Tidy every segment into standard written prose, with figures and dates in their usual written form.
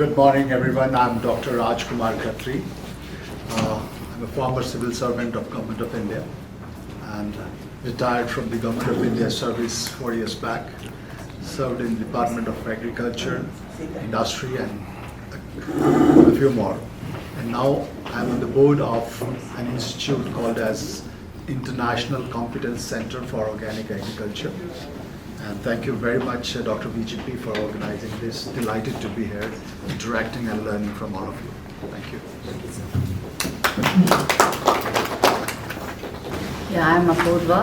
Good morning, everyone. I'm Dr. Raj Kumar Khatri. I'm a former civil servant of Government of India and retired from the Government of India service 4 years back. Served in the Department of Agriculture, Industry, and a few more. And now I'm on the board of an institute called as International Competence Center for Organic Agriculture. And thank you very much, Dr. VGP, for organizing this. Delighted to be here, interacting and learning from all of you. Thank you. Yeah, I'm Apurva.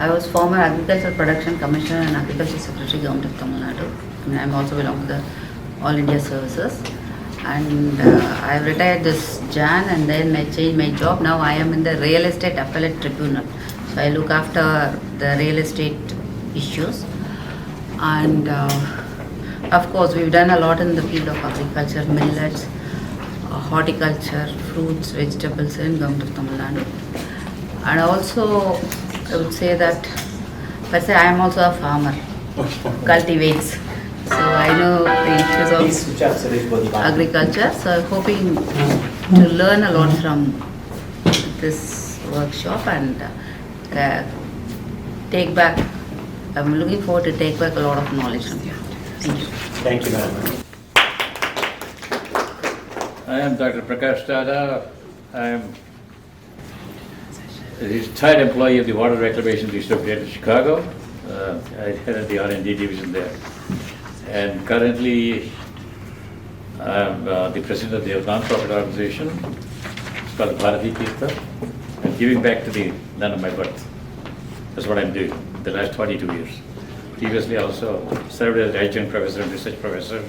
I was former Agriculture Production Commissioner and Agriculture Secretary, Government of Tamil Nadu. And I'm also belong to the All India Services. And I retired this Jan and then I changed my job. Now I am in the Real Estate Appellate Tribunal. So I look after the real estate issues. And of course, we've done a lot in the field of agriculture, millets, horticulture, fruits, vegetables in Government of Tamil Nadu. And also, I would say that, per se, I am also a farmer, cultivates. So I know the issues of agriculture. So I'm hoping to learn a lot from this workshop and take back. I'm looking forward to take back a lot of knowledge from you. Thank you. Thank you very much. I am Dr. Prakash Tata. I am a retired employee of the Water Reclamation District of Greater Chicago. I headed the R&D division there. And currently, I'm the president of the non-profit organization. It's called Bharati Tirtha. I'm giving back to the land of my birth. That's what I'm doing the last 22 years. Previously, I also served as adjunct professor and research professor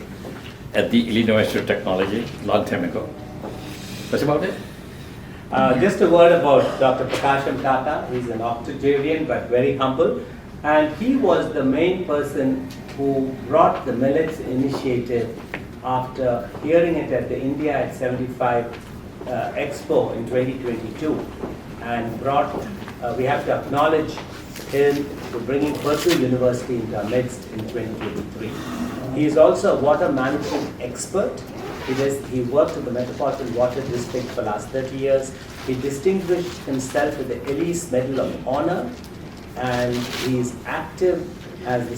at the Illinois Institute of Technology long time ago. That's about it. Just a word about Dr. Prakasham Tata. He's an octogenarian but very humble. And he was the main person who brought the Millets initiative after hearing it at the India at 75 Expo in 2022. And we have to acknowledge him for bringing Purdue University into our midst in 2023. He is also a water management expert. He worked in the Metropolitan Water District for the last 30 years. He distinguished himself with the Elise Medal of Honor, and he is active as the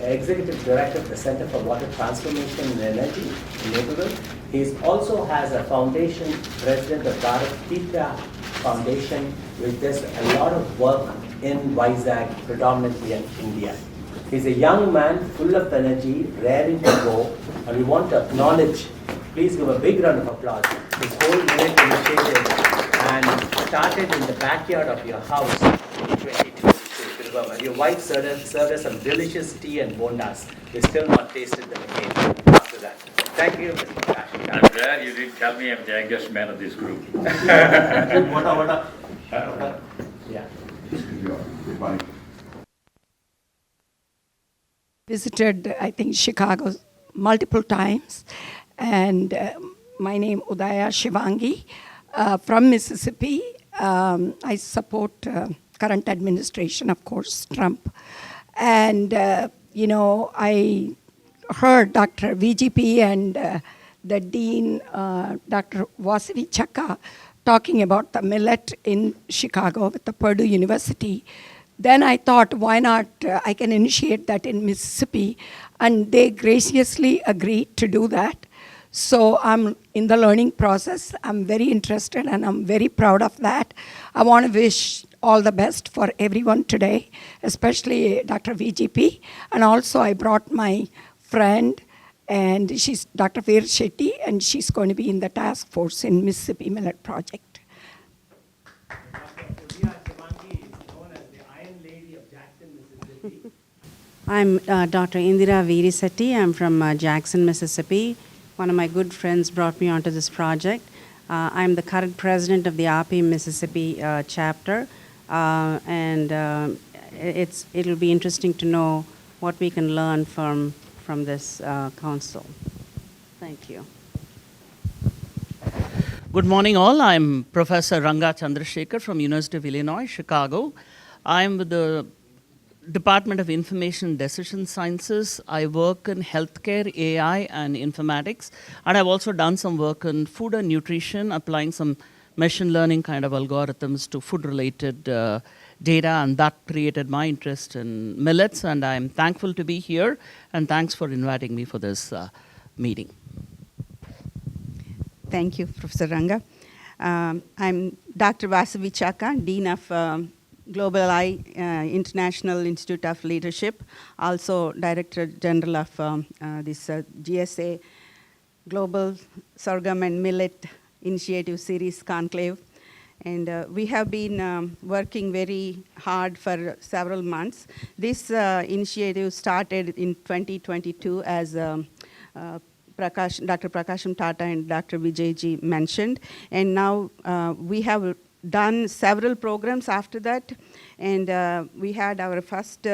Executive Director of the Center for Water Transformation and Energy in Neighborhood. He also has a foundation, President of Bharati Tirtha Foundation, which does a lot of work in Vizag, predominantly in India. He's a young man, full of energy, raring to go, and we want to acknowledge, please give a big round of applause, this whole Millet initiative and started in the backyard of your house in 2022. Your wife served us some delicious tea and bondas. We still not tasted them again after that. Thank you, Mr. Prakash. I'm glad you didn't tell me I'm the youngest man of this group. Yeah. Visited, I think, Chicago multiple times, and my name Udaya Shivangi from Mississippi. I support current administration, of course, Trump, and I heard Dr. VGP and the Dean, Dr. Vasavi Chakka, talking about the millet in Chicago with the Purdue University. Then I thought, why not, I can initiate that in Mississippi. And they graciously agreed to do that. So I'm in the learning process. I'm very interested and I'm very proud of that. I want to wish all the best for everyone today, especially Dr. VGP. And also I brought my friend, and she's Dr. Veer Shetty, and she's going to be in the task force in Mississippi Millet Project. I'm Dr. Indira Veerisetti. I'm from Jackson, Mississippi. One of my good friends brought me onto this project. I'm the current president of the API Mississippi chapter, and it'll be interesting to know what we can learn from this council. Thank you. Good morning, all. I'm Professor Ranga Chandrasekhar from University of Illinois, Chicago. I'm with the Department of Information and Decision Sciences. I work in healthcare, AI, and informatics. And I've also done some work in food and nutrition, applying some machine learning kind of algorithms to food-related data, and that created my interest in millets. And I'm thankful to be here, and thanks for inviting me for this meeting. Thank you, Professor Ranga. I'm Dr. Vasavi Chaka, Dean of Global I International Institute of Leadership, also Director General of this GSA Global Sorghum and Millet Initiative Series Conclave. And we have been working very hard for several months. This initiative started in 2022 as Dr. Prakasham Tata and Dr. Vijayji mentioned. And now we have done several programs after that. And we had our first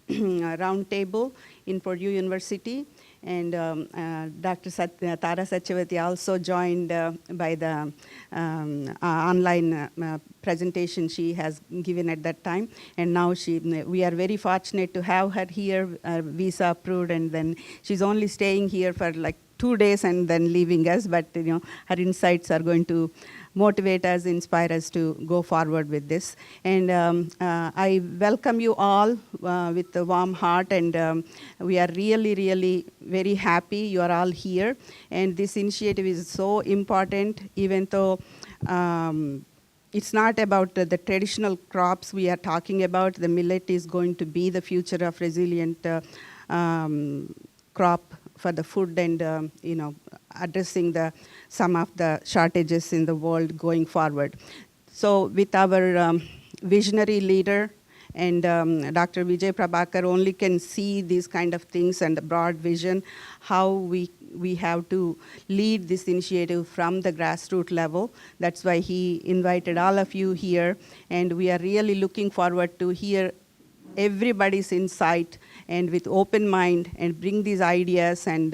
round table in Purdue University. And Dr. Tara Satyavati also joined by the online presentation she has given at that time. And now we are very fortunate to have her here, visa approved, and then she's only staying here for like 2 days and then leaving us. But her insights are going to motivate us, inspire us to go forward with this. And I welcome you all with a warm heart, and we are really, really very happy you are all here. And this initiative is so important, even though it's not about the traditional crops we are talking about. The millet is going to be the future of resilient crop for the food, and addressing some of the shortages in the world going forward. So with our visionary leader and Dr. Vijay Prabhakar only can see these kind of things and the broad vision, how we have to lead this initiative from the grassroots level. That's why he invited all of you here, and we are really looking forward to hear everybody's insight, and with open mind, and bring these ideas and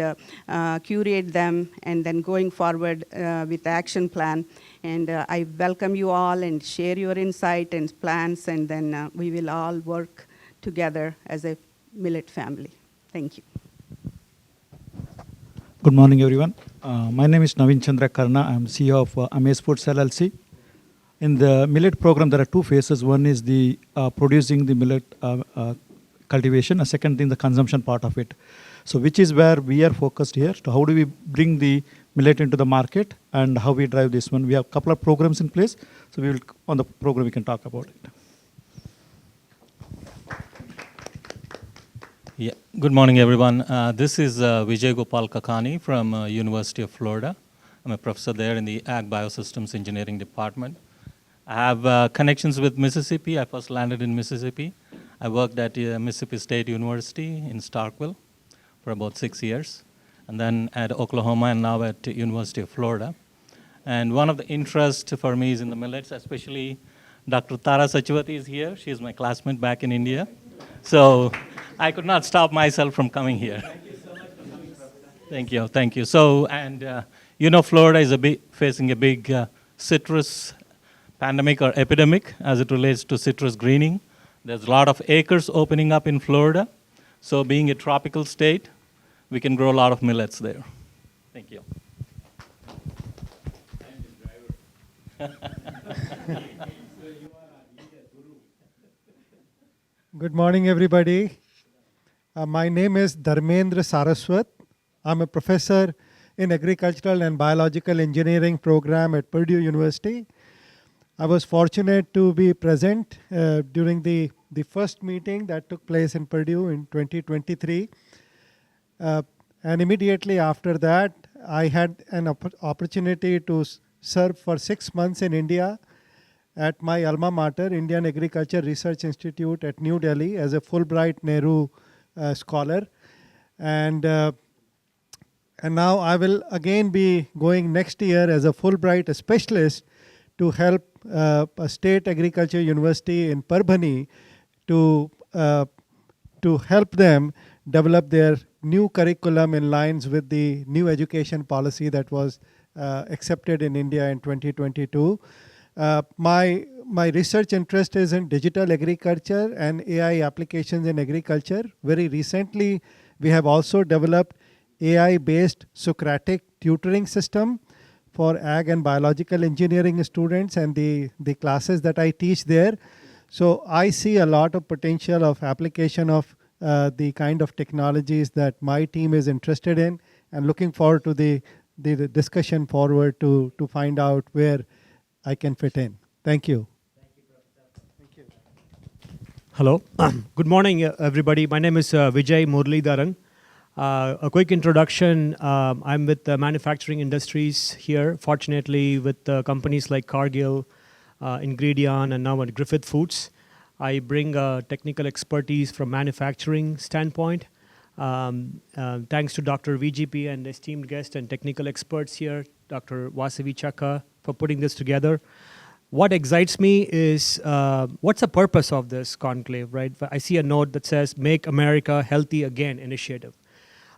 curate them, and then going forward with the action plan. And I welcome you all, and share your insight and plans, and then we will all work together as a millet family. Thank you. Good morning, everyone. My name is Naveen Chandra Karna. I'm CEO of Amaze Foods LLC. In the millet program, there are two phases. One is the producing the millet cultivation. A second thing, the consumption part of it. So which is where we are focused here. So how do we bring the millet into the market, and how we drive this one. We have a couple of programs in place. So we will, on the program, we can talk about it. Yeah. Good morning, everyone. This is Vijay Gopal Kakani from University of Florida. I'm a professor there in the Ag Biosystems Engineering Department. I have connections with Mississippi. I first landed in Mississippi. I worked at Mississippi State University in Starkville for about 6 years, and then at Oklahoma, and now at University of Florida. And one of the interests for me is in the millets, especially Dr. Tara Satyavati is here. She is my classmate back in India. So I could not stop myself from coming here. Thank you so much for coming, Professor. Thank you. So, and Florida is facing a big citrus pandemic or epidemic as it relates to citrus greening. There's a lot of acres opening up in Florida. So being a tropical state, we can grow a lot of millets there. Thank you. Good morning, everybody. My name is Dharmendra Saraswat. I'm a professor in Agricultural and Biological Engineering program at Purdue University. I was fortunate to be present during the first meeting that took place in Purdue in 2023. And immediately after that, I had an opportunity to serve for 6 months in India at my alma mater, Indian Agriculture Research Institute at New Delhi, as a Fulbright Nehru scholar. And now I will again be going next year as a Fulbright specialist to help a state agriculture university in Parbhani to help them develop their new curriculum in lines with the new education policy that was accepted in India in 2022. My my research interest is in digital agriculture and AI applications in agriculture. Very recently, we have also developed AI-based Socratic tutoring system for ag and biological engineering students and the classes that I teach there. So I see a lot of potential of application of the kind of technologies that my team is interested in, and looking forward to the discussion forward to find out where I can fit in. Thank you. Hello. Good morning, everybody. My name is Vijay Muralidharan. A quick introduction. I'm with the manufacturing industries here, fortunately with companies like Cargill, Ingredion, and now at Griffith Foods. I bring technical expertise from manufacturing standpoint. Thanks to Dr. VGP and esteemed guest and technical experts here, Dr. Vasavi Chakka, for putting this together. What excites me is what's the purpose of this conclave, right? I see a note that says Make America Healthy Again initiative.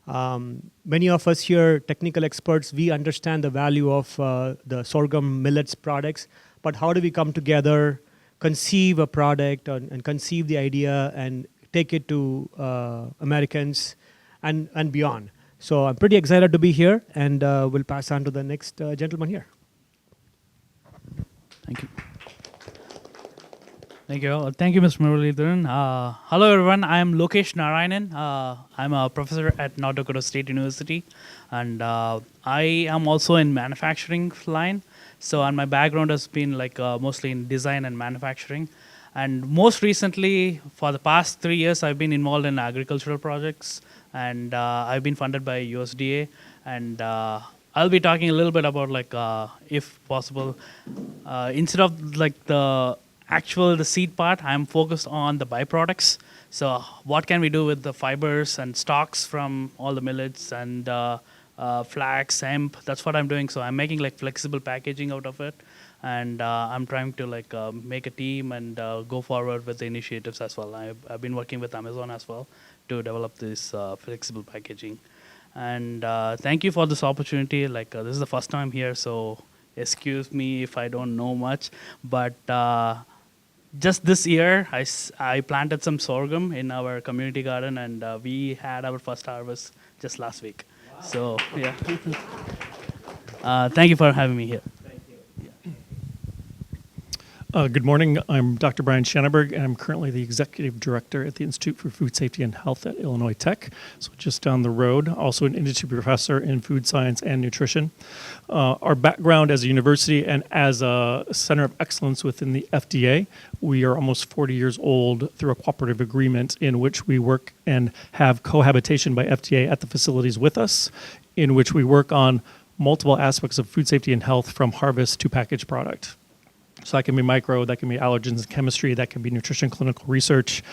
Many of us here, technical experts, we understand the value of the sorghum millets products, but how do we come together, conceive a product and conceive the idea and take it to Americans and beyond. So I'm pretty excited to be here, and we'll pass on to the next gentleman here. Thank you. Thank you. Thank you, Mr. Muralidharan. Hello, everyone. I am Lokesh Narayanan. I'm a professor at North Dakota State University, and I am also in manufacturing line. So, and my background has been like mostly in design and manufacturing. And most recently, for the past 3 years, I've been involved in agricultural projects, and I've been funded by USDA. And I'll be talking a little bit about, like, if possible, instead of like the seed part, I'm focused on the byproducts. So what can we do with the fibers and stalks from all the millets and flax, hemp? That's what I'm doing. So I'm making like flexible packaging out of it, and I'm trying to like make a team and go forward with the initiatives as well. I've been working with Amazon as well to develop this flexible packaging. And thank you for this opportunity. Like this is the first time here, so excuse me if I don't know much, but just this year, I planted some sorghum in our community garden, and we had our first harvest just last week. Wow. So, yeah. Thank you for having me here. Good morning. I'm Dr. Brian Schenneberg, and I'm currently the Executive Director at the Institute for Food Safety and Health at Illinois Tech, so just down the road. Also an industry professor in food science and nutrition. Our background as a university and as a center of excellence within the FDA, we are almost 40 years old through a cooperative agreement in which we work and have cohabitation by FDA at the facilities with us, in which we work on multiple aspects of food safety and health from harvest to packaged product. So that can be micro, that can be allergens and chemistry, that can be nutrition clinical research,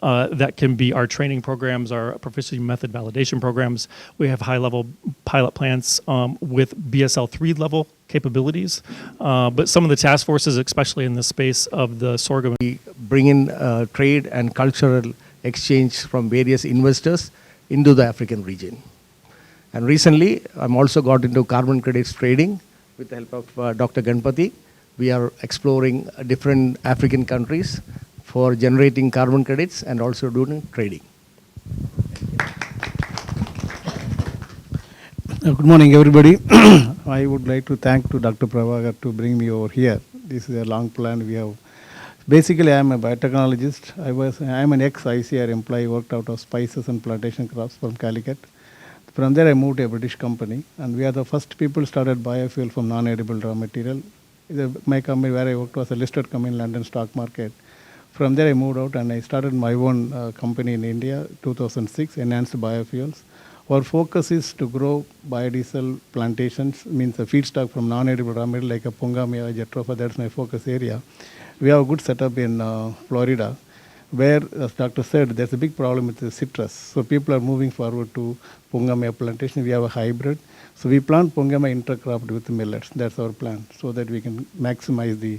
that can be our training programs, our proficiency method validation programs. We have high-level pilot plants with BSL 3 level capabilities. But some of the task forces, especially in the space of the sorghum. We bring in trade and cultural exchange from various investors into the African region. And recently, I'm also got into carbon credits trading with the help of Dr. Ganpati. We are exploring different African countries for generating carbon credits and also doing trading. Good morning, everybody. I would like to thank to Dr. Prabhakar to bring me over here. This is a long plan we have. Basically, I am a biotechnologist. I am an ex-ICR employee, worked out of spices and plantation crops from Calicut. From there, I moved to a British company, and we are the first people started biofuel from non-edible raw material. My company where I worked was a listed company in London stock market. From there I moved out and I started my own company in India, 2006, Enhanced Biofuels. Our focus is to grow biodiesel plantations, means a feedstock from non-edible raw material like a Pongamia, Jatropha, that's my focus area. We have a good setup in Florida, where, as Doctor said, there's a big problem with the citrus. So people are moving forward to Pongamia plantation. We have a hybrid. So we plant Pongamia intercropped with millets. That's our plan, so that we can maximize the,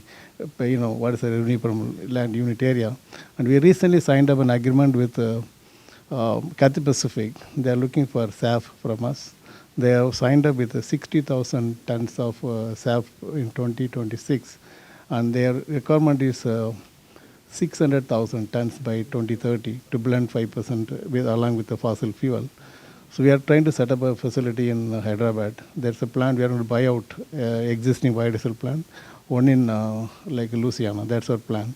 what is the revenue from land unit area. And we recently signed up an agreement with Cathay Pacific. They are looking for SAF from us. They have signed up with 60,000 tons of SAF in 2026. and their requirement is 600,000 tons by 2030 to blend 5% along with the fossil fuel. So we are trying to set up a facility in Hyderabad. There's a plant, we are going to buy out existing biodiesel plant, one in like Louisiana, that's our plan.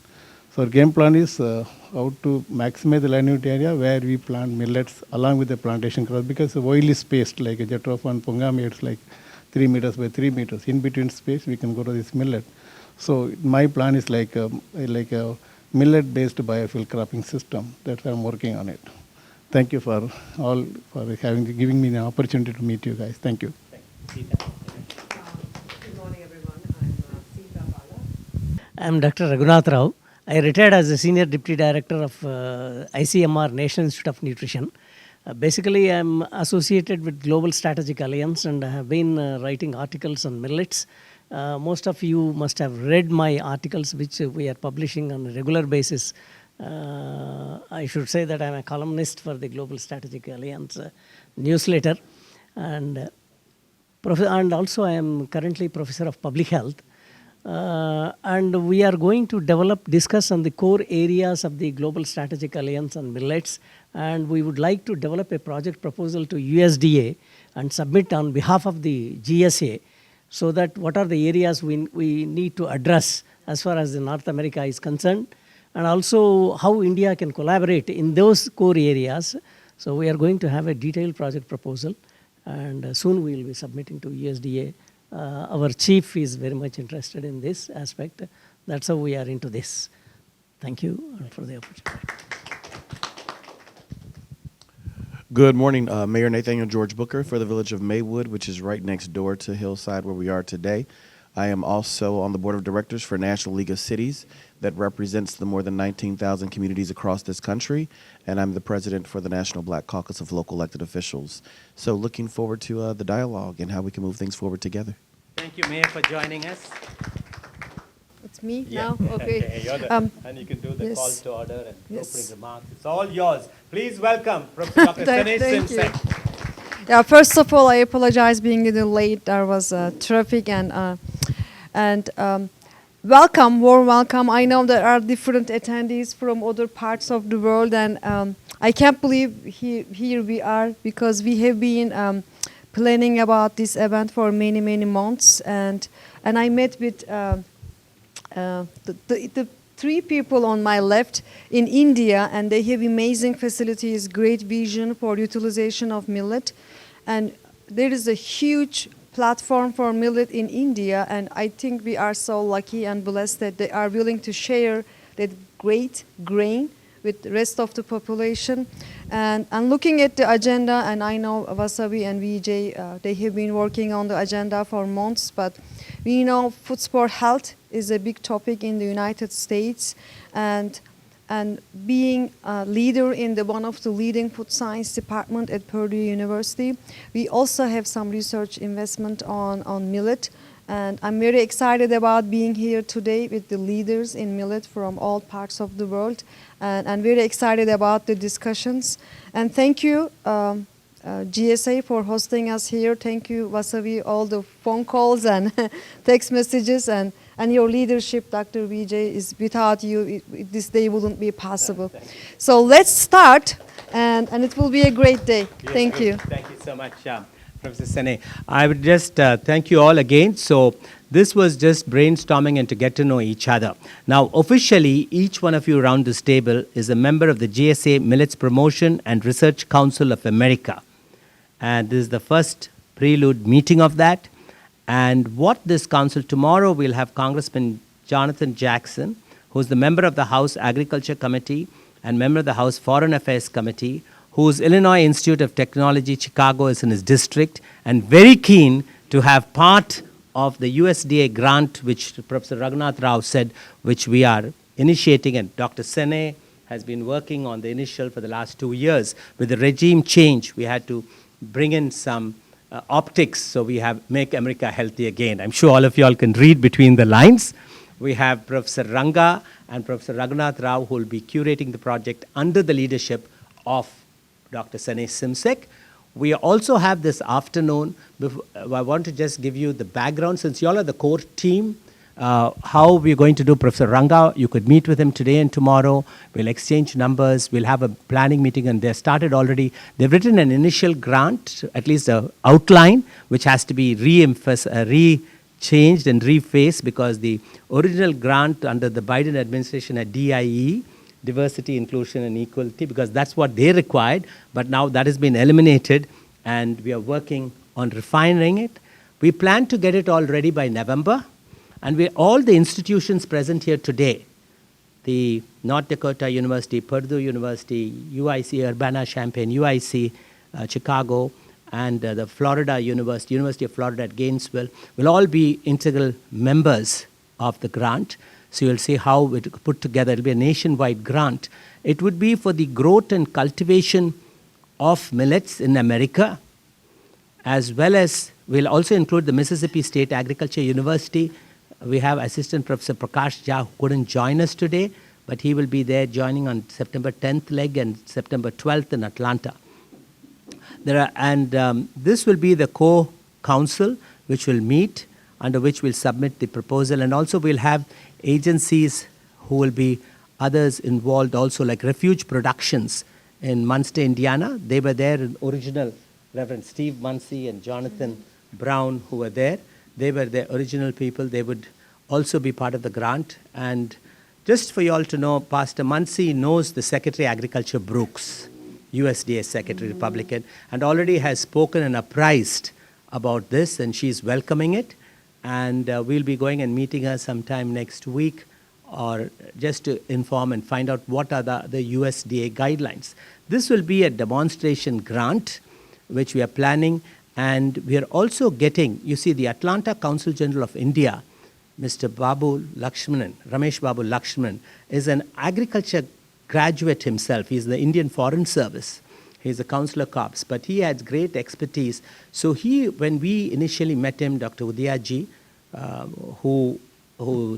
So our game plan is how to maximize the land area where we plant millets along with the plantation crops, because it's widely spaced, like a jatropha and pongami, it's like 3 meters by 3 meters. In between space, we can go to this millet. So my plan is like a millet-based biofuel cropping system. That's why I'm working on it. Thank you for all for giving me the opportunity to meet you guys. Thank you. Good morning, everyone. I'm Sita Bala. I'm Dr. Raghunath Rao. I retired as the Senior Deputy Director of ICMR, National Institute of Nutrition. Basically, I'm associated with Global Strategic Alliance and I have been writing articles on millets. Most of you must have read my articles, which we are publishing on a regular basis. I should say that I'm a columnist for the Global Strategic Alliance newsletter. And also I am currently Professor of Public Health. And we are going to discuss on the core areas of the Global Strategic Alliance on millets. And we would like to develop a project proposal to USDA and submit on behalf of the GSA, so that what are the areas we need to address as far as the North America is concerned, and also how India can collaborate in those core areas. So we are going to have a detailed project proposal, and soon we will be submitting to USDA. Our chief is very much interested in this aspect. That's how we are into this. Thank you for the opportunity. Good morning, Mayor Nathaniel George Booker for the village of Maywood, which is right next door to Hillside where we are today. I am also on the board of directors for National League of Cities that represents the more than 19,000 communities across this country, and I'm the president for the National Black Caucus of Local Elected Officials. So looking forward to the dialogue and how we can move things forward together. Thank you, Mayor, for joining us. It's me Yeah. now? Okay. You're the, and you can do the yes. call to order and Yes. opening remarks. It's all yours. Please welcome Professor Dr. Sanay Thank you. Simsek. Yeah, first of all, I apologize being a little late. There was traffic and welcome, warm welcome. I know there are different attendees from other parts of the world, and I can't believe here we are, because we have been planning about this event for many, many months, and I met with the three people on my left in India, and they have amazing facilities, great vision for utilization of millet, and there is a huge platform for millet in India, and I think we are so lucky and blessed that they are willing to share that great grain with the rest of the population. And looking at the agenda, and I know Wasabi and VJ, they have been working on the agenda for months, but we know food sport health is a big topic in the United States, and being a leader in one of the leading food science department at Purdue University, we also have some research investment on millet. And I'm very excited about being here today with the leaders in millet from all parts of the world. And I'm very excited about the discussions. And thank you, GSA, for hosting us here. Thank you, Wasabi, all the phone calls and text messages, and your leadership, Dr. Vijay, is without you, this day wouldn't be possible. So let's start, and it will be a great day. Thank you. Thank you so much, Professor Sanay. I would just thank you all again. So this was just brainstorming and to get to know each other. Now, officially, each one of you around this table is a member of the GSA Millets Promotion and Research Council of America. And this is the first prelude meeting of that. And what this council, tomorrow we'll have Congressman Jonathan Jackson, who's the member of the House Agriculture Committee and member of the House Foreign Affairs Committee, whose Illinois Institute of Technology, Chicago, is in his district, and very keen to have part of the USDA grant, which Professor Raghunath Rao said, which we are initiating, and Dr. Sanay has been working on the initial for the last 2 years. With the regime change, we had to bring in some optics, so we have Make America Healthy Again. I'm sure all of you all can read between the lines. We have Professor Ranga and Professor Raghunath Rao, who will be curating the project under the leadership of Dr. Sanay Simsek. We also have this afternoon, I want to just give you the background, since you all are the core team, How we're going to do, Professor Ranga, you could meet with him today and tomorrow. We'll exchange numbers. We'll have a planning meeting, and they've started already. They've written an initial grant, at least an outline, which has to be changed and refaced because the original grant under the Biden administration at DIE, diversity, inclusion, and equality, because that's what they required, but now that has been eliminated, and we are working on refining it. We plan to get it all ready by November. And all the institutions present here today, the North Dakota University, Purdue University, UIC Urbana-Champaign, UIC Chicago, and the Florida University of Florida at Gainesville, will all be integral members of the grant. So you'll see how it put together. It'll be a nationwide grant. It would be for the growth and cultivation of millets in America, as well as we'll also include the Mississippi State Agriculture University. We have Assistant Professor Prakash Jha, who couldn't join us today, but he will be there joining on September 10th leg and September 12th in Atlanta. This will be the co-council which will meet, under which we'll submit the proposal, and also we'll have agencies who will be others involved also, like Refuge Productions in Munster, Indiana. They were there in original, Reverend Steve Muncie and Jonathan Brown, who were there. They were the original people. They would also be part of the grant. And just for you all to know, Pastor Muncie knows the Secretary of Agriculture, Brooks, USDA Secretary, Republican, and already has spoken and apprised about this, and she's welcoming it. And we'll be going and meeting her sometime next week, or just to inform and find out what are the USDA guidelines. This will be a demonstration grant, which we are planning. And we are also getting, you see, the Atlanta Council General of India, Mr. Babu Lakshmanan, Ramesh Babu Lakshmanan, is an agriculture graduate himself. He's the Indian Foreign Service. He's a Consular Corps, but he has great expertise. So when we initially met him, Dr. Udayaji, who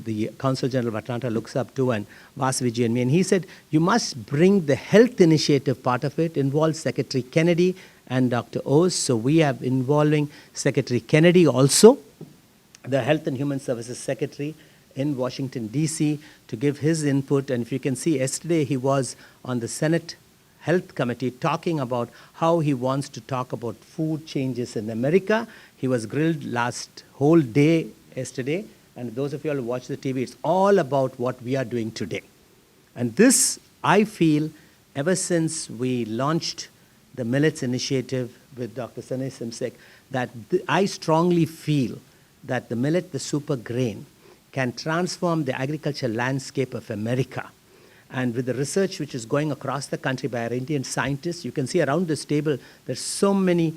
the Consul General of Atlanta looks up to, and Vasviji and me, and he said, you must bring the health initiative part of it, involve Secretary Kennedy and Dr. Oz. So we have involving Secretary Kennedy also, the Health and Human Services Secretary in Washington, D.C., to give his input. And if you can see, yesterday he was on the Senate Health Committee talking about how he wants to talk about food changes in America. He was grilled last whole day yesterday. And those of you who watch the TV, it's all about what we are doing today. And this, I feel, ever since we launched the Millets Initiative with Dr. Sanay Simsek, that I strongly feel that the millet, the super grain, can transform the agriculture landscape of America. And with the research which is going across the country by our Indian scientists, you can see around this table, there's so many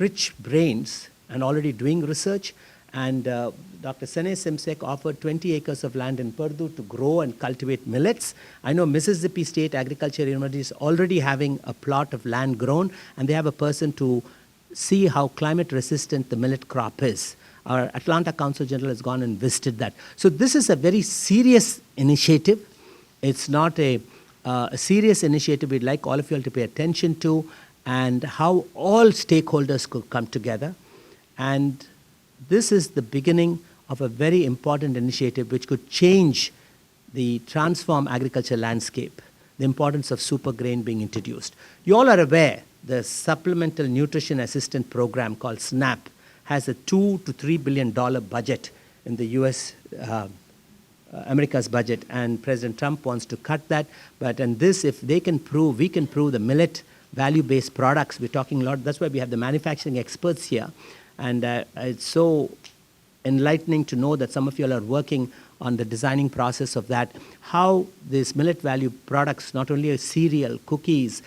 rich brains and already doing research. And Dr. Sanay Simsek offered 20 acres of land in Purdue to grow and cultivate millets. I know Mississippi State Agriculture University is already having a plot of land grown, and they have a person to see how climate resistant the millet crop is. Our Atlanta Council General has gone and visited that. So this is a very serious initiative. It's not a serious initiative we'd like all of you all to pay attention to, and how all stakeholders could come together. And this is the beginning of a very important initiative which could transform agriculture landscape, the importance of super grain being introduced. You all are aware the Supplemental Nutrition Assistance Program called SNAP has a $2 to $3 billion budget in the US, America's budget, and President Trump wants to cut that. And this, if they can prove, we can prove the millet value-based products, we're talking a lot, that's why we have the manufacturing experts here. And it's so enlightening to know that some of you all are working on the designing process of that, how these millet value products, not only cereal, cookies,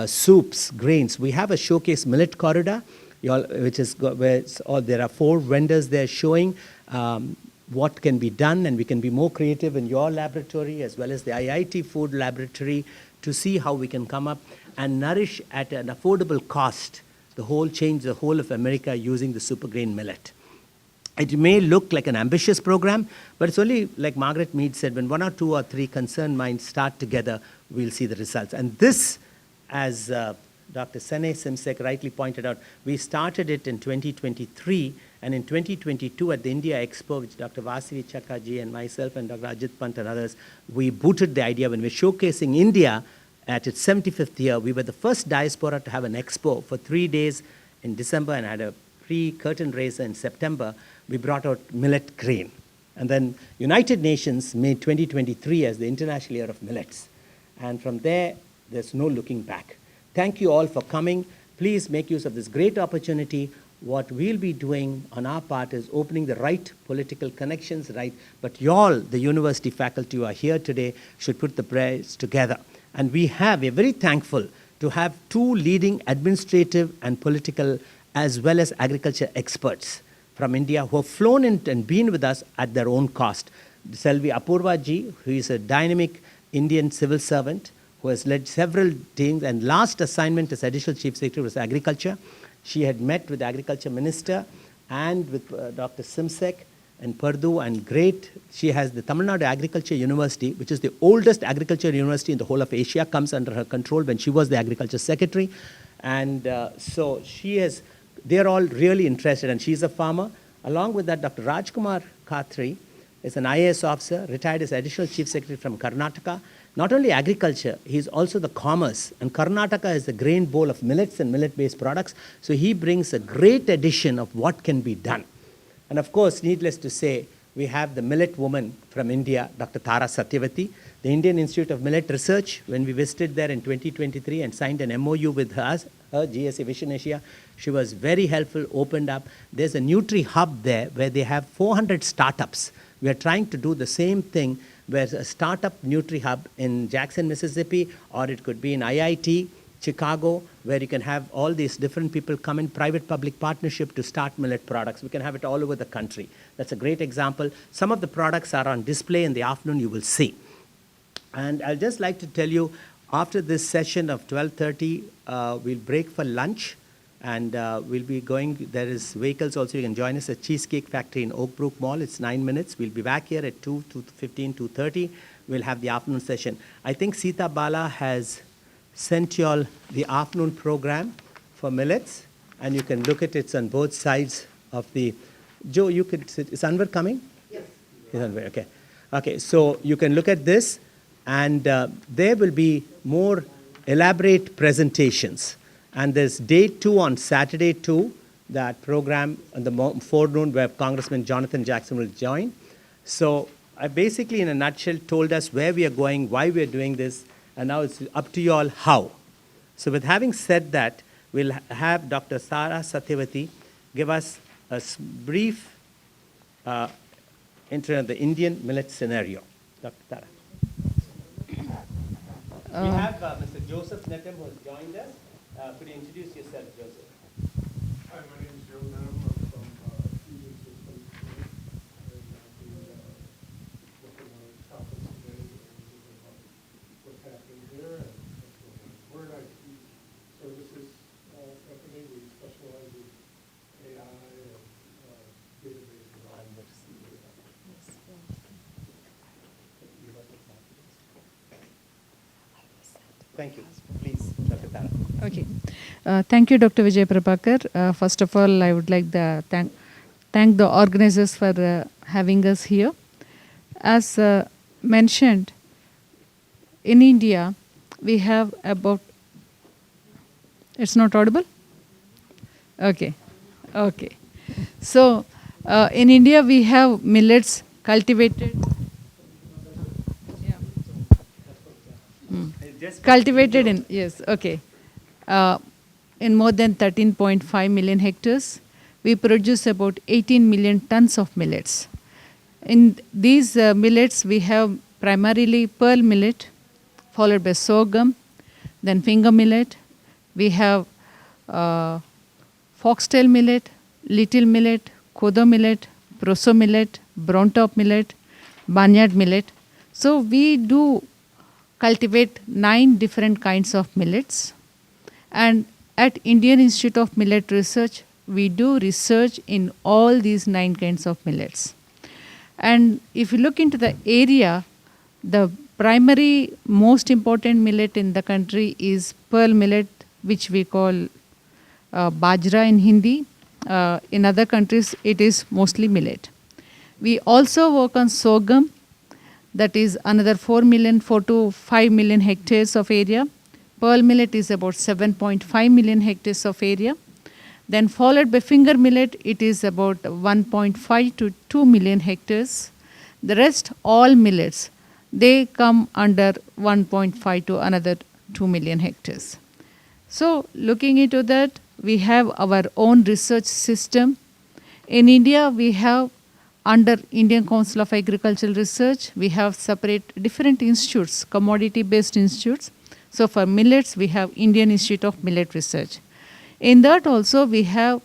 soups, grains. We have a showcase millet corridor, which is where there are 4 vendors there showing what can be done, and we can be more creative in your laboratory as well as the IIT Food Laboratory to see how we can come up and nourish at an affordable cost change the whole of America using the super grain millet. It may look like an ambitious program, but it's only, like Margaret Mead said, when 1 or 2 or 3 concerned minds start together, we'll see the results. And this, as Dr. Sanay Simsek rightly pointed out, we started it in 2023, And in 2022 at the India Expo, which Dr. Vasavi Chakkaji and myself and Dr. Ajit Pant and others, we booted the idea when we were showcasing India at its 75th year. We were the first diaspora to have an expo for 3 days in December and had a pre-curtain raiser in September. We brought out millet grain. And then United Nations made 2023 as the International Year of Millets. And from there, there's no looking back. Thank you all for coming. Please make use of this great opportunity. What we'll be doing on our part is opening the right political connections, right? But you all, the university faculty who are here today, should put the prayers together. And we're very thankful to have 2 leading administrative and political as well as agriculture experts from India who have flown in and been with us at their own cost. Selvi Apurva ji, who is a dynamic Indian civil servant who has led several teams, and last assignment as Additional Chief Secretary was Agriculture. She had met with the Agriculture Minister and with Dr. Simsek and Purdue, and she has the Tamil Nadu Agriculture University, which is the oldest agriculture university in the whole of Asia, comes under her control when she was the Agriculture Secretary. And so they're all really interested, and she's a farmer. Along with that, Dr. Rajkumar Khatri is an IAS officer, retired as Additional Chief Secretary from Karnataka. Not only agriculture, he's also the commerce. And Karnataka is the grain bowl of millets and millet-based products. So he brings a great addition of what can be done. And of course, needless to say, we have the millet woman from India, Dr. Tara Satyavati, the Indian Institute of Millet Research. When we visited there in 2023 and signed an MOU with her GSA Vision Asia, she was very helpful, opened up. There's a Nutri Hub there where they have 400 startups. We are trying to do the same thing, where a startup Nutri Hub in Jackson, Mississippi, or it could be in IIT, Chicago, where you can have all these different people come in private-public partnership to start millet products. We can have it all over the country. That's a great example. Some of the products are on display in the afternoon, you will see. And I'd just like to tell you, after this session of 12:30, we'll break for lunch. And we'll be going, there is vehicles also, you can join us at Cheesecake Factory in Oak Brook Mall. It's 9 minutes. We'll be back here at 2:15, 2:30. We'll have the afternoon session. I think Sita Bala has sent you all the afternoon program for millets. And you can look at it. It's on both sides of the, Joe, you could sit. Is Anwar coming? Yes. Is Anwar, okay. Okay, so you can look at this. And there will be more elaborate presentations. And there's day 2 on Saturday too, that program in the forenoon where Congressman Jonathan Jackson will join. So I basically, in a nutshell, told us where we are going, why we are doing this, and now it's up to you all how. So with having said that, we'll have Dr. Tara Satyavati give us a brief intro of the Indian millet scenario. Dr. Tara. We have Mr. Joseph Netem who has joined us. Could you introduce yourself, Joseph? Hi, my name is Joe Netem. I'm from Fusion Systems. And I've been looking at a conference today about what's happening there and what's going on. We're an IT services company. We specialize in AI and database development. Thank you. Please, Dr. Tara. Okay. Thank you, Dr. Vijay Prabhakar. First of all, I would like to thank the organizers for having us here. As mentioned, in India, we have about, it's not audible? Okay. Okay. So, in India, we have millets cultivated. Cultivated in, yes, okay. In more than 13.5 million hectares. We produce about 18 million tons of millets. In these millets, we have primarily pearl millet, followed by sorghum, then finger millet. We have foxtail millet, little millet, kodo millet, proso millet, brown top millet, barnyard millet. So we do cultivate 9 different kinds of millets. And at Indian Institute of Millet Research, we do research in all these 9 kinds of millets. And if you look into the area, the primary most important millet in the country is pearl millet, which we call bajra in Hindi, in other countries, it is mostly millet. We also work on sorghum, that is another 4 to 5 million hectares of area. Pearl millet is about 7.5 million hectares of area. Then followed by finger millet, it is about 1.5 to 2 million hectares. The rest, all millets, they come under 1.5 to another 2 million hectares. So looking into that, we have our own research system. In India, we have under Indian Council of Agricultural Research, we have separate different institutes, commodity-based institutes. So for millets, we have Indian Institute of Millet Research. In that also, we have,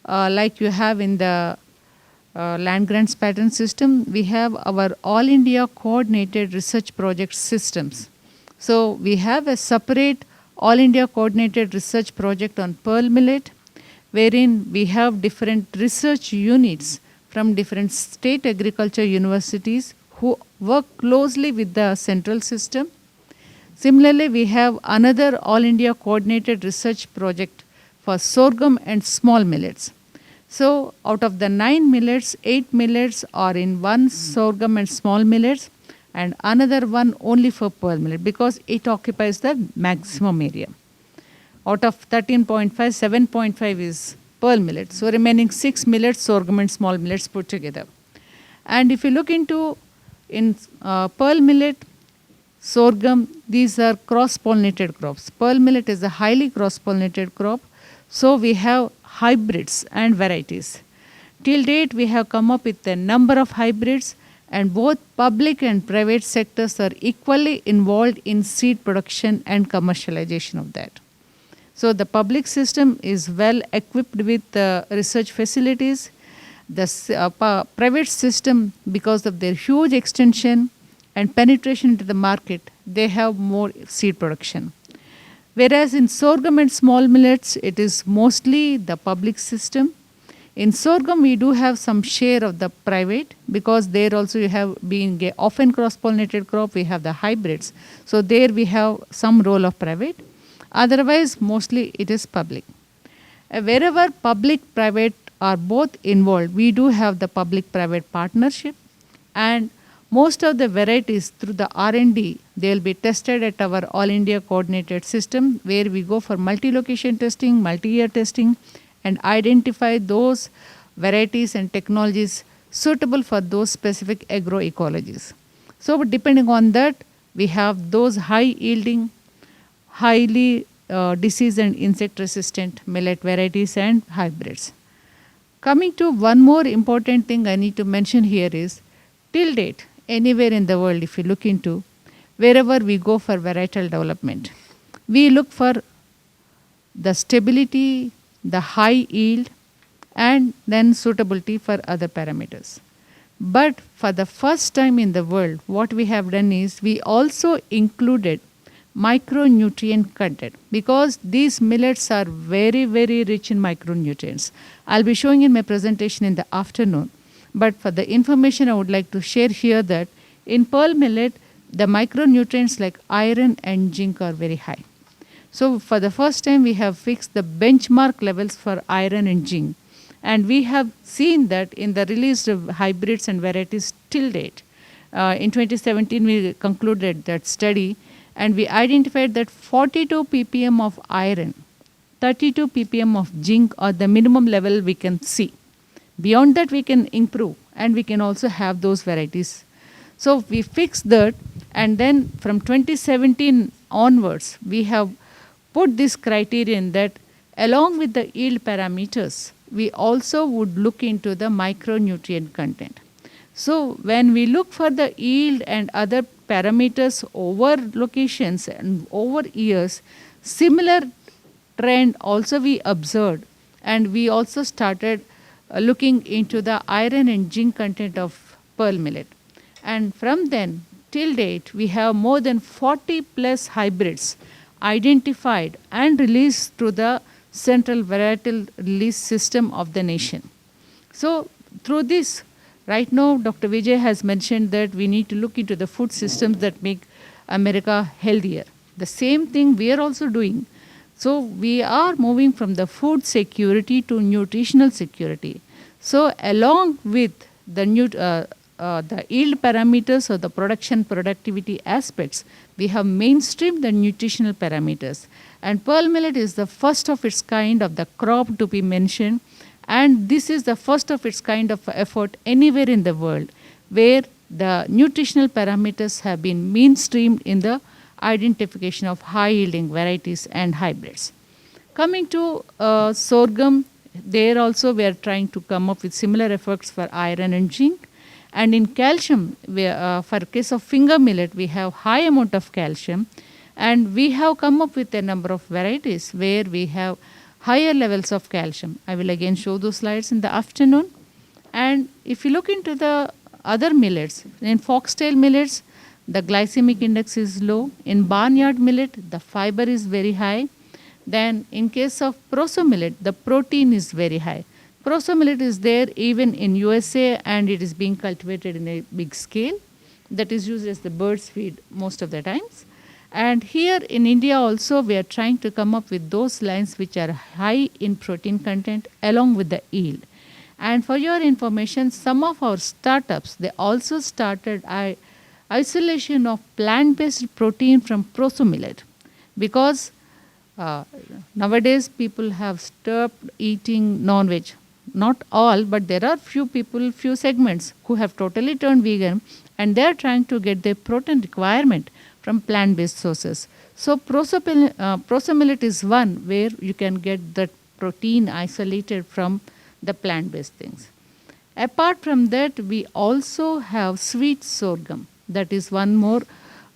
like you have in the land grants pattern system, we have our All India Coordinated Research Project systems. So we have a separate All India Coordinated Research Project on pearl millet, wherein we have different research units from different state agriculture universities who work closely with the central system. Similarly, we have another All India Coordinated Research Project for sorghum and small millets. So out of the 9 millets, 8 millets are in one sorghum and small millets, and another one only for pearl millet because it occupies the maximum area. Out of 13.5, 7.5 is pearl millet. So remaining 6 millets, sorghum and small millets put together. And if you look into pearl millet, sorghum, these are cross-pollinated crops. Pearl millet is a highly cross-pollinated crop. So we have hybrids and varieties. Till date, we have come up with a number of hybrids, and both public and private sectors are equally involved in seed production and commercialization of that. So the public system is well equipped with research facilities. The private system, because of their huge extension and penetration into the market, they have more seed production. Whereas in sorghum and small millets, it is mostly the public system. In sorghum, we do have some share of the private because there also you have being often cross-pollinated crop, we have the hybrids. So there we have some role of private. Otherwise, mostly it is public. Wherever public-private are both involved, we do have the public-private partnership, and most of the varieties through the R&D, they will be tested at our All India Coordinated System, where we go for multi-location testing, multi-year testing, and identify those varieties and technologies suitable for those specific agroecologies. So depending on that, we have those high-yielding, highly disease and insect-resistant millet varieties and hybrids. Coming to one more important thing I need to mention here is, till date, anywhere in the world, if you look into, wherever we go for varietal development, we look for the stability, the high yield, and then suitability for other parameters. But for the first time in the world, what we have done is we also included micronutrient content because these millets are very, very rich in micronutrients. I'll be showing in my presentation in the afternoon. But for the information, I would like to share here that in pearl millet, the micronutrients like iron and zinc are very high. So for the first time, we have fixed the benchmark levels for iron and zinc. And we have seen that in the released hybrids and varieties till date. In 2017, we concluded that study, and we identified that 42 ppm of iron, 32 ppm of zinc are the minimum level we can see. Beyond that, we can improve, and we can also have those varieties. So we fixed that, and then from 2017 onwards, we have put this criterion that along with the yield parameters, we also would look into the micronutrient content. So when we look for the yield and other parameters over locations and over years, similar trend also we observed, and we also started looking into the iron and zinc content of pearl millet. And from then till date, we have more than 40 plus hybrids identified and released through the central varietal release system of the nation. So through this, right now, Dr. Vijay has mentioned that we need to look into the food systems that make America healthier. The same thing we are also doing. So we are moving from the food security to nutritional security. So along with the the yield parameters or the production productivity aspects, we have mainstreamed the nutritional parameters. And pearl millet is the first of its kind of the crop to be mentioned. And this is the first of its kind of effort anywhere in the world where the nutritional parameters have been mainstreamed in the identification of high yielding varieties and hybrids. Coming to sorghum, there also we are trying to come up with similar efforts for iron and zinc. And in calcium, for case of finger millet, we have high amount of calcium. And we have come up with a number of varieties where we have higher levels of calcium. I will again show those slides in the afternoon. And if you look into the other millets, in foxtail millets, the glycemic index is low. In barnyard millet, the fiber is very high. Then in case of proso millet, the protein is very high. Proso millet is there even in USA and it is being cultivated in a big scale. That is used as the bird's feed most of the times. And here in India also we are trying to come up with those lines which are high in protein content along with the yield. And for your information, some of our startups, they also started isolation of plant-based protein from proso millet because nowadays people have stopped eating non-veg. Not all, but there are few people, few segments who have totally turned vegan and they are trying to get their protein requirement from plant-based sources. So proso millet is one where you can get that protein isolated from the plant-based things. Apart from that, we also have sweet sorghum. That is one more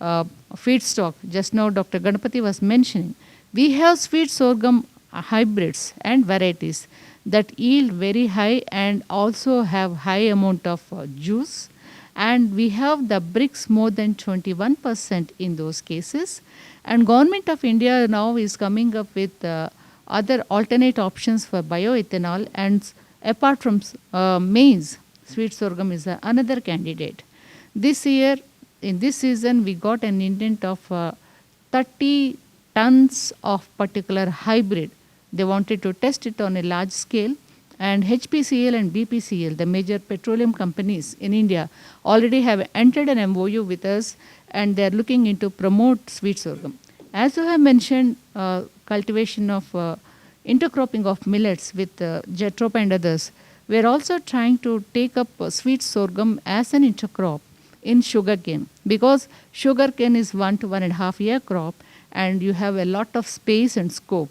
feedstock. Just now Dr. Ganapati was mentioning. We have sweet sorghum hybrids and varieties that yield very high and also have high amount of juice. And we have the bricks more than 21% in those cases. And Government of India now is coming up with other alternate options for bioethanol. And apart from maize, sweet sorghum is another candidate. This year, in this season, we got an intent of 30 tons of particular hybrid. They wanted to test it on a large scale. And HPCL and BPCL, the major petroleum companies in India, already have entered an MOU with us and they are looking into promote sweet sorghum. As you have mentioned, cultivation of intercropping of millets with Jatropha and others, we are also trying to take up sweet sorghum as an intercrop in sugarcane because sugarcane is 1 to 1.5 year crop and you have a lot of space and scope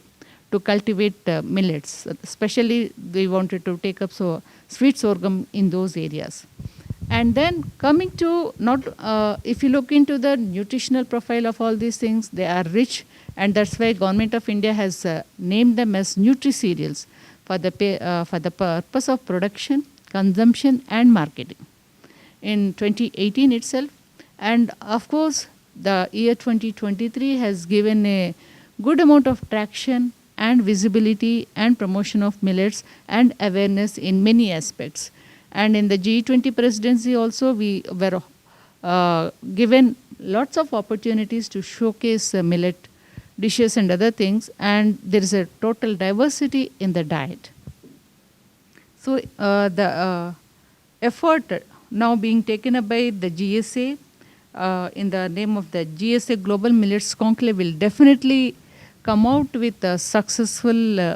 to cultivate millets. Especially we wanted to take up sweet sorghum in those areas. And then coming to if you look into the nutritional profile of all these things, they are rich and that's why Government of India has named them as nutri-cereals for the purpose of production, consumption and marketing in 2018 itself. And of course, the year 2023 has given a good amount of traction and visibility and promotion of millets and awareness in many aspects. And in the G20 presidency also, we were given lots of opportunities to showcase millet dishes and other things, and there is a total diversity in the diet. So the effort now being taken up by the GSA in the name of the GSA Global Millets Conclave will definitely come out with successful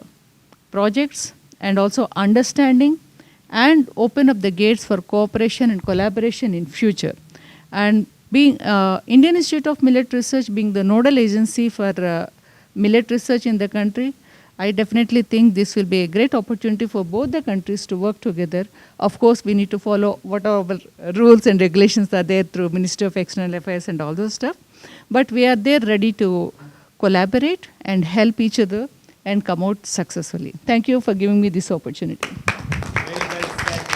projects and also understanding and open up the gates for cooperation and collaboration in future. And being Indian Institute of Millet Research being the nodal agency for millet research in the country, I definitely think this will be a great opportunity for both the countries to work together. Of course, we need to follow whatever rules and regulations are there through Ministry of External Affairs and all those stuff. But we are there ready to collaborate and help each other and come out successfully. Thank you for giving me this opportunity. Very well said.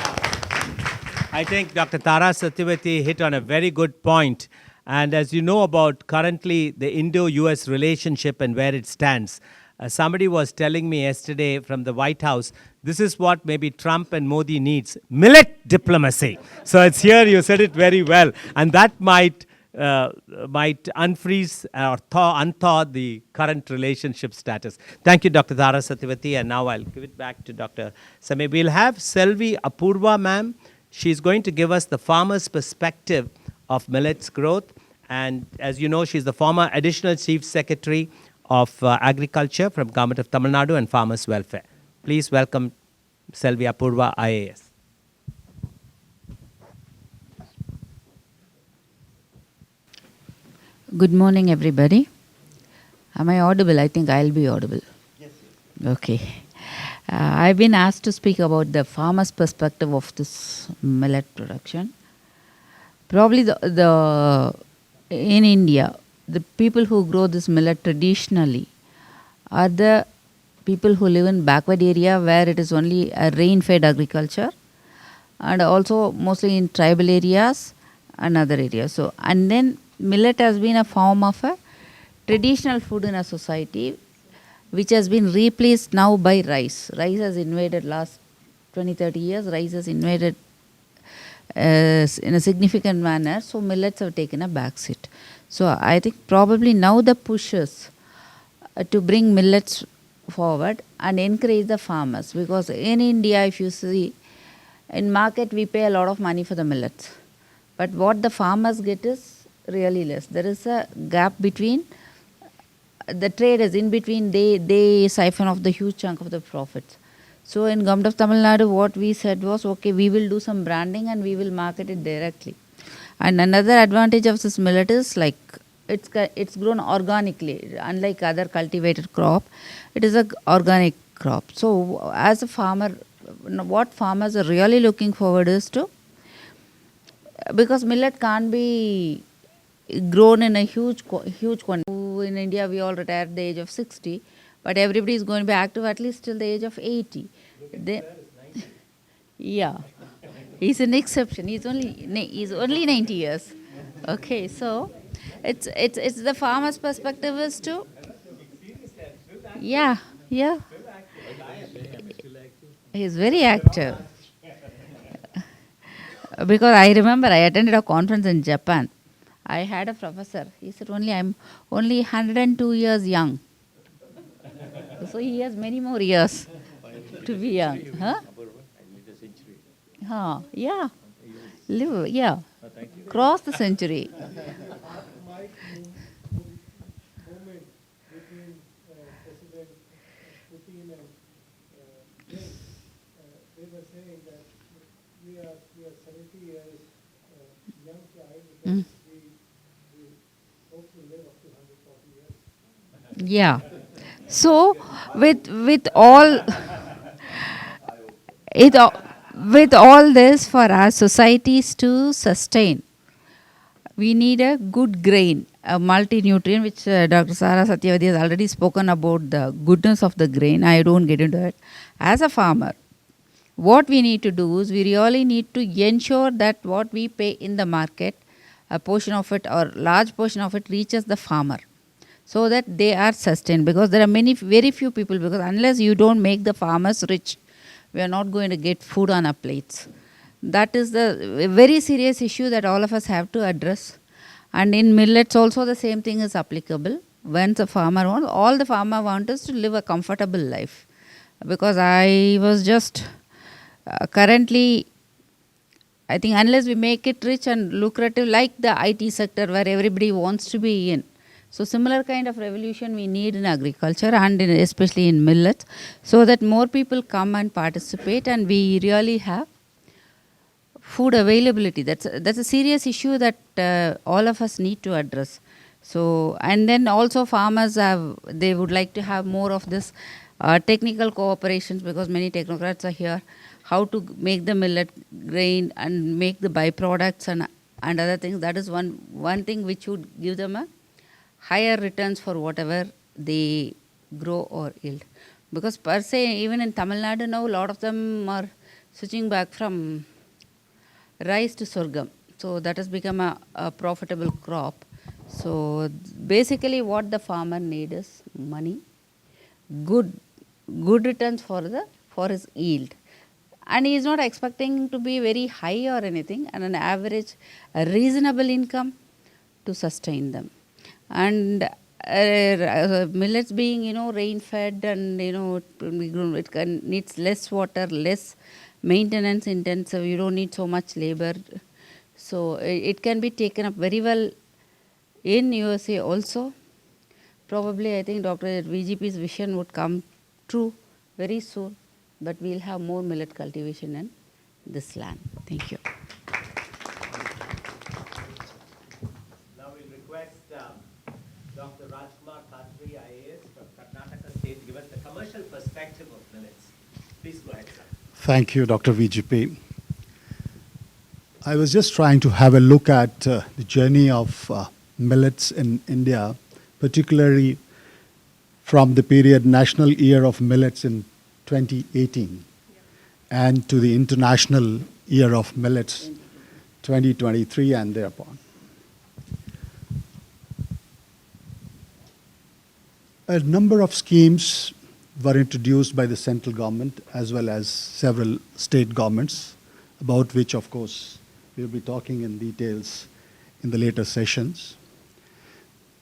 I think Dr. Tara Satyavati hit on a very good point. And as you know about currently the Indo-US relationship and where it stands, somebody was telling me yesterday from the White House, this is what maybe Trump and Modi needs, millet diplomacy. So it's here, you said it very well. And that might might unfreeze or unthaw the current relationship status. Thank you, Dr. Dhara Satyavati, and now I'll give it back to Dr. Samay. We'll have Selvi Apurva, ma'am. She's going to give us the farmer's perspective of millets growth. And as you know, she's the former Additional Chief Secretary of Agriculture from Government of Tamil Nadu and Farmers Welfare. Please welcome Selvi Apurva, IAS. Good morning, everybody. Am I audible? I think I'll be audible. Yes. Okay. I've been asked to speak about the farmer's perspective of this millet production. Probably in India, the people who grow this millet traditionally are the people who live in backward area where it is only a rain-fed agriculture, and also mostly in tribal areas and other areas. So, and then millet has been a form of a traditional food in a society which has been replaced now by rice. Rice has invaded last 20-30 years, rice has invaded in a significant manner, so millets have taken a back seat. So I think probably now the push is to bring millets forward and encourage the farmers, because in India, if you see, in market we pay a lot of money for the millets, but what the farmers get is really less. There is a gap between the traders, in between they siphon off the huge chunk of the profits. So in Government of Tamil Nadu, what we said was, okay, we will do some branding and we will market it directly. And another advantage of this millet is like it's grown organically, unlike other cultivated crop. It is an organic crop. So as a farmer, what farmers are really looking forward is to, because millet can't be grown in a huge quantity. In India, we all retire at the age of 60, but everybody is going to be active at least till the age of 80. Yeah, he's an exception. He's only 90 years. Okay, so it's the farmer's perspective is to, yeah. He's very active. Because I remember I attended a conference in Japan. I had a professor. He said, I'm only 102 years young. So he has many more years to be young. Huh? Yeah. Live, yeah. Cross the century. Yeah. So with all this, for our societies to sustain, we need a good grain, a multi-nutrient, which Dr. Sara Satyavati has already spoken about the goodness of the grain. I don't get into it. As a farmer, what we need to do is we really need to ensure that what we pay in the market, a portion of it or large portion of it reaches the farmer, so that they are sustained. Because there are very few people, because unless you don't make the farmers rich, we are not going to get food on our plates. That is the very serious issue that all of us have to address. And in millets also the same thing is applicable. When the farmer wants, all the farmer wants is to live a comfortable life. Because I was just currently, I think unless we make it rich and lucrative, like the IT sector where everybody wants to be in. So similar kind of revolution we need in agriculture and especially in millets, so that more people come and participate and we really have food availability. That's a serious issue that all of us need to address. So, and then also farmers they would like to have more of this technical cooperations, because many technocrats are here, how to make the millet grain and make the byproducts and other things. That is one thing which would give them a higher returns for whatever they grow or yield. Because per se, even in Tamil Nadu now, a lot of them are switching back from rice to sorghum. So that has become a profitable crop. So basically what the farmer needs is money, good returns for his yield. And he is not expecting to be very high or anything, and an average, a reasonable income to sustain them. And millets being, rain-fed and, it needs less water, less maintenance intensive, you don't need so much labor. So it can be taken up very well in USA also. Probably I think Dr. VGP's vision would come true very soon, but we'll have more millet cultivation in this land. Thank you. Now we'll request Dr. Rajkumar Khatri, IAS from Karnataka State, to give us the commercial perspective of millets. Please go ahead, sir. Thank you, Dr. VGP. I was just trying to have a look at the journey of millets in India, particularly from the period National Year of Millets in 2018 and to the International Year of Millets 2023 and thereupon. A number of schemes were introduced by the central government as well as several state governments, about which, of course, we'll be talking in details in the later sessions.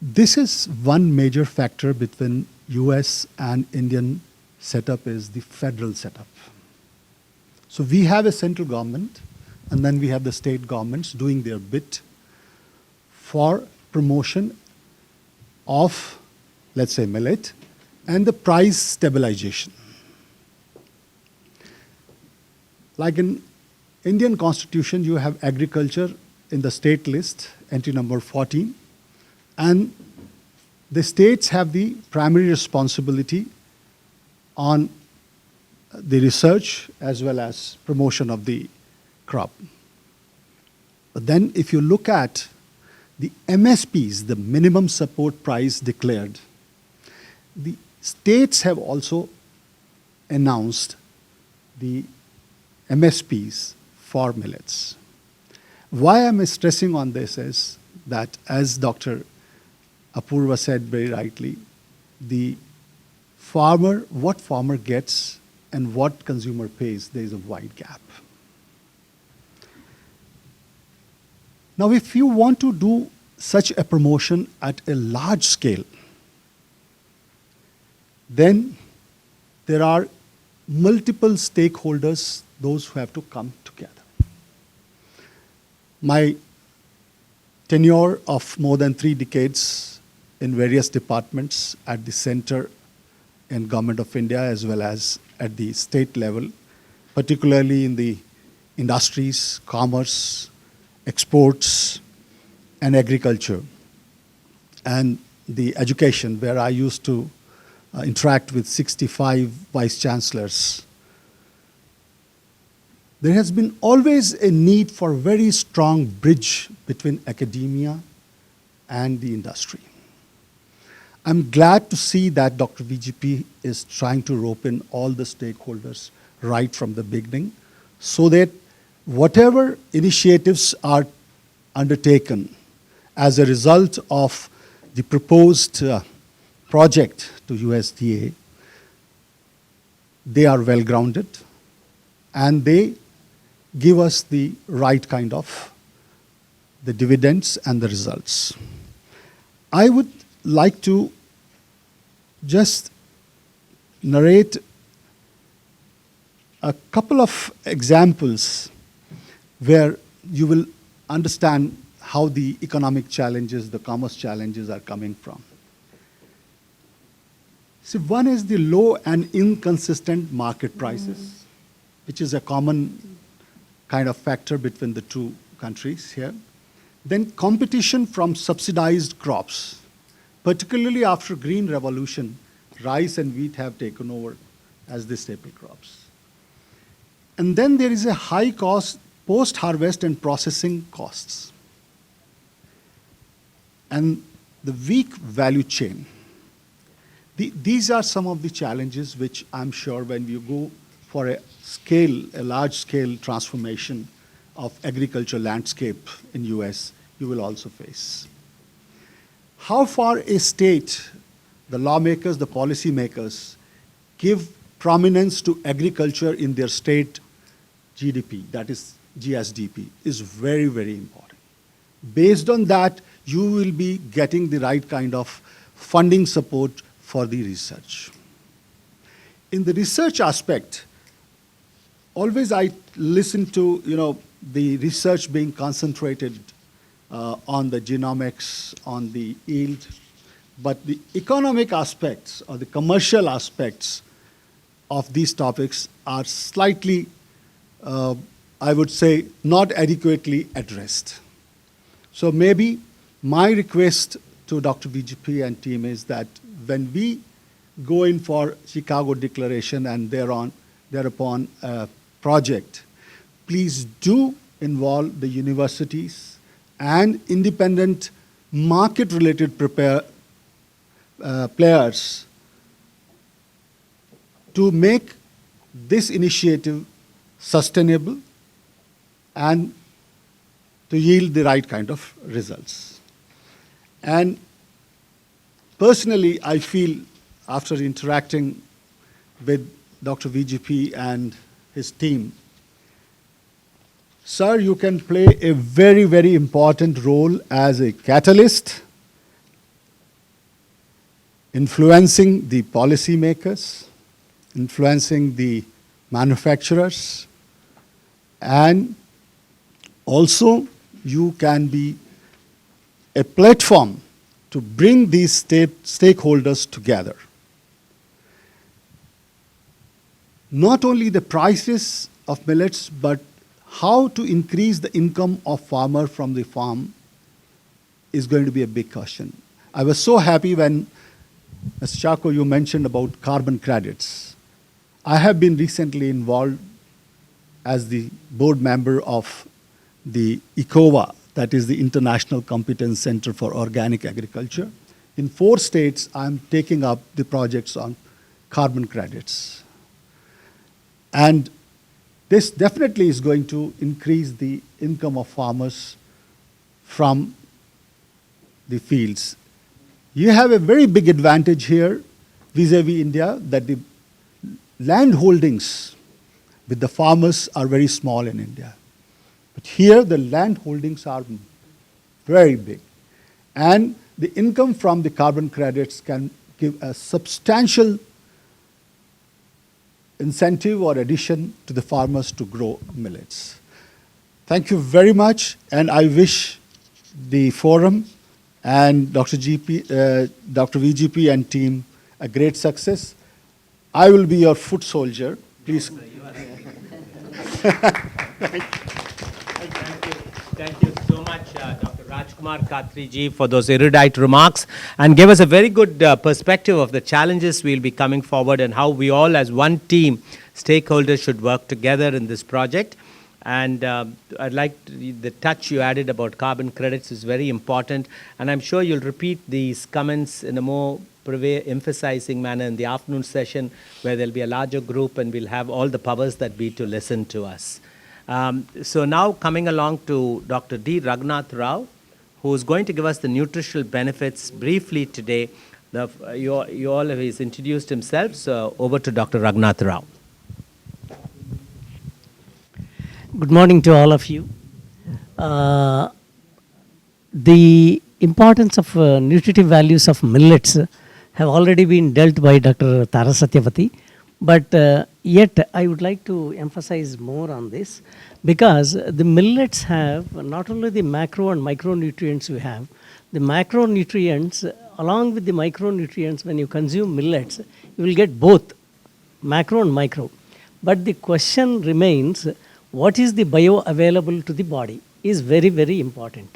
This is one major factor between US and Indian setup is the federal setup. So we have a central government and then we have the state governments doing their bit for promotion of, let's say, millet and the price stabilization. Like in Indian Constitution, you have agriculture in the state list, entry number 14, and the states have the primary responsibility on the research as well as promotion of the crop. But then if you look at the MSPs, the minimum support price declared, the states have also announced the MSPs for millets. Why I'm stressing on this is that, as Dr. Apurva said very rightly, the farmer, what farmer gets and what consumer pays, there is a wide gap. Now, if you want to do such a promotion at a large scale, then there are multiple stakeholders, those who have to come together. My tenure of more than 3 decades in various departments at the center in Government of India as well as at the state level, particularly in the industries, commerce, exports, and agriculture, and the education, where I used to interact with 65 vice chancellors. There has been always a need for a very strong bridge between academia and the industry. I'm glad to see that Dr. VGP is trying to rope in all the stakeholders right from the beginning, so that whatever initiatives are undertaken as a result of the proposed project to USDA, they are well grounded and they give us the right kind of the dividends and the results. I would like to just narrate a couple of examples where you will understand how the economic challenges, the commerce challenges are coming from. So one is the low and inconsistent market prices, which is a common kind of factor between the two countries here. Then competition from subsidized crops, particularly after Green Revolution, rice and wheat have taken over as the staple crops. And then there is a high cost post-harvest and processing costs, and the weak value chain. These are some of the challenges which I'm sure when you go for a large-scale transformation of agricultural landscape in US, you will also face. How far a state, the lawmakers, the policymakers, give prominence to agriculture in their state GDP, that is GSDP, is very, very important. Based on that, you will be getting the right kind of funding support for the research. In the research aspect, always I listen to the research being concentrated on the genomics, on the yield, but the economic aspects or the commercial aspects of these topics are slightly, I would say, not adequately addressed. So maybe my request to Dr. VGP and team is that when we go in for Chicago Declaration and thereupon a project, please do involve the universities and independent market-related players to make this initiative sustainable and to yield the right kind of results. And personally, I feel after interacting with Dr. VGP and his team, sir, you can play a very, very important role as a catalyst, influencing the policymakers, influencing the manufacturers, and also you can be a platform to bring these stakeholders together. Not only the prices of millets, but how to increase the income of farmer from the farm is going to be a big question. I was so happy when, Ms. Chako, you mentioned about carbon credits. I have been recently involved as the board member of the ICOVA, that is the International Competence Center for Organic Agriculture. In 4 states, I'm taking up the projects on carbon credits. And this definitely is going to increase the income of farmers from the fields. You have a very big advantage here vis-a-vis India, that the land holdings with the farmers are very small in India. But here the land holdings are very big. And the income from the carbon credits can give a substantial incentive or addition to the farmers to grow millets. Thank you very much, and I wish the forum and Dr. VGP and team a great success. I will be your foot soldier. Please. Thank you so much, Dr. Rajkumar Khatri for those erudite remarks, and gave us a very good perspective of the challenges we'll be coming forward and how we all as one team, stakeholders, should work together in this project. And I'd like the touch you added about carbon credits is very important, and I'm sure you'll repeat these comments in a more emphasizing manner in the afternoon session, where there'll be a larger group and we'll have all the powers that be to listen to us. So now coming along to Dr. D. Raghunath Rao, who is going to give us the nutritional benefits briefly today. You all have introduced himself, so over to Dr. Raghunath Rao. Good morning to all of you. The importance of nutritive values of millets have already been dealt by Dr. Tara Satyavati, but yet I would like to emphasize more on this, because the millets have not only the macro and micronutrients we have, the macronutrients along with the micronutrients. When you consume millets, you will get both macro and micro. But the question remains, what is the bioavailable to the body is very, very important.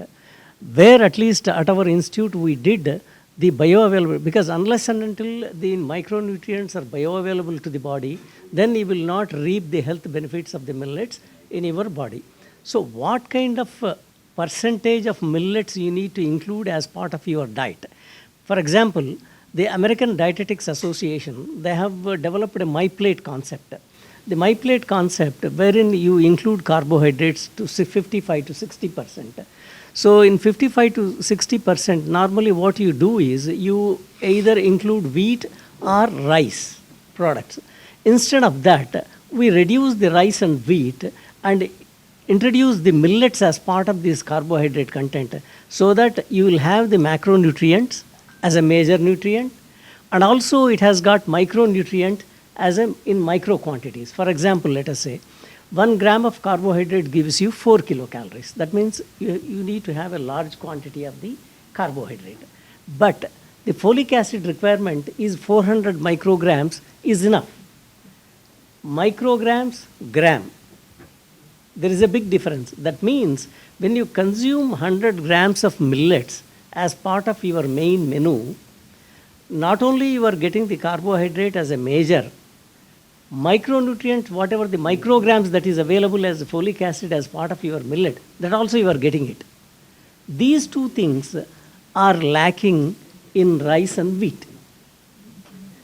Where at least at our institute we did the bioavailable, because unless and until the micronutrients are bioavailable to the body, then you will not reap the health benefits of the millets in your body. So what kind of percentage of millets you need to include as part of your diet? For example, the American Dietetics Association, they have developed a MyPlate concept. The MyPlate concept, wherein you include carbohydrates to 55 to 60%. So in 55 to 60%, normally what you do is you either include wheat or rice products. Instead of that, we reduce the rice and wheat and introduce the millets as part of this carbohydrate content so that you will have the macronutrients as a major nutrient, and also it has got micronutrient as in micro quantities. For example, let us say 1 gram of carbohydrate gives you 4 kilocalories. That means you need to have a large quantity of the carbohydrate. But the folic acid requirement is 400 micrograms is enough. Micrograms, gram. There is a big difference. That means when you consume 100 grams of millets as part of your main menu, not only you are getting the carbohydrate as a major, micronutrient, whatever the micrograms that is available as folic acid as part of your millet, that also you are getting it. These two things are lacking in rice and wheat.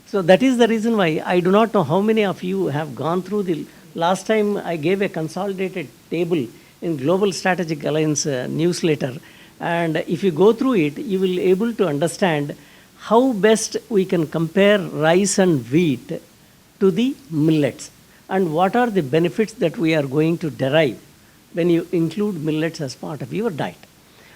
So that is the reason why I do not know how many of you have gone through the last time I gave a consolidated table in Global Strategic Alliance newsletter, and if you go through it, you will be able to understand how best we can compare rice and wheat to the millets and what are the benefits that we are going to derive when you include millets as part of your diet.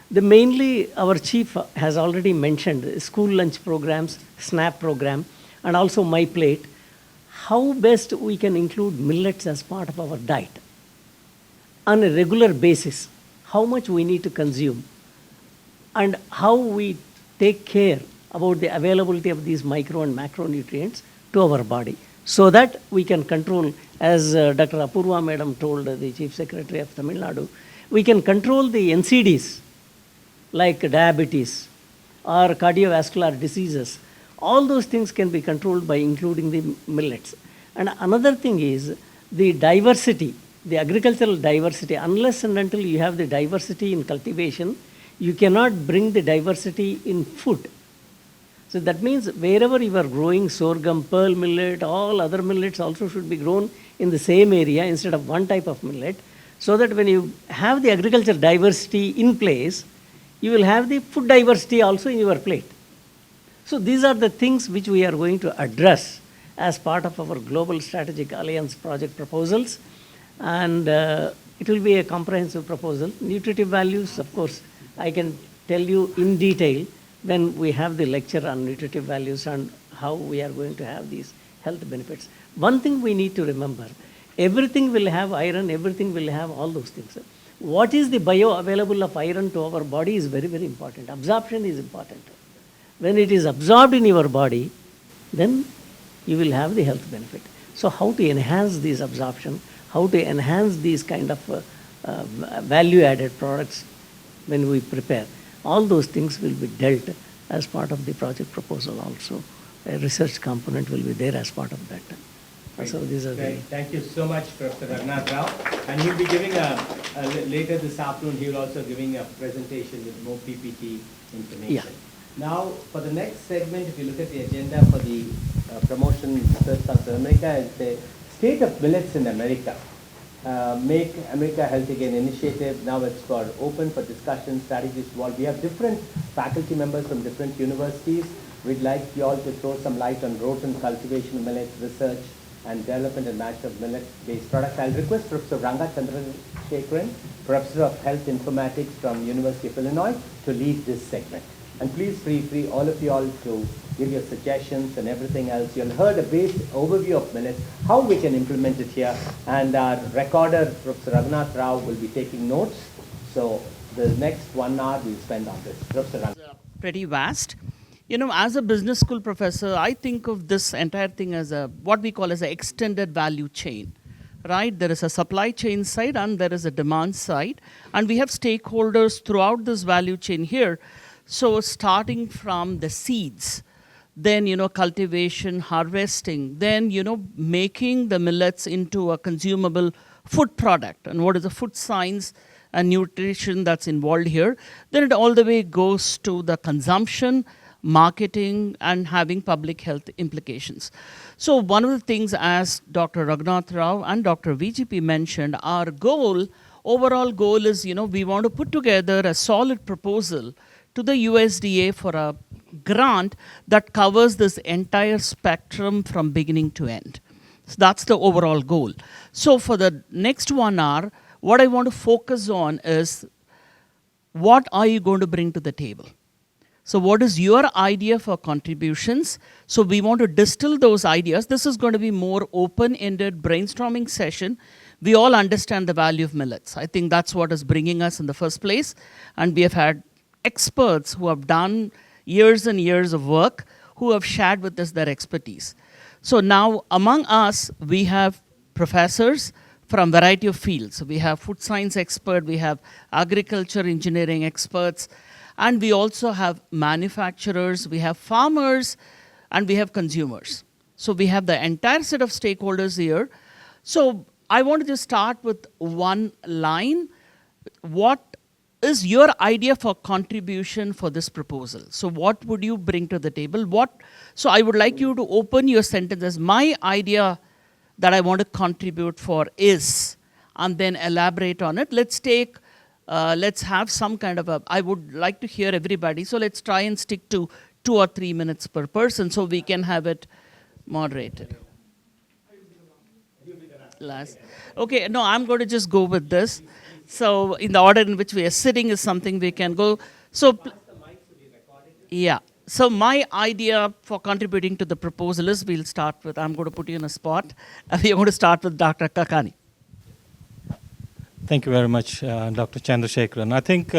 Mainly, our chief has already mentioned school lunch programs, SNAP program, and also My Plate. How best we can include millets as part of our diet on a regular basis, how much we need to consume, and how we take care about the availability of these micro and macronutrients to our body, so that we can control, as Dr. Apurva Madam told the Chief Secretary of Tamil Nadu, we can control the NCDs like diabetes or cardiovascular diseases. All those things can be controlled by including the millets. And another thing is the diversity, the agricultural diversity. Unless and until you have the diversity in cultivation, you cannot bring the diversity in food. So that means wherever you are growing sorghum, pearl millet, all other millets also should be grown in the same area instead of one type of millet, so that when you have the agricultural diversity in place, you will have the food diversity also in your plate. So these are the things which we are going to address as part of our Global Strategic Alliance project proposals, and it will be a comprehensive proposal. Nutritive values, of course, I can tell you in detail when we have the lecture on nutritive values and how we are going to have these health benefits. One thing we need to remember, everything will have iron, everything will have all those things. What is the bioavailable of iron to our body is very, very important. Absorption is important. When it is absorbed in your body, then you will have the health benefit. So how to enhance this absorption, how to enhance these kind of value-added products when we prepare, all those things will be dealt as part of the project proposal also. A research component will be there as part of that. Great. So these are Great. Thank you so much, Professor Raghunath Rao. And he'll be giving later this afternoon, he will also giving a presentation with more PPT information. Yeah. Now, for the next segment, if you look at the agenda for the promotion Research Council of America, it's the State of Millets in America. Make America Healthy Again initiative. Now it's for open for discussion, strategies involved. We have different faculty members from different universities. We'd like you all to throw some light on rodent cultivation, millet research, and development and management of millet-based products. I'll request Professor Ranga Chandrasekharan, Professor of Health Informatics from University of Illinois, to lead this segment. And please feel free, all of you all, to give your suggestions and everything else. You'll heard a basic overview of millets, how we can implement it here. And our recorder, Professor Raghunath Rao, will be taking notes. So the next 1 hour we'll spend on this. Professor Raghunath. Pretty vast. You know, as a business school professor, I think of this entire thing as what we call as an extended value chain, right? There is a supply chain side and there is a demand side. And we have stakeholders throughout this value chain here. So starting from the seeds, then, cultivation, harvesting, then, making the millets into a consumable food product. And what is the food science and nutrition that's involved here? Then it all the way goes to the consumption, marketing, and having public health implications. So one of the things, as Dr. Raghunath Rao and Dr. VGP mentioned, our overall goal is, we want to put together a solid proposal to the USDA for a grant that covers this entire spectrum from beginning to end. So that's the overall goal. So for the next 1 hour, what I want to focus on is what are you going to bring to the table? So what is your idea for contributions? So we want to distill those ideas. This is going to be more open-ended brainstorming session. We all understand the value of millets. I think that's what is bringing us in the first place. And we have had experts who have done years and years of work who have shared with us their expertise. So now among us, we have professors from a variety of fields. So we have food science expert, we have agriculture engineering experts, and we also have manufacturers, we have farmers, and we have consumers. So we have the entire set of stakeholders here. So I wanted to start with one line. What is your idea for contribution for this proposal? So what would you bring to the table? So I would like you to open your sentences. My idea that I want to contribute for is, and then elaborate on it. Let's have some kind of I would like to hear everybody, so let's try and stick to 2 or 3 minutes per person so we can have it moderated. Last. Okay, no, I'm going to just go with this. So in the order in which we are sitting is something we can go. So, yeah. So my idea for contributing to the proposal is we'll start with, I'm going to put you in a spot. We're going to start with Dr. Kakani. Thank you very much, Dr. Chandrasekharan. I think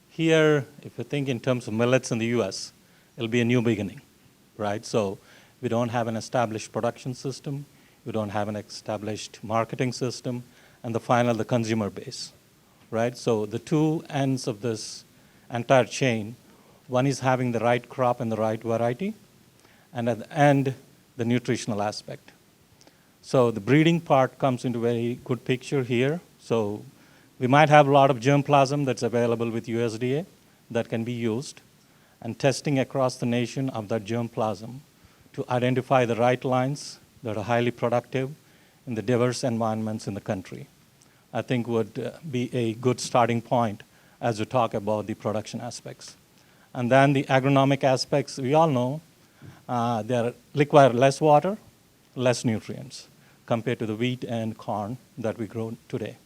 here, if you think in terms of millets in the US, it'll be a new beginning, right? So we don't have an established production system. We don't have an established marketing system. And the consumer base, right? So the two ends of this entire chain, one is having the right crop and the right variety, and at the end, the nutritional aspect. So the breeding part comes into very good picture here. So we might have a lot of germplasm that's available with USDA that can be used, and testing across the nation of that germplasm to identify the right lines that are highly productive in the diverse environments in the country, I think would be a good starting point as we talk about the production aspects. And then the agronomic aspects, we all know, they require less water, less nutrients compared to the wheat and corn that we grow today.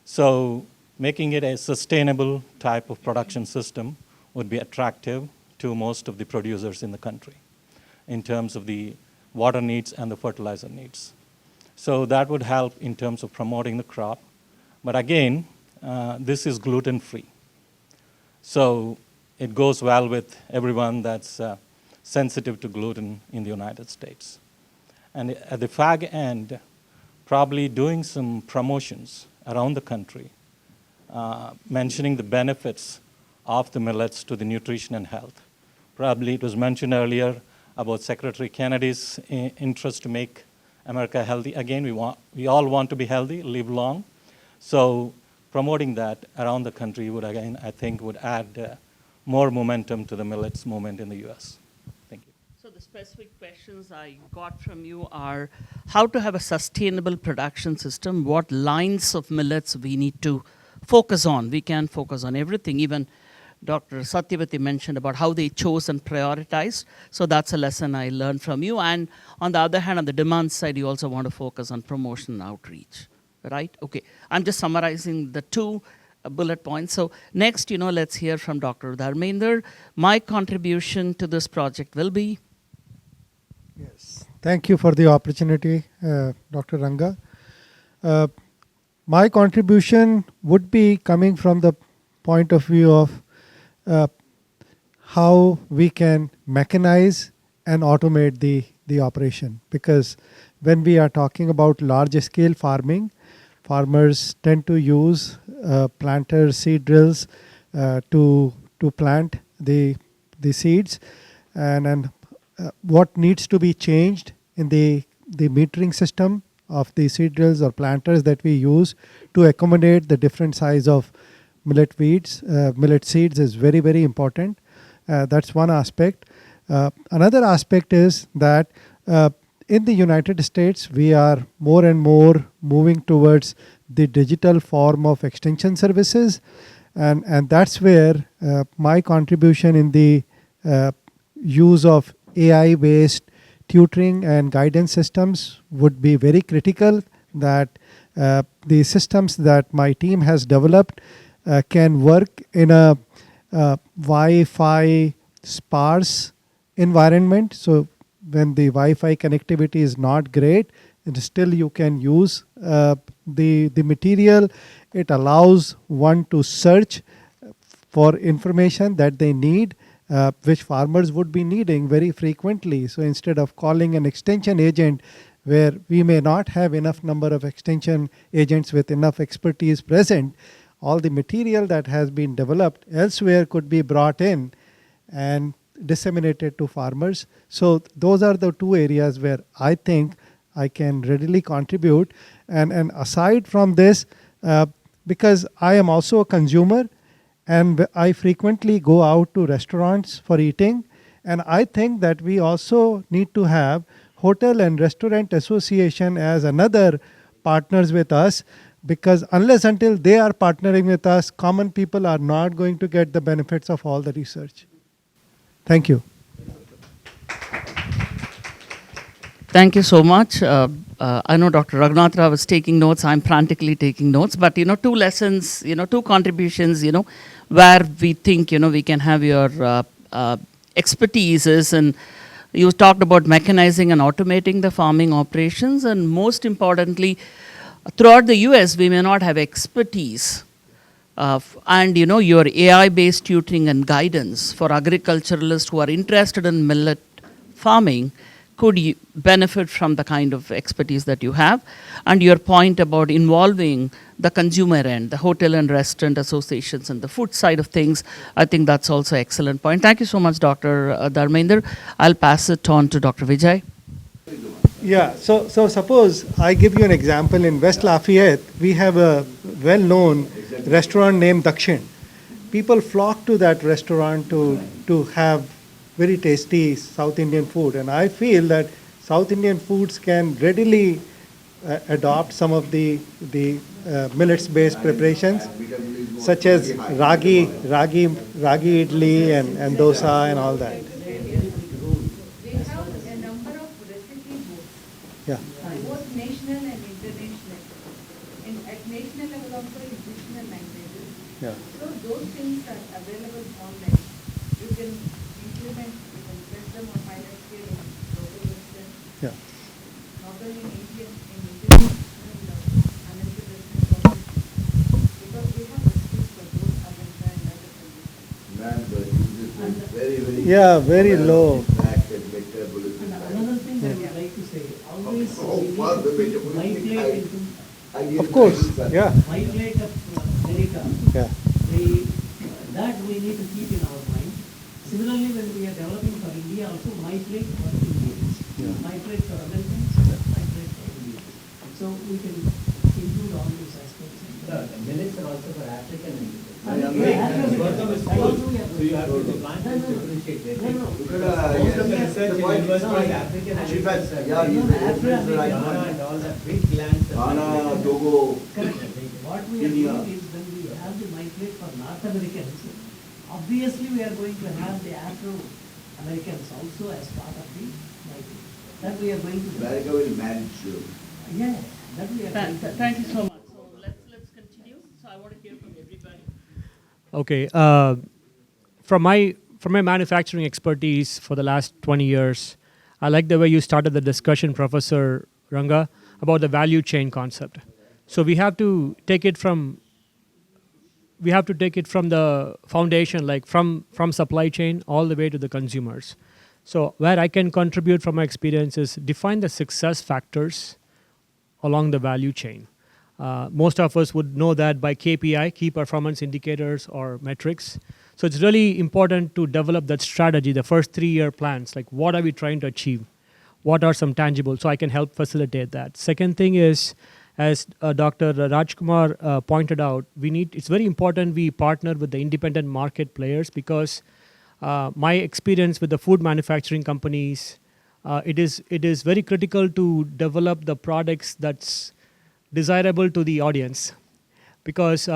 So making it a sustainable type of production system would be attractive to most of the producers in the country in terms of the water needs and the fertilizer needs. So that would help in terms of promoting the crop. But again, this is gluten-free. So it goes well with everyone that's sensitive to gluten in the United States. And at the fag end, probably doing some promotions around the country, mentioning the benefits of the millets to the nutrition and health. Probably it was mentioned earlier about Secretary Kennedy's interest to make America healthy. Again, we all want to be healthy, live long. So promoting that around the country would, again, I think would add more momentum to the millets movement in the US. Thank you. So the specific questions I got from you are how to have a sustainable production system, what lines of millets we need to focus on. We can focus on everything. Even Dr. Satyavati mentioned about how they chose and prioritized. So that's a lesson I learned from you. And on the other hand, on the demand side, you also want to focus on promotion and outreach, right? Okay, I'm just summarizing the two bullet points. So next, let's hear from Dr. Dharmender. My contribution to this project will be? Yes, thank you for the opportunity, Dr. Ranga. My contribution would be coming from the point of view of how we can mechanize and automate the operation. Because when we are talking about large scale farming, farmers tend to use planter seed drills to plant the seeds, and what needs to be changed in the metering system of the seed drills or planters that we use to accommodate the different size of millet seeds is very, very important. That's one aspect. Another aspect is that in the United States, we are more and more moving towards the digital form of extension services, and that's where my contribution in the use of AI-based tutoring and guidance systems would be very critical, that The systems that my team has developed can work in a Wi-Fi sparse environment. So when the Wi-Fi connectivity is not great, and still you can use the material. It allows one to search for information that they need, which farmers would be needing very frequently. So instead of calling an extension agent where we may not have enough number of extension agents with enough expertise present, all the material that has been developed elsewhere could be brought in and disseminated to farmers. So those are the two areas where I think I can readily contribute. And aside from this, because I am also a consumer and I frequently go out to restaurants for eating, and I think that we also need to have Hotel and Restaurant Association as another partners with us, because unless until they are partnering with us, common people are not going to get the benefits of all the research. Thank you. Thank you so much. I know Dr. Raghunath was taking notes. I'm frantically taking notes. But, two lessons, two contributions, where we think, we can have your expertises. And you talked about mechanizing and automating the farming operations. And most importantly, throughout the US, we may not have expertise. And, your AI-based tutoring and guidance for agriculturalists who are interested in millet farming could benefit from the kind of expertise that you have. And your point about involving the consumer end, the hotel and restaurant associations and the food side of things, I think that's also an excellent point. Thank you so much, Dr. Dharmender. I'll pass it on to Dr. Vijay. Yeah, so suppose I give you an example. In West Lafayette, we have a well-known restaurant named Dakshin. People flock to that restaurant to have very tasty South Indian food. And I feel that South Indian foods can readily adopt some of the millets-based preparations, such as ragi idli and dosa and all that. We have a number of recipe books, Yeah. both national and international. At national level also in regional languages. Yeah. So those things are available online. You can implement, you can test them on pilot scale in local western. Yeah. Not only in India, in international American western communities. Because we have recipes for both America and other countries. Yeah, very low. Another thing I would like to say, always my plate Of course, yeah. my plate of America, Yeah. that we need to keep in our mind. Similarly, when we are developing for India also, my plate for Indians, my plate for Americans, my plate for Indians. So we can include all these aspects. The millets are also for African Indians. So you have to define and differentiate their things. Most of the research in university is African American research. Ghana and all that big lands. Togo. What we are doing is when we have the my plate for North Americans, obviously we are going to have the Afro-Americans also as part of the my plate. That we are going to do. America will manage you. Yeah, that we are going to do. Thank you so much. So let's continue. So I want to hear from everybody. Okay. From my manufacturing expertise for the last 20 years, I like the way you started the discussion, Professor Ranga, about the value chain concept. So we have to take it from the foundation, like from supply chain all the way to the consumers. So where I can contribute from my experience is define the success factors along the value chain. Most of us would know that by KPI, key performance indicators or metrics. So it's really important to develop that strategy, the first 3-year plans, like what are we trying to achieve? What are some tangible? So I can help facilitate that. Second thing is, as Dr. Rajkumar pointed out, it's very important we partner with the independent market players, because my experience with the food manufacturing companies, it is very critical to develop the products that's desirable to the audience, because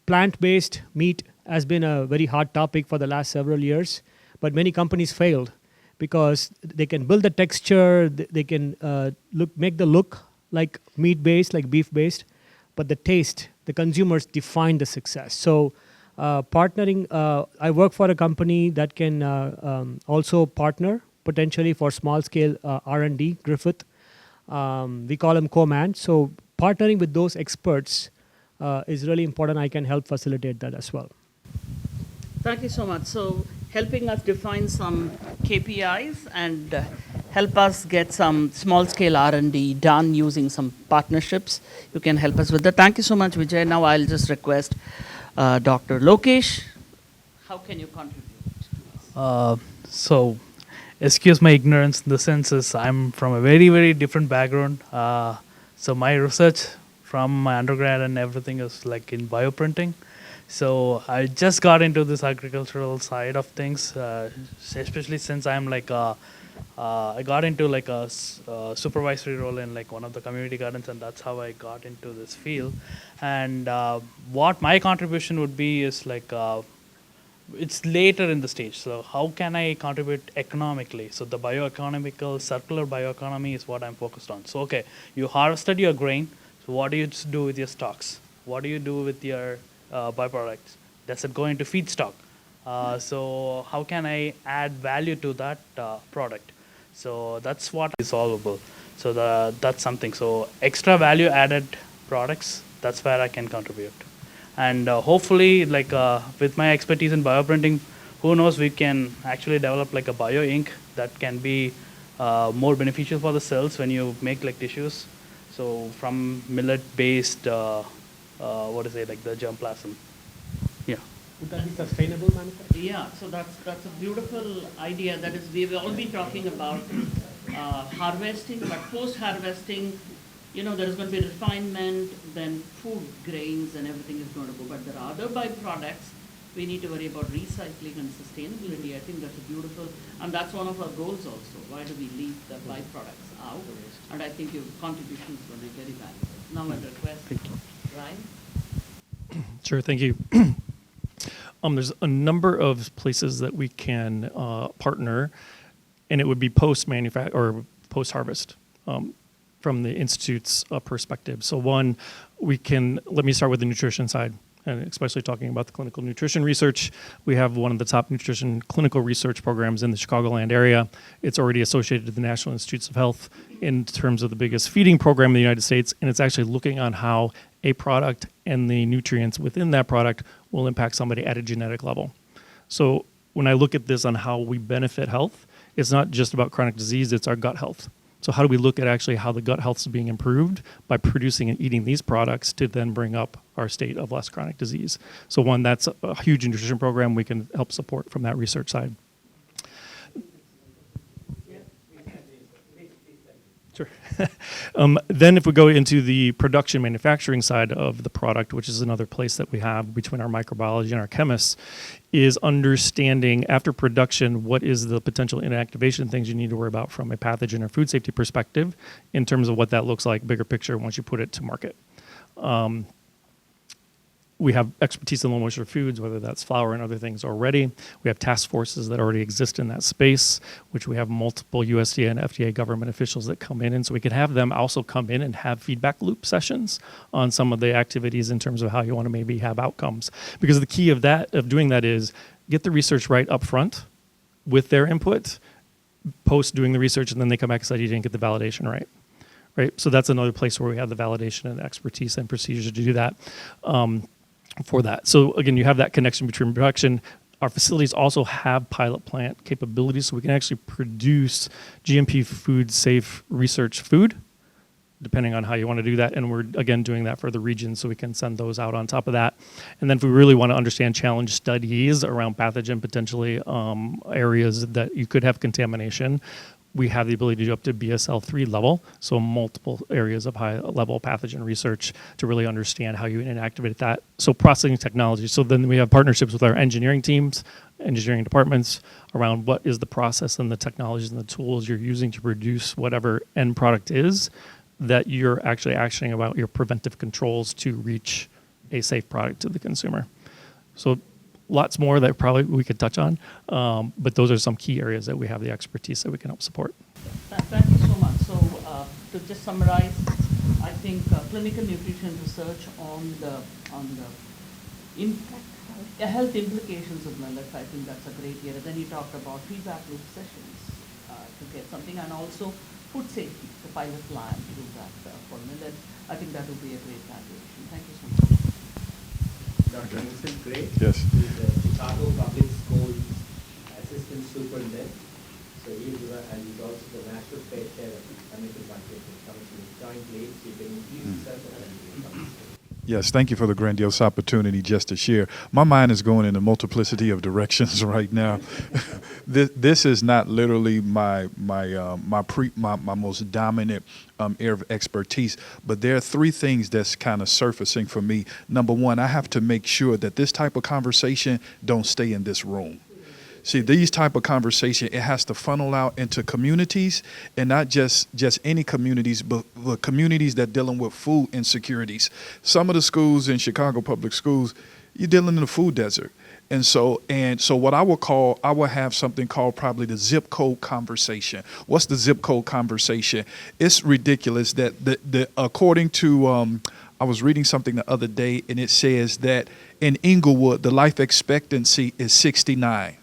plant-based meat has been a very hot topic for the last several years, but many companies failed because they can build the texture, they can make the look like meat-based, like beef-based, but the taste, the consumers define the success. So partnering, I work for a company that can also partner potentially for small-scale R&D, Griffith. We call them co-man. So partnering with those experts is really important. I can help facilitate that as well. Thank you so much. So helping us define some KPIs and help us get some small-scale R&D done using some partnerships. You can help us with that. Thank you so much, Vijay. Now I'll just request Dr. Lokesh. How can you contribute? So, excuse my ignorance in the sense is I'm from a very, very different background. So my research from my undergrad and everything is like in bioprinting. So I just got into this agricultural side of things, especially since I'm like I got into like a supervisory role in like one of the community gardens, and that's how I got into this field. And what my contribution would be is like it's later in the stage. So how can I contribute economically? So the bioeconomical, circular bioeconomy is what I'm focused on. So okay, you harvested your grain. So what do you do with your stocks? What do you do with your byproducts? Does it go into feedstock? So how can I add value to that product? So that's what is solvable. So that's something. So extra value added products, that's where I can contribute. And hopefully, like with my expertise in bioprinting, who knows, we can actually develop like a bio ink that can be more beneficial for the cells when you make like tissues. So from millet-based, like the germplasm. Yeah. Would that be sustainable manufacturing? Yeah, so that's a beautiful idea. That is, we've all been talking about harvesting, but post-harvesting, you know, there is going to be refinement, then food grains and everything is going to go. But there are other byproducts. We need to worry about recycling and sustainability. I think that's a beautiful, and that's one of our goals also. Why do we leave the byproducts out? And I think your contributions will be very valuable. Now I request Ryan. Sure, thank you. There's a number of places that we can partner, and it would be post-manufacture or post-harvest from the Institute's perspective. So one, let me start with the nutrition side, and especially talking about the clinical nutrition research. We have one of the top nutrition clinical research programs in the Chicagoland area. It's already associated with the National Institutes of Health in terms of the biggest feeding program in the United States, and it's actually looking on how a product and the nutrients within that product will impact somebody at a genetic level. So when I look at this on how we benefit health, it's not just about chronic disease, it's our gut health. So how do we look at actually how the gut health is being improved by producing and eating these products to then bring up our state of less chronic disease? So one, that's a huge nutrition program we can help support from that research side. Sure. Then if we go into the production manufacturing side of the product, which is another place that we have between our microbiology and our chemists, is understanding after production what is the potential inactivation things you need to worry about from a pathogen or food safety perspective in terms of what that looks like, bigger picture, once you put it to market. We have expertise in low moisture foods, whether that's flour and other things already. We have task forces that already exist in that space, which we have multiple USDA and FDA government officials that come in. And so we could have them also come in and have feedback loop sessions on some of the activities in terms of how you want to maybe have outcomes. Because the key of doing that is get the research right up front with their input, post doing the research, and then they come back and say you didn't get the validation right. Right? So that's another place where we have the validation and expertise and procedures to do that. For that. So again, you have that connection between production. Our facilities also have pilot plant capabilities, so we can actually produce GMP food safe research food, depending on how you want to do that. And we're, again, doing that for the region, so we can send those out on top of that. And then if we really want to understand challenge studies around pathogen, potentially areas that you could have contamination, we have the ability to do up to BSL-3 level, so multiple areas of high-level pathogen research to really understand how you inactivate that. So processing technology. So then we have partnerships with our engineering teams, engineering departments around what is the process and the technologies and the tools you're using to produce whatever end product is that you're actually actioning about your preventive controls to reach a safe product to the consumer. So lots more that probably we could touch on, but those are some key areas that we have the expertise that we can help support. Thank you so much. So to just summarize, I think clinical nutrition research on the impact, health implications of millets. I think that's a great area. Then you talked about feedback loop sessions to get something, and also food safety, the pilot plan to do that for millets. I think that would be a great graduation. Thank you so much. Dr. Vincent Gray. Yes. He's the Chicago Public Schools Assistant Superintendent. So and he's also the National Fair Chair of the American Conservation Commission. Joint leads. You can use yourself and Yes, thank you for the grandiose opportunity just to share. My mind is going in a multiplicity of directions right now. This is not literally my most dominant area of expertise, but there are three things that's kind of surfacing for me. Number one, I have to make sure that this type of conversation don't stay in this room. See, these type of conversation, it has to funnel out into communities, and not just any communities, but communities that dealing with food insecurities. Some of the schools in Chicago public schools, you're dealing in the food desert. And so what I will have something called probably the zip code conversation. What's the zip code conversation? It's ridiculous that according to, I was reading something the other day, and it says that in Inglewood, the life expectancy is 69.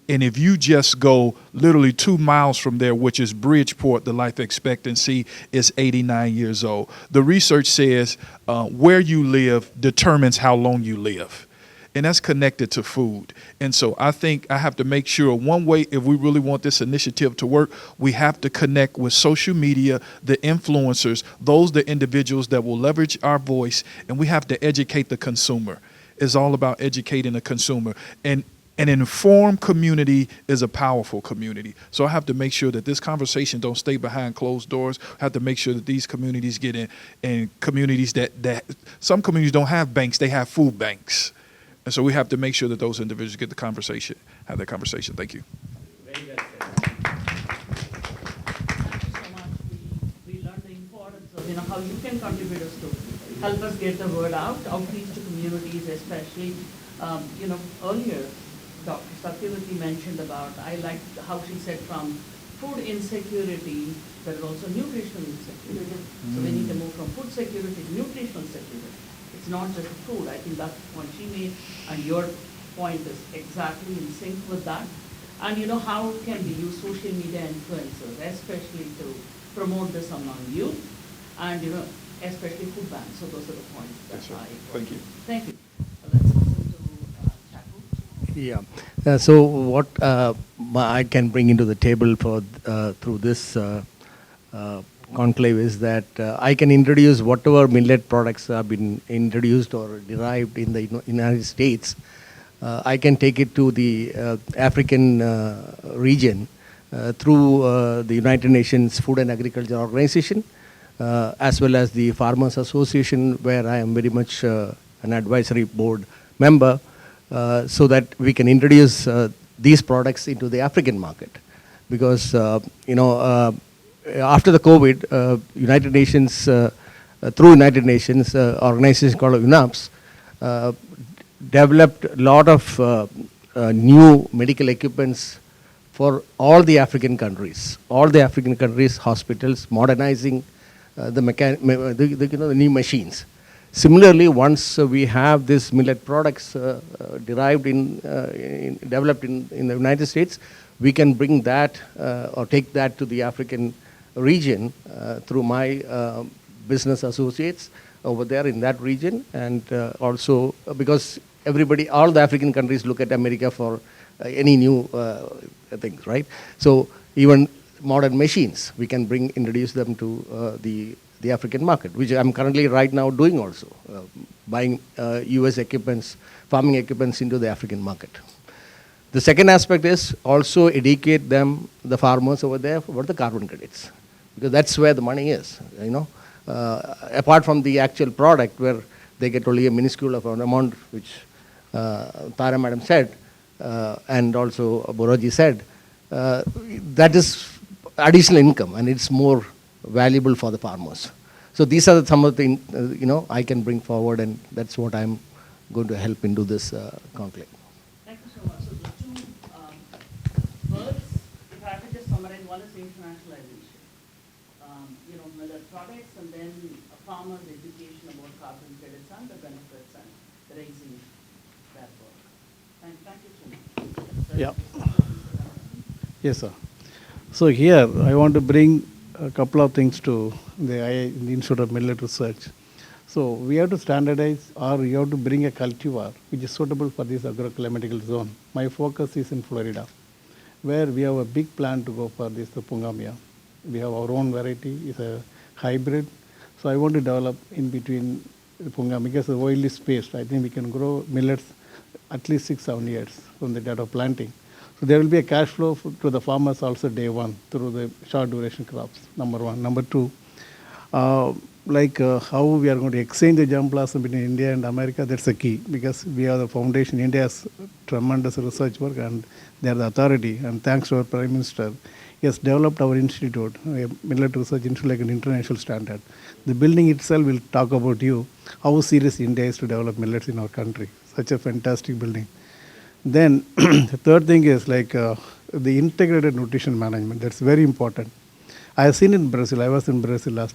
And if you just go literally 2 miles from there, which is Bridgeport, the life expectancy is 89 years old. The research says where you live determines how long you live. And that's connected to food. And so I think I have to make sure one way, if we really want this initiative to work, we have to connect with social media, the influencers, the individuals that will leverage our voice, and we have to educate the consumer. It's all about educating the consumer. And an informed community is a powerful community. So I have to make sure that this conversation don't stay behind closed doors. I have to make sure that these communities get in communities that some communities don't have banks, they have food banks. And so we have to make sure that those individuals get the conversation, have that conversation. Thank you. Very well said. Thank you so much. We learned the importance of how you can contribute us to help us get the word out, outreach to communities, especially earlier. Dr. Satyavati mentioned about, I liked how she said from food insecurity, there is also nutritional insecurity. So we need to move from food security to nutritional security. It's not just food. I think that's the point she made, and your point is exactly in sync with that. And how can we use social media influencers, especially to promote this among youth, and especially food banks. So those are the points that Thank you. Thank you. Let's listen to Yeah. So what I can bring into the table for through this conclave is that I can introduce whatever millet products have been introduced or derived in the United States. I can take it to the African region through the United Nations Food and Agriculture Organization, as well as the Farmers Association, where I am very much an advisory board member, so that we can introduce these products into the African market. Because, after the COVID, United Nations, through United Nations, organization called UNAPS, developed a lot of new medical equipments for all the African countries. All the African countries, hospitals, modernizing the new machines. Similarly, once we have this millet products derived developed in the United States, we can bring that or take that to the African region through my business associates over there in that region, and also because all the African countries look at America for any new things, right? So even modern machines, we can introduce them to the African market, which I'm currently right now doing also, buying US equipments, farming equipments into the African market. The second aspect is also educate them, the farmers over there, about the carbon credits, because that's where the money is, apart from the actual product where they get only a minuscule of an amount, which Tara Madam said, and also Boroji said, that is additional income, and it's more valuable for the farmers. So these are some of the things, I can bring forward, and that's what I'm going to help into this conclave. Thank you so much. So the two words, if I could just summarize, one is internationalization. millet products, and then a farmer's education about carbon credits and the benefits and raising that work. Thank you so much. Yeah. Yes, sir. So here I want to bring a couple of things to the Institute of Millet Research. So we have to standardize, or we have to bring a cultivar which is suitable for this agroclimatical zone. My focus is in Florida, where we have a big plan to go for this Pungamia. We have our own variety, it's a hybrid. So I want to develop in between Pungamia because it's widely spaced. I think we can grow millets at least 6-7 years from the date of planting. So there will be a cash flow to the farmers also day one through the short duration crops, number one. Number two, how we are going to exchange the germplasm between India and America, that's the key because we are the foundation. India has tremendous research work and they are the authority. And thanks to our Prime Minister, he has developed our institute, a Millet Research Institute like an international standard. The building itself will talk about you, how serious India is to develop millets in our country. Such a fantastic building. Then the third thing is the integrated nutrition management. That's very important. I have seen in Brazil, I was in Brazil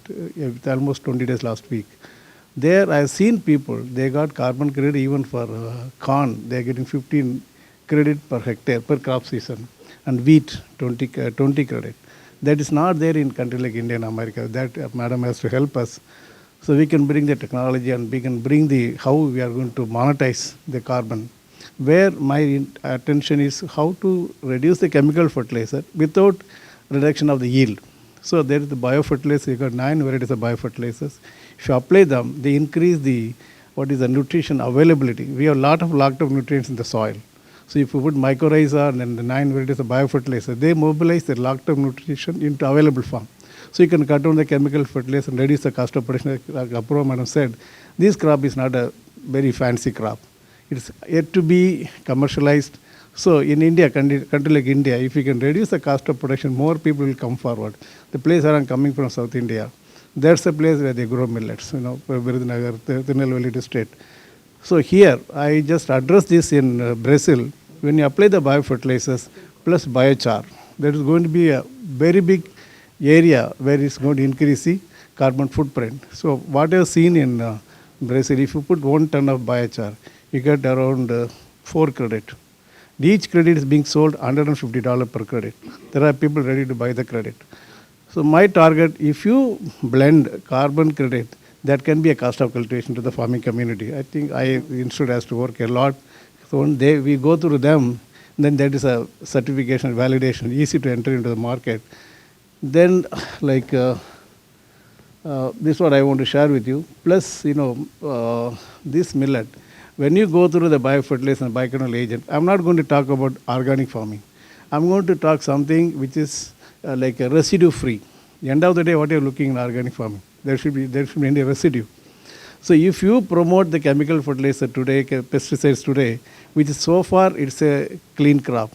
almost 20 days last week. There I have seen people, they got carbon credit even for corn. They are getting 15 credit per hectare per crop season. And wheat, 20 credit. That is not there in countries like India and America. That madam has to help us. So we can bring the technology and we can bring how we are going to monetize the carbon. Where my attention is how to reduce the chemical fertilizer without reduction of the yield. So there is the biofertilizer, you got 9 varieties of biofertilizers. If you apply them, they increase the nutrition availability. We have a lot of locked up nutrients in the soil. So if you put mycorrhiza and then the 9 varieties of biofertilizer, they mobilize the locked up nutrition into available form. So you can cut down the chemical fertilizer and reduce the cost of production. Like Apurva madam said, this crop is not a very fancy crop. It's yet to be commercialized. So in India, country like India, if you can reduce the cost of production, more people will come forward. The place where I'm coming from, South India, that's the place where they grow millets, Virudunagar, Tirunelveli district. So here, I just address this in Brazil. When you apply the biofertilizers plus biochar, there is going to be a very big area where it's going to increase the carbon footprint. So what I've seen in Brazil, if you put 1 ton of biochar, you get around 4 credit. Each credit is being sold $150 per credit. There are people ready to buy the credit. So my target, if you blend carbon credit, that can be a cost of cultivation to the farming community. I think the institute has to work a lot. So when we go through them, then that is a certification, validation, easy to enter into the market. Then this is what I want to share with you. Plus, this millet, when you go through the biofertilizer and biocontrol agent, I'm not going to talk about organic farming. I'm going to talk something which is like a residue free. The end of the day, what you're looking in organic farming, there should be any residue. So if you promote the chemical fertilizer today, pesticides today, which is so far it's a clean crop,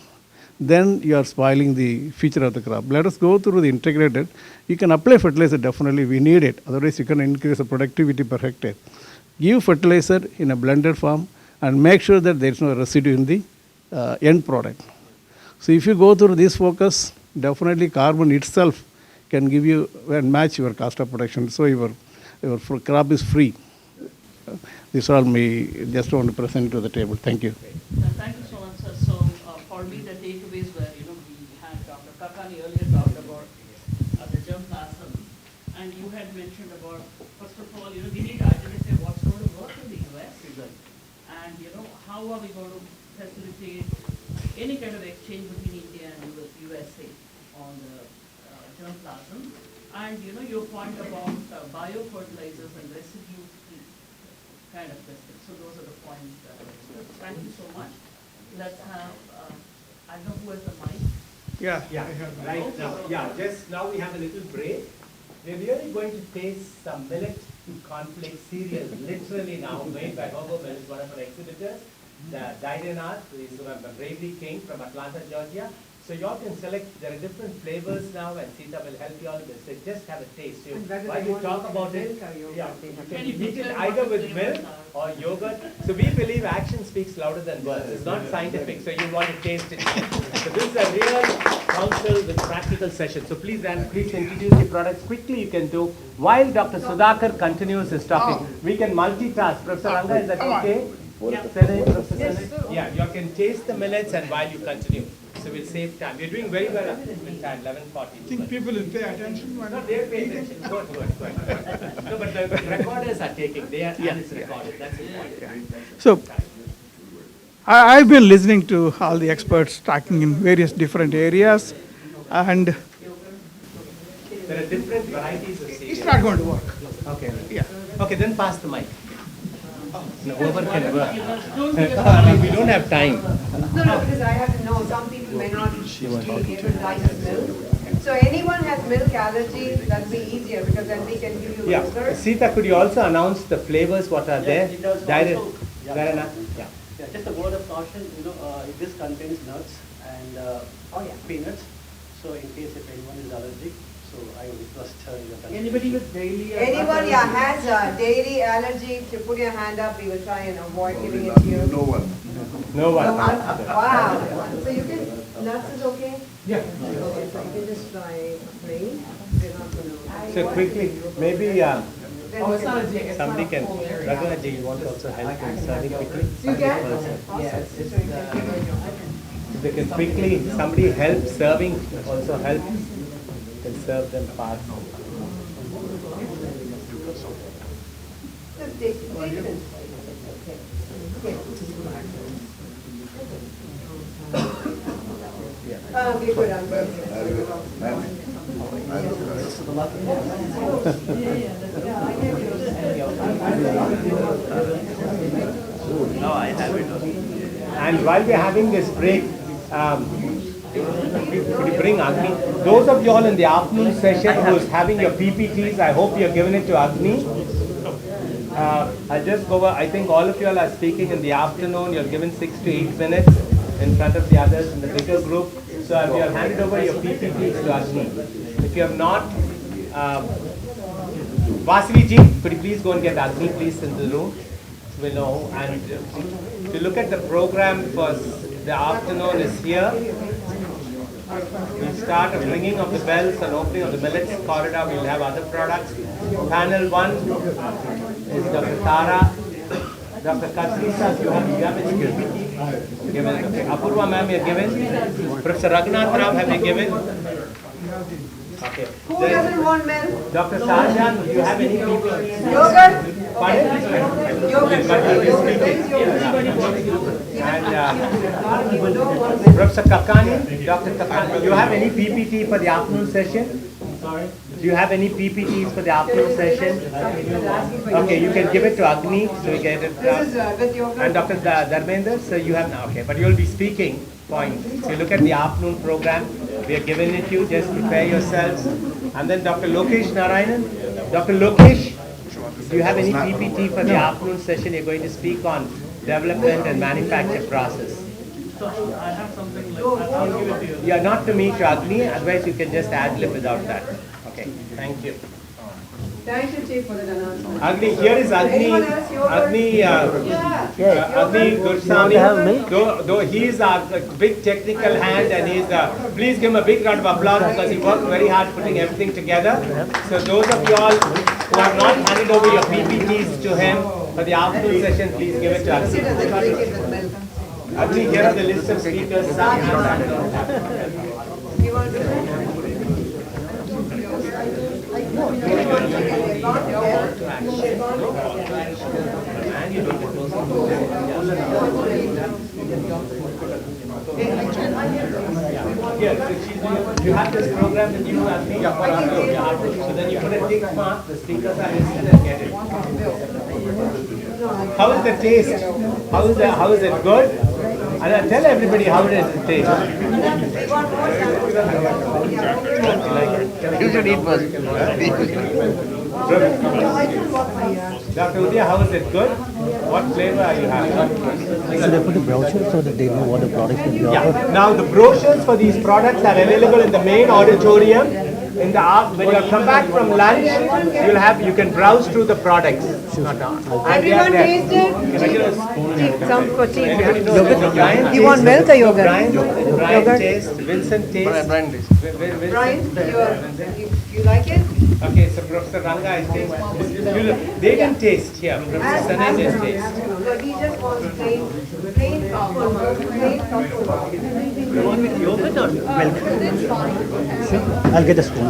then you are spoiling the future of the crop. Let us go through the integrated. You can apply fertilizer, definitely we need it. Otherwise you can increase the productivity per hectare. Give fertilizer in a blended form and make sure that there is no residue in the end product. So if you go through this focus, definitely carbon itself can give you and match your cost of production. So your crop is free. This all me just want to present to the table. Thank you. Thank you so much, sir. So for me, the takeaways were, we had Dr. Kakani earlier talked about the germplasm, and you had mentioned about, first of all, we need to identify what's going to work in the US, and how are we going to facilitate any kind of exchange between India and USA on the germplasm, and your point about biofertilizers and residue kind of business. So those are the points. Thank you so much. Let's have, I don't know who has the mic. Yeah, right now. Yeah, just now we have a little break. We're really going to taste some millet conflict cereal, literally now made by Hobo Mills, one of our exhibitors, Didenath, who is a Bravery King from Atlanta, Georgia. So y'all can select, there are different flavors now, and Sita will help y'all. So just have a taste. So while you talk about it, yeah, you can eat it either with milk or yogurt. So we believe action speaks louder than words. It's not scientific, so you want to taste it. So this is a real council with practical session. So please introduce the products quickly. You can do while Dr. Sudhakar continues his talking. We can multitask. Professor Ranga, is that okay? Yeah, you can taste the millets and while you continue. So we'll save time. We're doing very well with time, 11:40. I think people will pay attention. No, they'll pay attention. Good. No, but the recorders are taking. They are, and it's recorded. That's important. So, I've been listening to all the experts talking in various different areas, and There are different varieties of cereal. it's not going to work. Okay. Yeah. Okay, then pass the mic. No, over can work. I mean, we don't have time. No, because I have to know, some people may not be able to digest milk. So anyone has milk allergy, that'll be easier because then we can give you Yeah. whiskers. Sita, could you also announce the flavors, what are there? It does Direct. also- yeah. There are yeah. Yeah, just a word of caution, this contains nuts and peanuts. So in case if anyone is allergic, so I would request your Anybody with daily? Anyone, has a dairy allergy, if you put your hand up, we will try and avoid giving it to you. No one. Wow. So you can, nuts is okay? Yeah. Okay, so you can just try plain. We're not gonna. So quickly, maybe Somebody somebody can, Raghunaji, you want to also help in serving quickly? You can? Yes. If they can quickly, somebody help serving, also help, can serve them fast. Just take it. Okay, good. No, I have it. And while we're having this break, could you bring Agni? Those of you all in the afternoon session who's having your PPTs, I hope you're giving it to Agni. I'll just go over, I think all of you all are speaking in the afternoon, you're given 6 to 8 minutes in front of the others in the bigger group. So you have handed over your PPTs to Agni. If you have not, Vasili ji, could you please go and get Agni please in the room? We know. And if you look at the program for the afternoon is here. We'll start a ringing of the bells and opening of the millets corridor. We'll have other products. Panel 1 is Dr. Tara. Dr. Katrisa, you have any PPT? Given. Okay. Apurva ma'am, you have given. Professor Raghunath Rao, have you given? Okay. Who doesn't want milk? Dr. Sarjan, do you have any people? Yogurt? Pardon? Yogurt. And Professor Kakani, Dr. Kakani, do you have any PPT for the afternoon session? Sorry? Do you have any PPTs for the afternoon session? Okay, you can give it to Agni, so we get it. This is with yogurt. And Dr. Dharmender, so you have now, okay, but you will be speaking points. So you look at the afternoon program, we are giving it to you, just prepare yourselves. And then Dr. Lokesh Narayanan, Dr. Lokesh, do you have any PPT for the afternoon session? You're going to speak on development and manufacture process. So I have something like, I'll give it to you. Yeah, not to me, to Agni, otherwise you can just ad-lib without that. Okay, thank you. Thank you, Chief, for the announcement. Agni, here is Agni. Anyone else? Yogurt? Agni, Agni Gursami. Though he is a big technical hand and he's please give him a big round of applause because he worked very hard putting everything together. So those of you all who have not handed over your PPTs to him for the afternoon session, please give it to Agni. Agni, here is the list of speakers. Some have handed over. You want to do that? You have this program that you have me for afternoon. So then you put a tick mark, the speakers are listed and get it. How is the taste? How is it good? And tell everybody how does it taste. You should eat first. Dr. Udaya, how is it good? What flavor are you having? So they put the brochure so that they know what the products will be offered? Yeah. Now the brochures for these products are available in the main auditorium. In the when you come back from lunch, you can browse through the products. Everyone tasted? Some for tea. Brian You want milk or yogurt? Brian Yogurt? taste, Vincent taste. Brian taste. Brian, you like it? Okay, so Professor Ranga is tasting. They can taste here. Professor Sanan is taste. No, he just wants plain thoughtful milk. Plain thoughtful milk. You want with yogurt or milk? Sure. I'll get a spoon.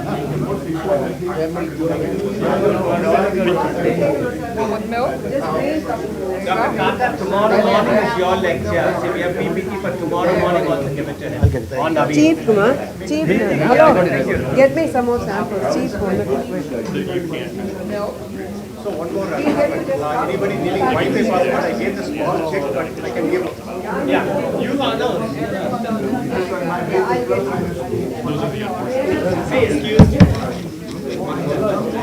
With milk? Just plain thoughtful milk. Dr. Kata, tomorrow morning is your lecture. So we have PPT for tomorrow morning also give it to him. On Naveen. Chief Kumar, Chief, hello, get me some more samples. Chief Kumar. No. So one more. Anybody needing Wi-Fi password? I gave the small check, but I can give. Yeah, you are no. Say excuse me.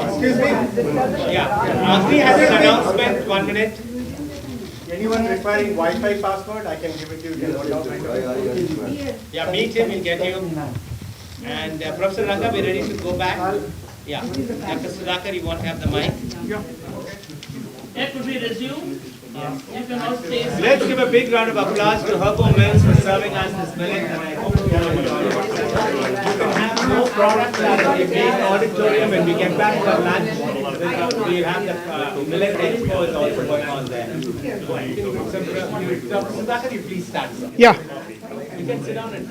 Excuse me. Yeah. Agni has an announcement. 1 minute. Anyone requiring Wi-Fi password? I can give it to you. Yeah, meet him. We'll get you. And Professor Ranga, we're ready to go back. Yeah. Dr. Sudhakar, you want to have the mic? Yeah, could we resume? You can all stay. Let's give a big round of applause to Herbo Mills for serving us this millet, and I hope you all enjoy it. You can have more products at the main auditorium when we get back for lunch. We'll have the millet expo is also going on there. Dr. Sudhakar, you please start, sir. Yeah. You can sit down and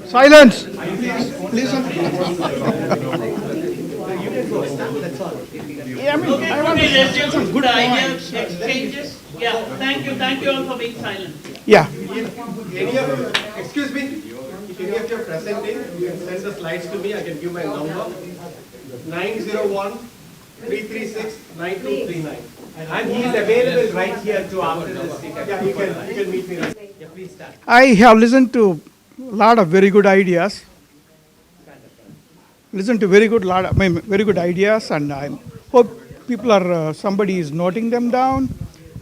Silence. Listen. You can go. That's all. Yeah, I mean, Okay, I could want we to resume some good the idea points. exchanges? Yeah, thank you all for being silent. Yeah. Excuse me, if any of you are presenting, you can send the slides to me, I can give my number, 901-336-9239. And he is available right here too after this. Yeah, you can meet me right. Yeah, please start. I have listened to a lot of very good ideas. Very good ideas, and I hope people are somebody is noting them down,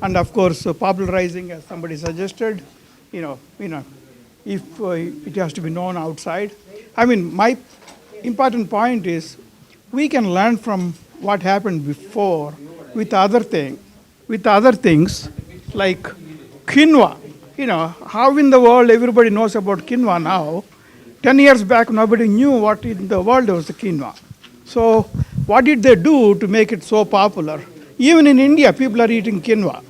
and of course popularizing as somebody suggested. If it has to be known outside. I mean, my important point is we can learn from what happened before with other things like quinoa. How in the world everybody knows about quinoa now. 10 years back, nobody knew what in the world was the quinoa. So what did they do to make it so popular? Even in India, people are eating quinoa,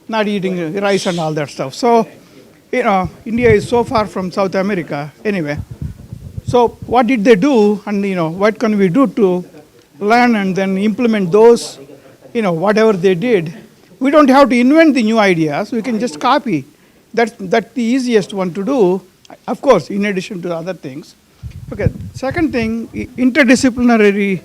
not eating rice and all that stuff. So, India is so far from South America anyway. So what did they do, and what can we do to learn and then implement those, whatever they did? We don't have to invent the new ideas, we can just copy. That's the easiest one to do. Of course, in addition to other things. Okay, second thing, interdisciplinary,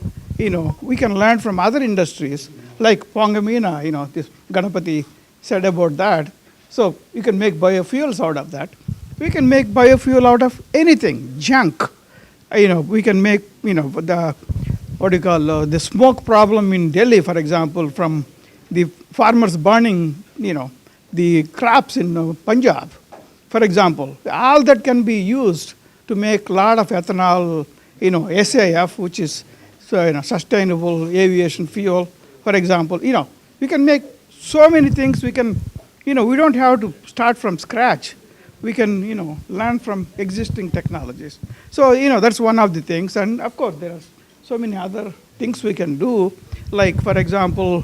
we can learn from other industries, like Pongamina, this Ganapati said about that. So you can make biofuels out of that. We can make biofuel out of anything, junk. We can make, the smoke problem in Delhi, for example, from the farmers burning, the crops in Punjab. For example, all that can be used to make a lot of ethanol, SAF, which is sustainable aviation fuel, for example. We can make so many things. We can, we don't have to start from scratch. We can, learn from existing technologies. So, that's one of the things. And of course, there are so many other things we can do. Like, for example,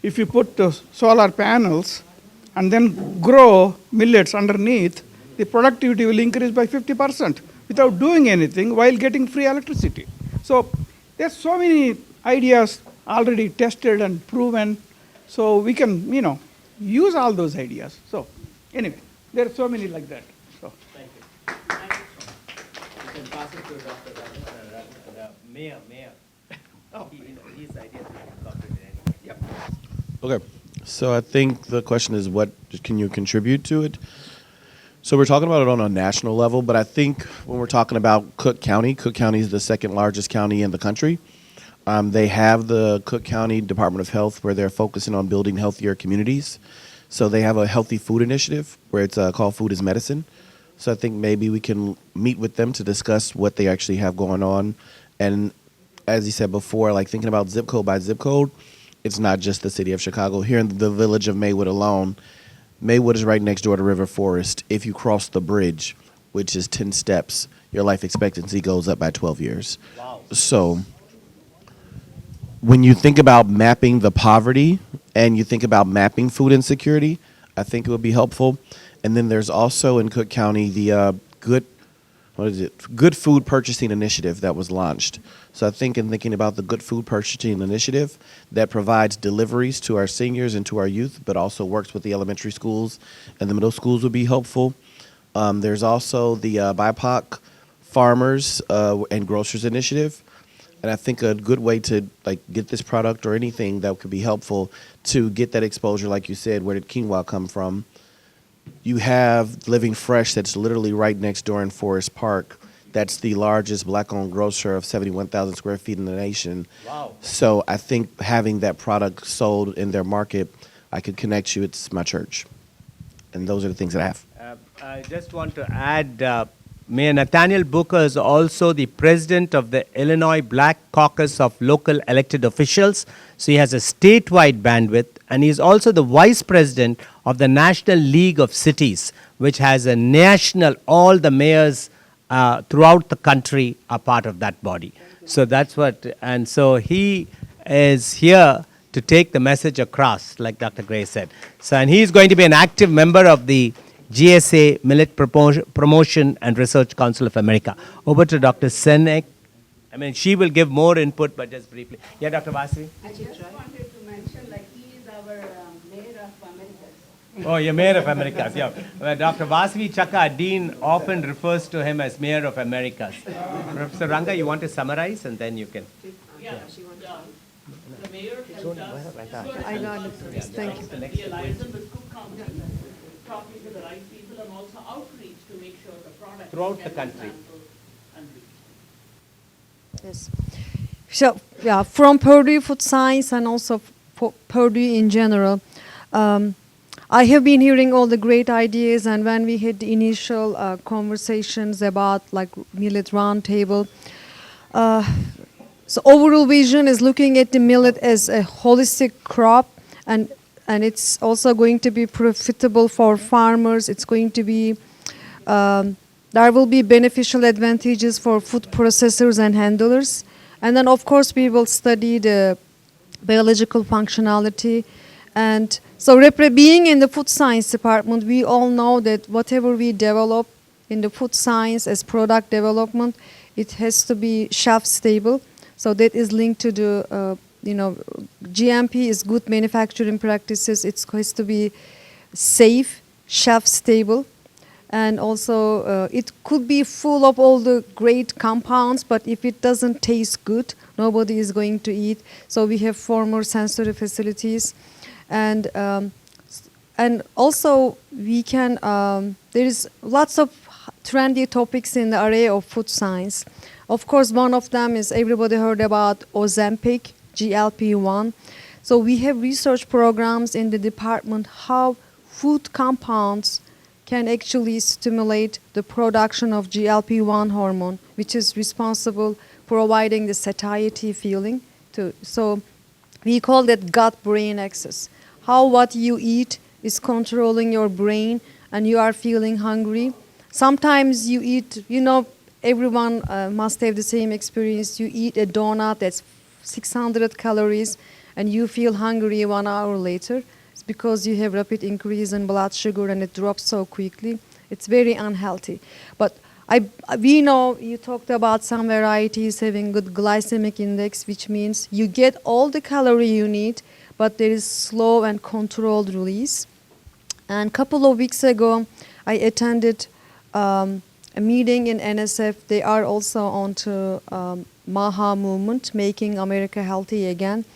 if you put solar panels and then grow millets underneath, the productivity will increase by 50% without doing anything while getting free electricity. So there's so many ideas already tested and proven, so we can, use all those ideas. So anyway, there are so many like that. So. Thank you. You can pass it to Dr. the mayor. Oh, his ideas will be incorporated anyway. Yep. Okay, so I think the question is, what can you contribute to it? So we're talking about it on a national level, but I think when we're talking about Cook County is the second largest county in the country. They have the Cook County Department of Health where they're focusing on building healthier communities. So they have a healthy food initiative where it's called Food is Medicine. So I think maybe we can meet with them to discuss what they actually have going on. And as you said before, like thinking about zip code by zip code, it's not just the city of Chicago. Here in the village of Maywood alone, Maywood is right next door to River Forest. If you cross the bridge, which is 10 steps, your life expectancy goes up by 12 years. Wow. So when you think about mapping the poverty and you think about mapping food insecurity, I think it would be helpful. And then there's also in Cook County the Good Food Purchasing Initiative that was launched. So I think in thinking about the Good Food Purchasing Initiative that provides deliveries to our seniors and to our youth, but also works with the elementary schools and the middle schools would be helpful. There's also the BIPOC Farmers and Grocers Initiative. And I think a good way to get this product or anything that could be helpful to get that exposure, like you said, where did quinoa come from? You have Living Fresh that's literally right next door in Forest Park. That's the largest black-owned grocer of 71,000 square feet in the nation. Wow. So I think having that product sold in their market, I could connect you. It's my church. And those are the things that I have. I just want to add, Mayor Nathaniel Booker is also the president of the Illinois Black Caucus of Local Elected Officials. So he has a statewide bandwidth, and he is also the vice president of the National League of Cities, which has a national, all the mayors throughout the country are part of that body. So that's what, and so he is here to take the message across, like Dr. Gray said. So, and he is going to be an active member of the GSA, Millet Promotion and Research Council of America. Over to Dr. Senek. I mean, she will give more input, but just briefly. Yeah, Dr. Vasri? I just wanted to mention, like, he is our mayor of Americas. Oh, you're mayor of Americas, yeah. Well, Dr. Vasvi Chaka, Dean, often refers to him as mayor of Americas. Professor Ranga, you want to summarize, and then you can. Yeah, the mayor helped us. I got it. Thank you. The alliance with Cook County, talking to the right people, and also outreach to make sure the product Throughout the country. Yes. So, yeah, from Purdue Food Science and also Purdue in general, I have been hearing all the great ideas, and when we had the initial conversations about like millet roundtable, so overall vision is looking at the millet as a holistic crop, and it's also going to be profitable for farmers. It's going to be there will be beneficial advantages for food processors and handlers. And then, of course, we will study the biological functionality. And so being in the food science department, we all know that whatever we develop in the food science as product development, it has to be shelf stable. So that is linked to the, GMP is good manufacturing practices. It has to be safe, shelf stable. And also, it could be full of all the great compounds, but if it doesn't taste good, nobody is going to eat. So we have former sensory facilities. And also, we can, there is lots of trendy topics in the area of food science. Of course, one of them is everybody heard about Ozempic, GLP-1. So we have research programs in the department how food compounds can actually stimulate the production of GLP-1 hormone, which is responsible for providing the satiety feeling. So we call that gut-brain axis. How what you eat is controlling your brain and you are feeling hungry. Sometimes you eat, everyone must have the same experience. You eat a donut that's 600 calories and you feel hungry 1 hour later. It's because you have rapid increase in blood sugar and it drops so quickly. It's very unhealthy. But we know you talked about some varieties having good glycemic index, which means you get all the calorie you need, but there is slow and controlled release. And a couple of weeks ago, I attended a meeting in NSF. They are also onto MAHA movement, Making America Healthy Again.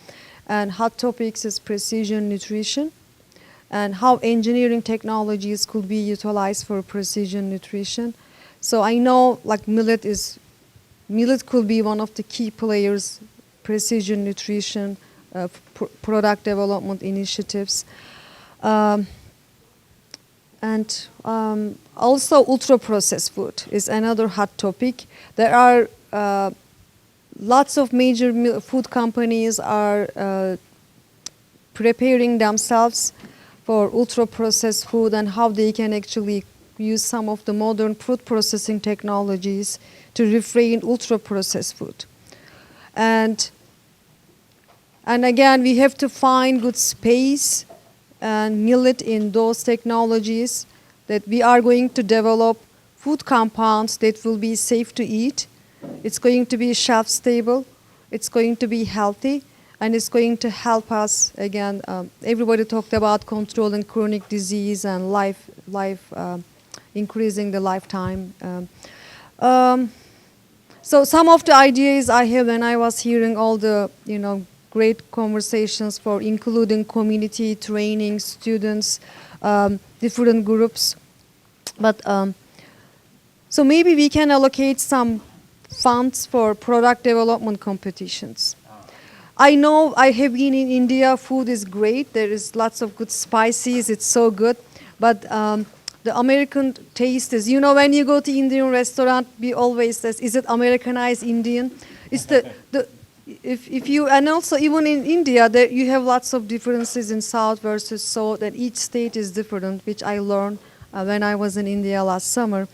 And hot topics is precision nutrition and how engineering technologies could be utilized for precision nutrition. So I know like millet could be one of the key players precision nutrition, product development initiatives. And also ultra-processed food is another hot topic. There are lots of major food companies are preparing themselves for ultra-processed food and how they can actually use some of the modern food processing technologies to refrain ultra-processed food. And again, we have to find good space and millet in those technologies that we are going to develop food compounds that will be safe to eat. It's going to be shelf stable, it's going to be healthy, and it's going to help us, again, everybody talked about controlling chronic disease and increasing the lifetime. So some of the ideas I have when I was hearing all the, great conversations for including community training, students, different groups. But so maybe we can allocate some funds for product development competitions. I know I have been in India, food is great, there is lots of good spices, it's so good, but the American taste is, when you go to Indian restaurant, we always says, is it Americanized Indian? It's if you, and also even in India, there you have lots of differences in South versus South, and each state is different, which I learned when I was in India last summer.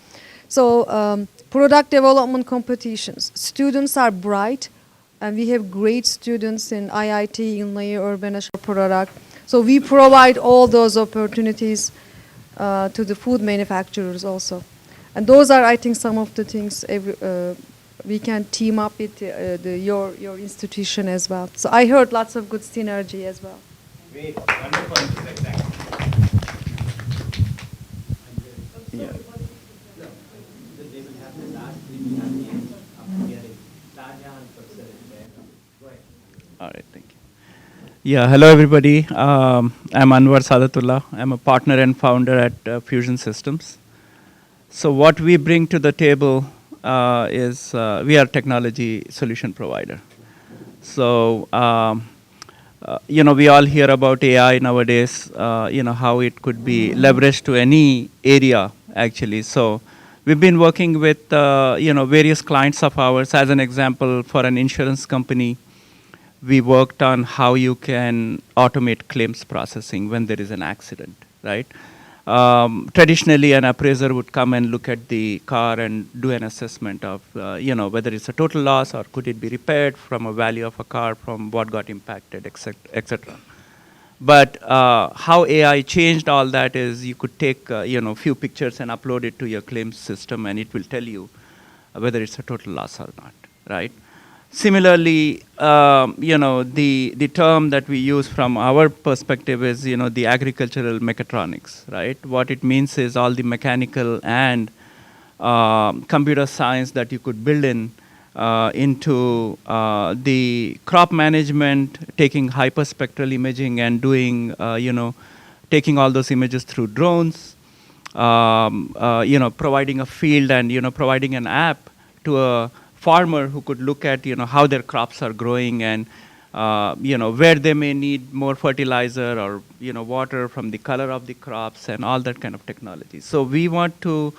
So product development competitions. Students are bright, and we have great students in IIT, in Urban product. So we provide all those opportunities to the food manufacturers also. And those are, I think, some of the things we can team up with your institution as well. So I heard lots of good synergy as well. Great, wonderful. Yeah. All right, thank you. Yeah, hello everybody. I'm Anwar Sadatullah. I'm a partner and founder at Fusion Systems. So what we bring to the table is we are technology solution provider. So we all hear about AI nowadays. How it could be leveraged to any area actually. So we've been working with various clients of ours. As an example, for an insurance company, we worked on how you can automate claims processing when there is an accident, right? Traditionally, an appraiser would come and look at the car and do an assessment of, whether it's a total loss or could it be repaired from a value of a car, from what got impacted, etc. But how AI changed all that is you could take, few pictures and upload it to your claims system, and it will tell you whether it's a total loss or not, right? Similarly, the term that we use from our perspective is, the agricultural mechatronics, right? What it means is all the mechanical and computer science that you could build into the crop management, taking hyperspectral imaging and doing, taking all those images through drones, providing a field and, providing an app to a farmer who could look at how their crops are growing and where they may need more fertilizer or water from the color of the crops and all that kind of technology. So we want to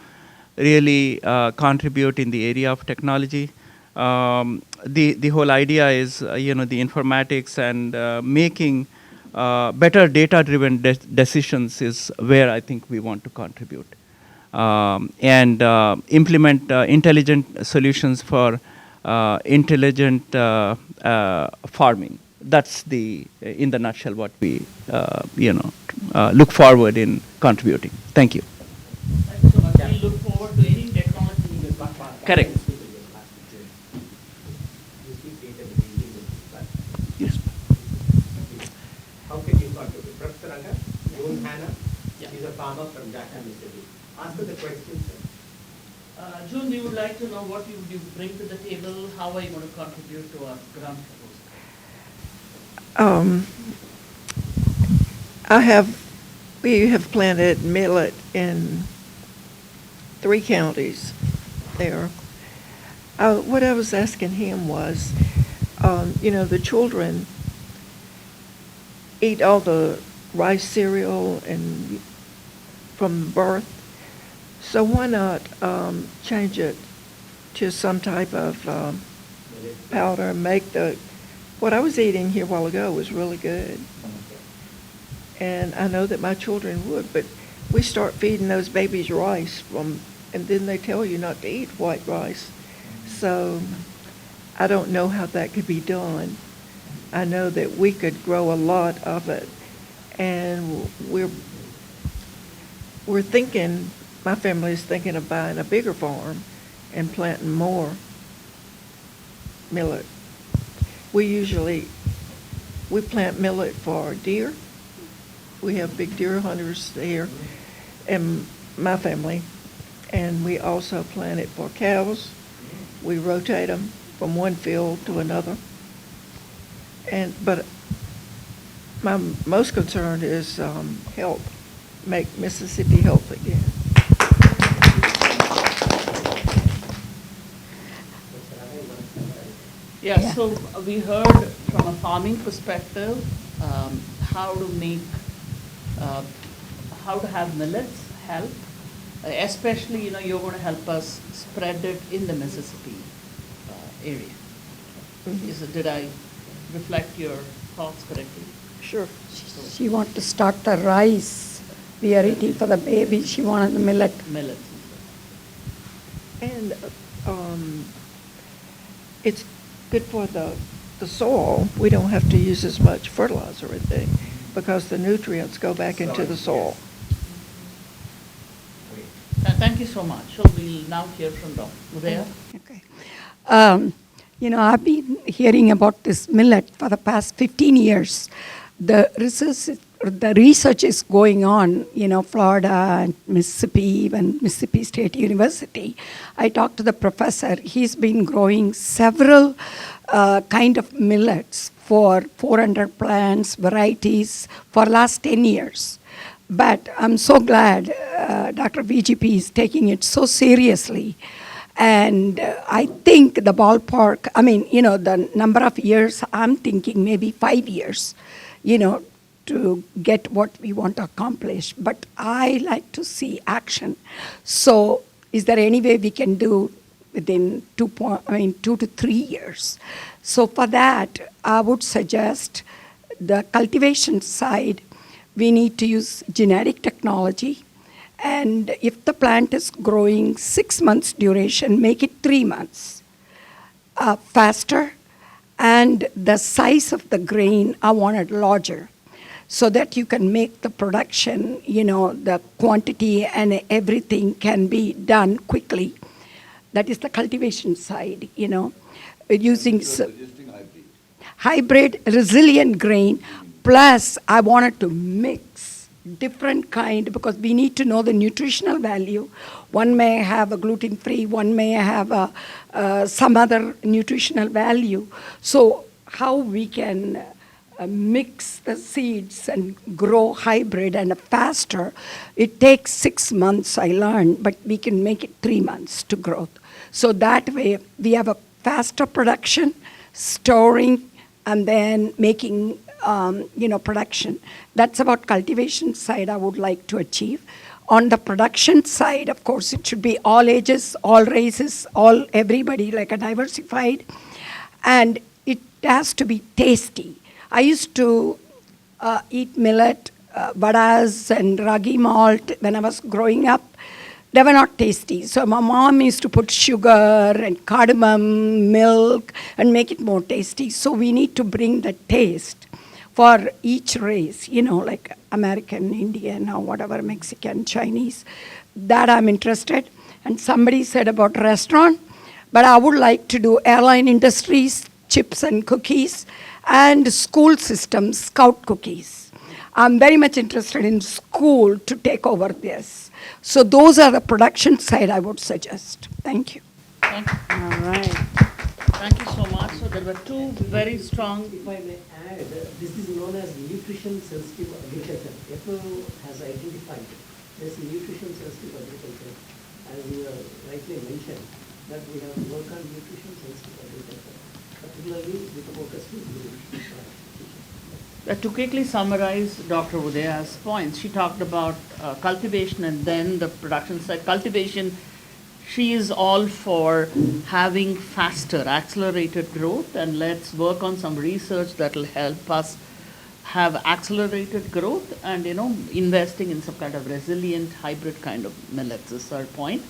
really contribute in the area of technology. The whole idea is the informatics and making better data-driven decisions is where I think we want to contribute. And implement intelligent solutions for intelligent farming. That's in the nutshell, what we look forward in contributing. Thank you. Thank you so much. We look forward to any technology in your platform. Correct. Yes. How can you contribute? Professor Ranga, June Hannah, she's a farmer from Dhaka, Mississippi. Ask her the question, sir. June, we would like to know what you bring to the table. How are you going to contribute to our grant proposal? We have planted millet in 3 counties there. What I was asking him was, the children eat all the rice cereal and from birth. So why not change it to some type of powder? What I was eating here a while ago was really good. And I know that my children would, but we start feeding those babies rice and then they tell you not to eat white rice. So I don't know how that could be done. I know that we could grow a lot of it, and we're thinking, my family is thinking of buying a bigger farm and planting more millet. We plant millet for deer. We have big deer hunters here in my family, and we also plant it for cows. We rotate them from one field to another. But my most concern is health, make Mississippi healthy again. Yeah, so we heard from a farming perspective how to have millets help, especially, you're going to help us spread it in the Mississippi area. Did I reflect your thoughts correctly? Sure. She wanted to start the rice we are eating for the baby. She wanted the millet. Millet. And it's good for the soil. We don't have to use as much fertilizer or anything because the nutrients go back into the soil. Thank you so much. So we'll now hear from Dr. Udaya. Okay. I've been hearing about this millet for the past 15 years. The research is going on, Florida and Mississippi, even Mississippi State University. I talked to the professor. He's been growing several kind of millets for 400 plants, varieties for last 10 years. But I'm so glad Dr. VGP is taking it so seriously. And I think the ballpark, the number of years, I'm thinking maybe 5 years, to get what we want to accomplish. But I like to see action. So is there any way we can do within 2 to 3 years? So for that, I would suggest the cultivation side, we need to use genetic technology. And if the plant is growing 6 months duration, make it 3 months faster. And the size of the grain, I want it larger so that you can make the production, the quantity and everything can be done quickly. That is the cultivation side, using hybrid resilient grain. Plus, I wanted to mix different kind because we need to know the nutritional value. One may have a gluten-free, one may have some other nutritional value. So how we can mix the seeds and grow hybrid and faster. It takes 6 months, I learned, but we can make it 3 months to growth. So that way we have a faster production, storing, and then making production. That's about cultivation side I would like to achieve. On the production side, of course, it should be all ages, all races, everybody, like a diversified. And it has to be tasty. I used to eat millet, vadas and ragi malt when I was growing up. They were not tasty. So my mom used to put sugar and cardamom, milk, and make it more tasty. So we need to bring the taste for each race, like American, Indian, or whatever, Mexican, Chinese. That I'm interested. And somebody said about restaurant, but I would like to do airline industries, chips and cookies, and school systems, scout cookies. I'm very much interested in school to take over this. So those are the production side I would suggest. Thank you. Thank you. All right. Thank you so much. So there were two very strong. If I may add, this is known as nutrition sensitive agriculture. FAO has identified this nutrition sensitive agriculture, as you rightly mentioned, that we have to work on nutrition sensitive agriculture. particularly with a focus to To quickly summarize Dr. Udaya's points, she talked about cultivation and then the production side. Cultivation, she is all for having faster, accelerated growth, and let's work on some research that will help us have accelerated growth and, investing in some kind of resilient hybrid kind of millets is her point.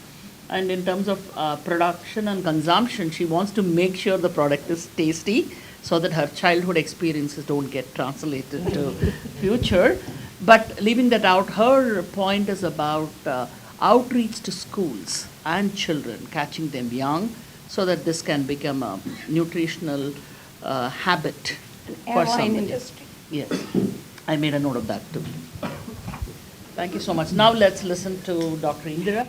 And in terms of production and consumption, she wants to make sure the product is tasty so that her childhood experiences don't get translated to future. But leaving that out, her point is about outreach to schools and children, catching them young so that this can become a nutritional habit for somebody. Industry. Yes, I made a note of that too. Thank you so much. Now let's listen to Dr. Indira.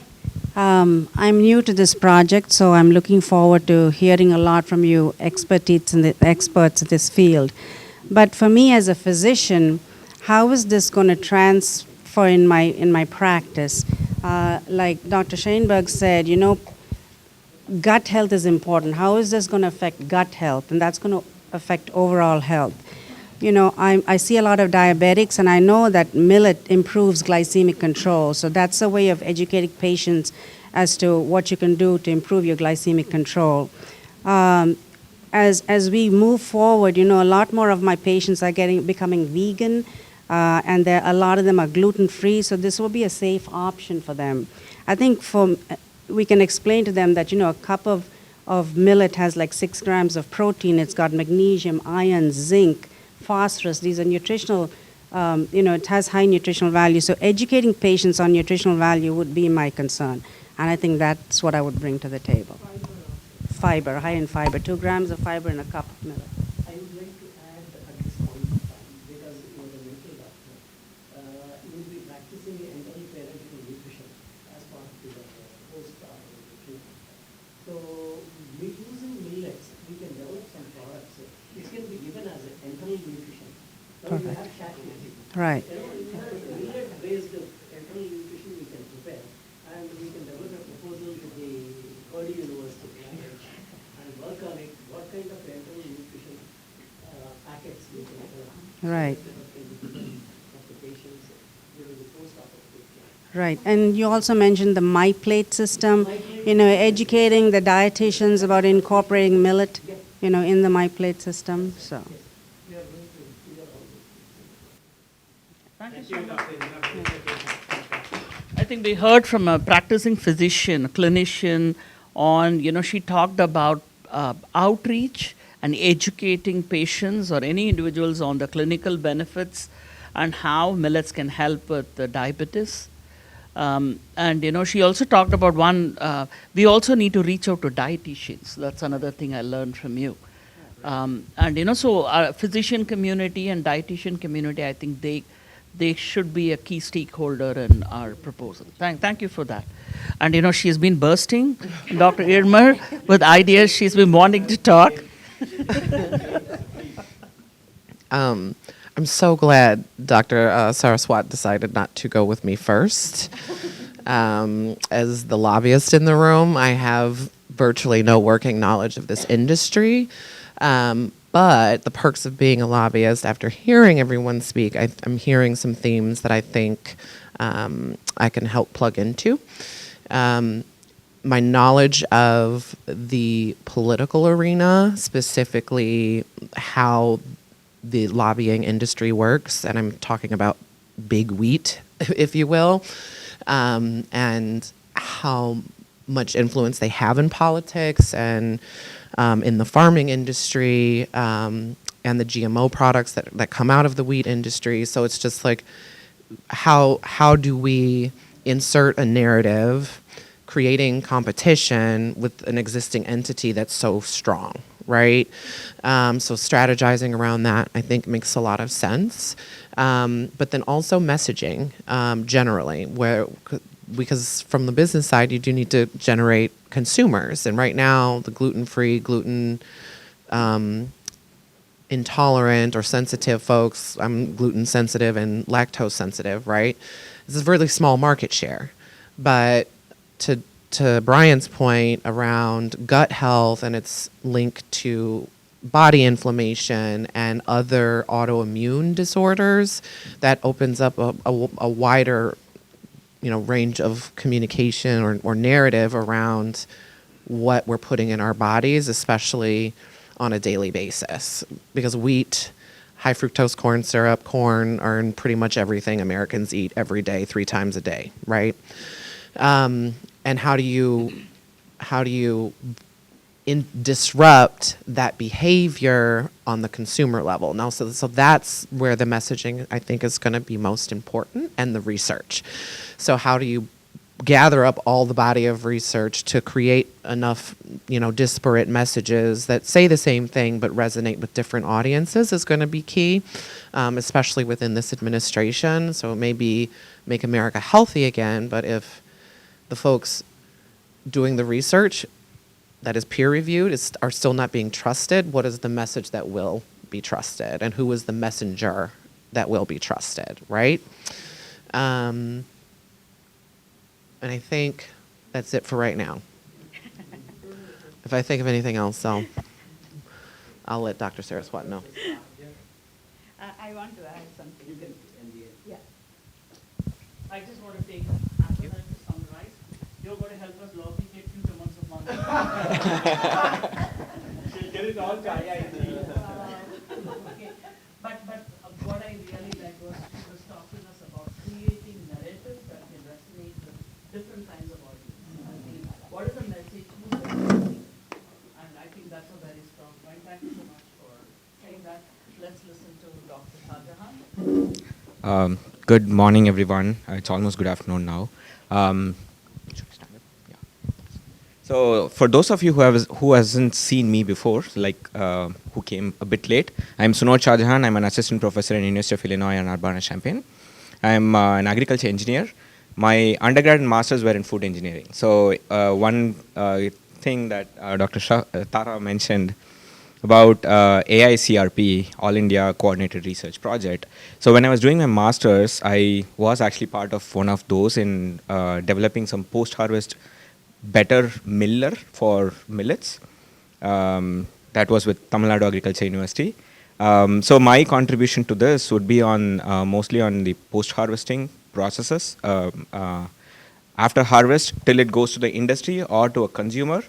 I'm new to this project, so I'm looking forward to hearing a lot from you, experts in this field. But for me as a physician, how is this going to transfer in my practice? Like Dr. Schoenberg said, gut health is important. How is this going to affect gut health? And that's going to affect overall health. I see a lot of diabetics, and I know that millet improves glycemic control. So that's a way of educating patients as to what you can do to improve your glycemic control. As we move forward, a lot more of my patients are becoming vegan, and a lot of them are gluten-free. So this will be a safe option for them. I think we can explain to them that a cup of millet has like 6 grams of protein. It's got magnesium, iron, zinc, phosphorus. These are nutritional, it has high nutritional value. So educating patients on nutritional value would be my concern. And I think that's what I would bring to the table. Fiber, high in fiber, 2 grams of fiber in a cup of millet. I would like to add at this point of time, because you are a medical doctor, you will be practicing enteral parenteral nutrition as part of your post-operative treatment. So, using millets, we can develop some products. This can be given as an enteral nutrition. Now you have shakti. Right. Millet-based enteral nutrition we can prepare, and we can develop a proposal to the Purdue University and work on it. What kind of enteral nutrition packets we can develop? Right. Of the patients during the post-operative care. Right, and you also mentioned the My Plate system, educating the dietitians about incorporating millet, in the My Plate system, so. Thank you so much. I think we heard from a practicing physician, a clinician on, she talked about outreach and educating patients or any individuals on the clinical benefits and how millets can help with diabetes. And, she also talked about we also need to reach out to dietitians. That's another thing I learned from you. And, so our physician community and dietitian community, I think they should be a key stakeholder in our proposal. Thank you for that. And, she's been bursting, Dr. Irmer, with ideas. She's been wanting to talk. I'm so glad Dr. Saraswat decided not to go with me first. As the lobbyist in the room, I have virtually no working knowledge of this industry. But the perks of being a lobbyist, after hearing everyone speak, I'm hearing some themes that I think I can help plug into. My knowledge of the political arena, specifically how the lobbying industry works, and I'm talking about big wheat, if you will, and how much influence they have in politics and in the farming industry, and the GMO products that come out of the wheat industry. So it's just like, how do we insert a narrative, creating competition with an existing entity that's so strong, right? So strategizing around that, I think, makes a lot of sense. But then also messaging, generally, because from the business side, you do need to generate consumers. And right now, the gluten-free, gluten intolerant or sensitive folks, I'm gluten sensitive and lactose sensitive, right? This is a really small market share. But to Brian's point around gut health and its link to body inflammation and other autoimmune disorders, that opens up a wider, range of communication or narrative around what we're putting in our bodies, especially on a daily basis. Because wheat, high fructose corn syrup, corn are in pretty much everything Americans eat every day, 3 times a day, right? And how do you disrupt that behavior on the consumer level? Now, so that's where the messaging, I think, is going to be most important, and the research. So how do you gather up all the body of research to create enough, disparate messages that say the same thing but resonate with different audiences is going to be key, especially within this administration. So maybe make America healthy again, but if the folks doing the research that is peer-reviewed are still not being trusted, what is the message that will be trusted? And who is the messenger that will be trusted, right? And I think that's it for right now. If I think of anything else, I'll let Dr. Saraswat know. I want to add something. You can end the Yeah. I just want to take half a minute to summarize. You're going to help us lobby get huge amounts of money. She'll get it all to IIT. Okay. But what I really like was she was talking us about creating narratives that can resonate with different kinds of audiences. I think, what is the message? Who's the message? And I think that's a very strong point. Thank you so much for saying that. Let's listen to Dr. Shahjahan. Good morning, everyone. It's almost good afternoon now. Should I stand up? Yeah. So, for those of you who hasn't seen me before, who came a bit late, I'm Sunod Shahjahan. I'm an assistant professor in University of Illinois and Urbana-Champaign. I'm an agriculture engineer. My undergrad and masters were in food engineering. So, one thing that Dr. Tara mentioned about AICRP, All India Coordinated Research Project. So when I was doing my master's, I was actually part of one of those in developing some post-harvest better miller for millets. That was with Tamil Nadu Agriculture University. So my contribution to this would be on mostly on the post-harvesting processes. After harvest, till it goes to the industry or to a consumer,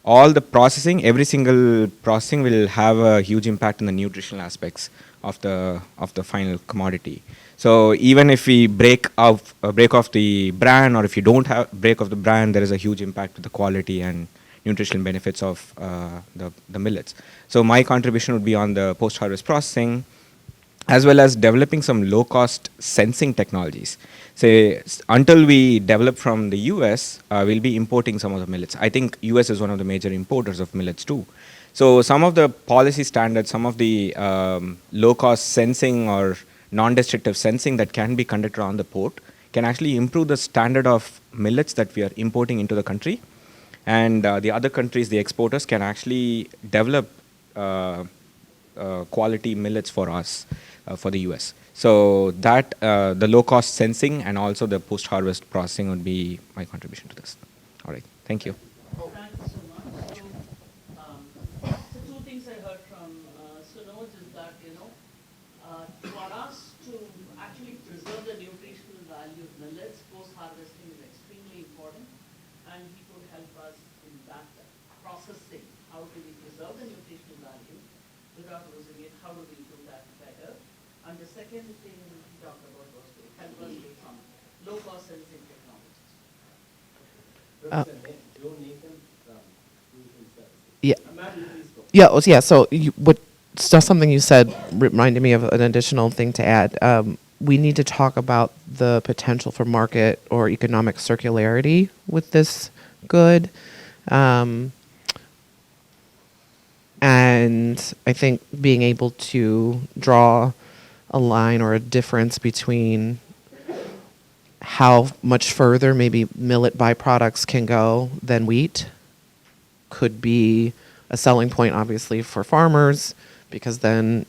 all the processing, every single processing will have a huge impact on the nutritional aspects of the final commodity. So even if we break off the bran, or if you don't break off the bran, there is a huge impact to the quality and nutritional benefits of the millets. So my contribution would be on the post-harvest processing, as well as developing some low-cost sensing technologies. Say, until we develop from the US, we'll be importing some of the millets. I think US is one of the major importers of millets too. So some of the policy standards, some of the low-cost sensing or non-destructive sensing that can be conducted on the port can actually improve the standard of millets that we are importing into the country. And the other countries, the exporters, can actually develop quality millets for us, for the US. So that, the low-cost sensing and also the post-harvest processing would be my contribution to this. All right, thank you. Thank you so much. So two things I heard from Sunod is that, for us to actually preserve the nutritional value of millets, post-harvesting is extremely important, and he could help us in that processing. How do we preserve the nutritional value without losing it? How do we do that better? And the second thing he talked about was to help us with some low-cost sensing technologies. Yeah. So just something you said reminded me of an additional thing to add. We need to talk about the potential for market or economic circularity with this good. And I think being able to draw a line or a difference between how much further maybe millet byproducts can go than wheat could be a selling point, obviously, for farmers, because then,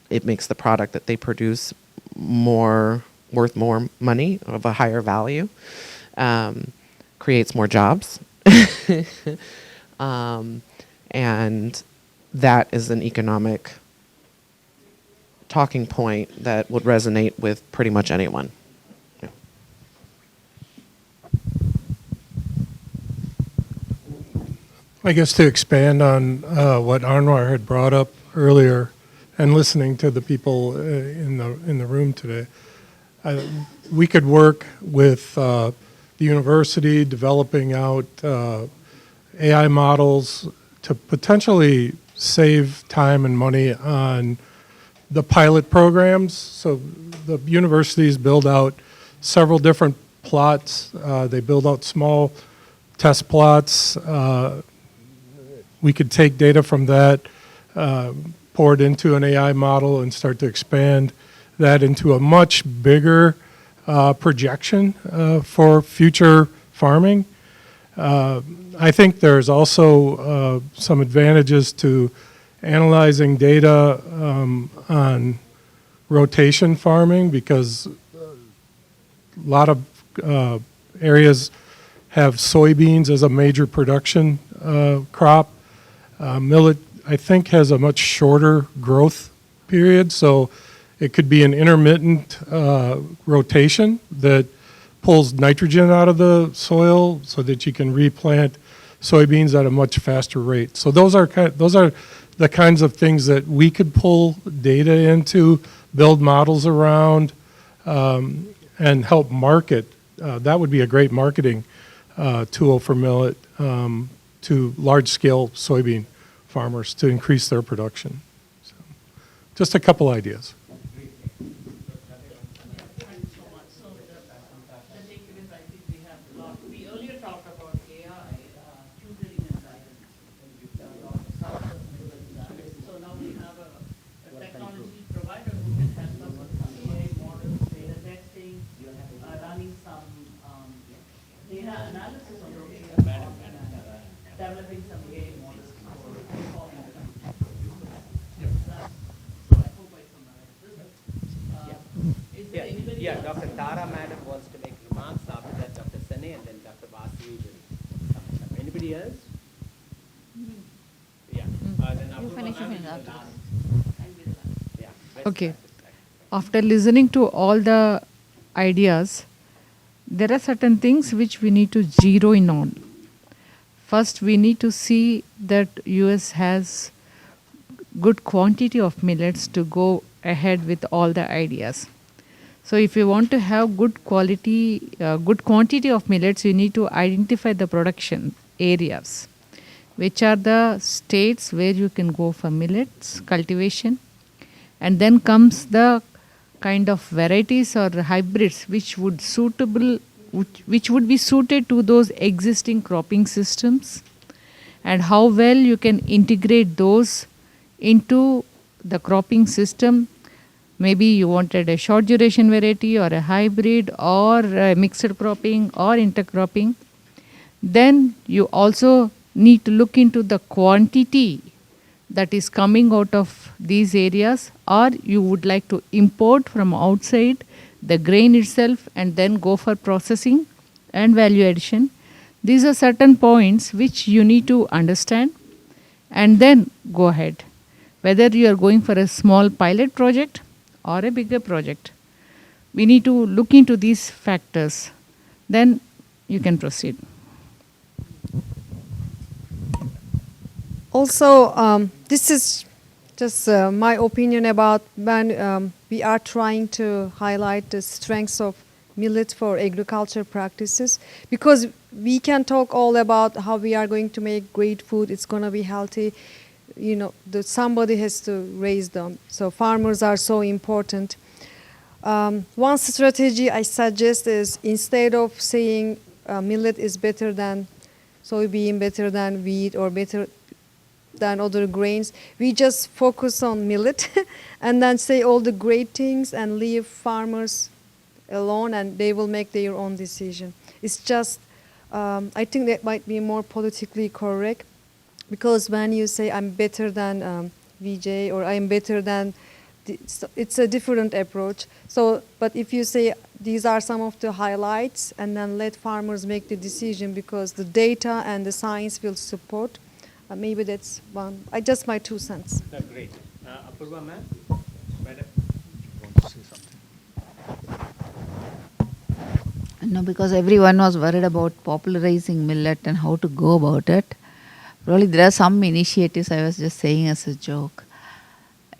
it makes the product that they produce worth more money, of a higher value, creates more jobs. And that is an economic talking point that would resonate with pretty much anyone. Yeah. I guess to expand on what Anwar had brought up earlier, and listening to the people in the room today, we could work with the university developing out AI models to potentially save time and money on the pilot programs. So the universities build out several different plots. They build out small test plots. We could take data from that, pour it into an AI model, and start to expand that into a much bigger projection for future farming. I think there's also some advantages to analyzing data on rotation farming, because a lot of areas have soybeans as a major production crop. Millet, I think, has a much shorter growth period, so it could be an intermittent rotation that pulls nitrogen out of the soil so that you can replant soybeans at a much faster rate. So those are the kinds of things that we could pull data into, build models around, and help market. That would be a great marketing tool for millet to large-scale soybean farmers to increase their production. So, just a couple ideas. Yeah, Dr. Tara Madam wants to make remarks. After that, Dr. Sane, and then Dr. Vasu will sum it up. Anybody else? Yeah. Then You finish, Apurva you finish ma'am is the after. last. Yeah. best Okay. practice. After listening to all the ideas, there are certain things which we need to zero in on. First, we need to see that US has good quantity of millets to go ahead with all the ideas. So if you want to have good quality, good quantity of millets, you need to identify the production areas, which are the states where you can go for millets cultivation. And then comes the kind of varieties or hybrids which would be suited to those existing cropping systems, and how well you can integrate those into the cropping system. Maybe you wanted a short duration variety or a hybrid or a mixed cropping or intercropping. Then you also need to look into the quantity that is coming out of these areas, or you would like to import from outside the grain itself and then go for processing and value addition. These are certain points which you need to understand and then go ahead. Whether you are going for a small pilot project or a bigger project, we need to look into these factors. Then you can proceed. Also, this is just my opinion about when we are trying to highlight the strengths of millet for agriculture practices, because we can talk all about how we are going to make great food, it's going to be healthy. You know, somebody has to raise them. So farmers are so important. One strategy I suggest is, instead of saying millet is better than soybean, better than wheat, or better than other grains, we just focus on millet and then say all the great things and leave farmers alone, and they will make their own decision. It's just, I think that might be more politically correct, because when you say I'm better than VJ or I'm better than, it's a different approach. So, but if you say these are some of the highlights and then let farmers make the decision, because the data and the science will support, Maybe that's one. Just my 2 cents. Great. Apurva, ma'am? Madam? No, because everyone was worried about popularizing millet and how to go about it. Probably there are some initiatives, I was just saying as a joke.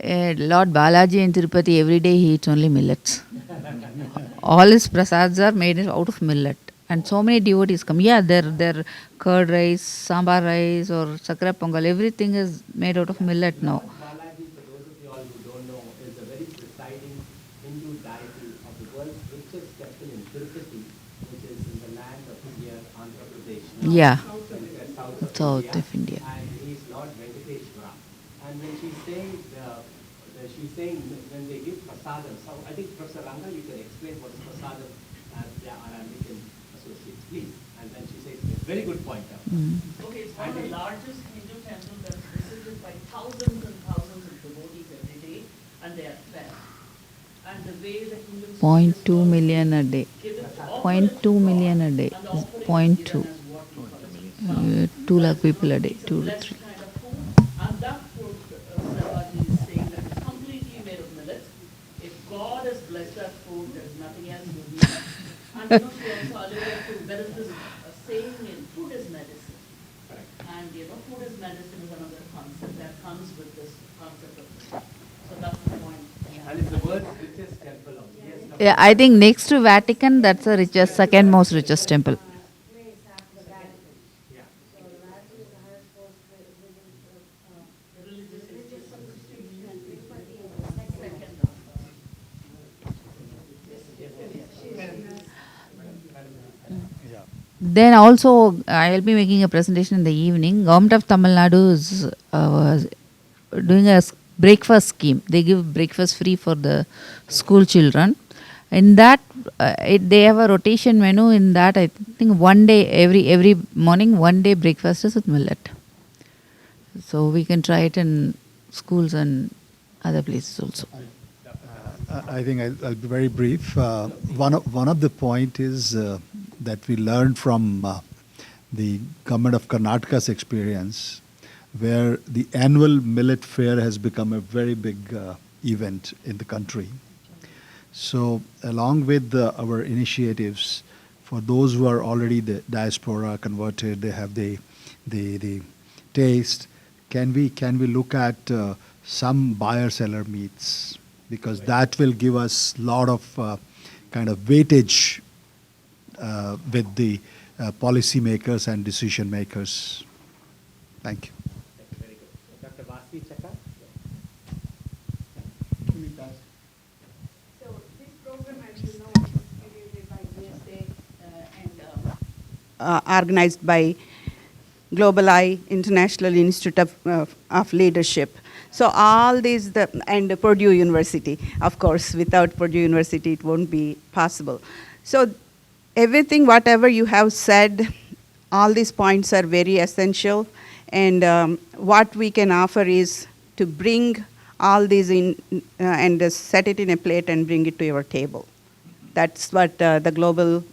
Lord Balaji in Tirupati, every day he eats only millets. All his prasads are made out of millet. And so many devotees come. Yeah, their curd rice, sambar rice or sakra pongal, everything is made out of millet now. Balaji, for those of you all who don't know, is a very presiding Hindu deity of the world's richest temple in Tirupati, which is in the land of India, Andhra Pradesh. Yeah, South of India. And he is Lord Venkateshwara. And when she's saying, when they give prasadam, so I think Professor Ranga, you can explain what is prasadam as the Arambican associates, please. And then she says, very good point. Okay, it's one of the largest Hindu temples that's visited by thousands and thousands of devotees every day, and they are fed. And the way the Hindus 0.2 million a day. 0.2 million a day. 0.2. 2 lakh people a day. 2 to 3. And that food, Sarvaji is saying that it's completely made of millets. If God has blessed that food, there's nothing else you need. And she also alluded to there is this saying in food is medicine. And food is medicine is another concept that comes with this concept of food. So that's the point. And it's the world's richest temple of Yeah, I think next to Vatican, that's the richest, second most richest temple. Then also, I'll be making a presentation in the evening. Government of Tamil Nadu is doing a breakfast scheme. They give breakfast free for the school children. In that, they have a rotation menu. In that, I think one day, every morning, one day breakfast is with millet. So we can try it in schools and other places also. I think I'll be very brief. One of the point is that we learned from the government of Karnataka's experience, where the annual millet fair has become a very big event in the country. So along with our initiatives, for those who are already the diaspora converted, they have the taste, can we look at some buyer-seller meets? Because that will give us a lot of kind of weightage with the policymakers and decision makers. Thank you. Very good. Dr. Vasi Chaka? So this program, as you know, is created by GSA and organized by Global Eye International Institute of Leadership. So all these, and Purdue University, of course, without Purdue University it won't be possible. So everything, whatever you have said, all these points are very essential, and what we can offer is to bring all these in and set it in a plate and bring it to your table. That's what the Global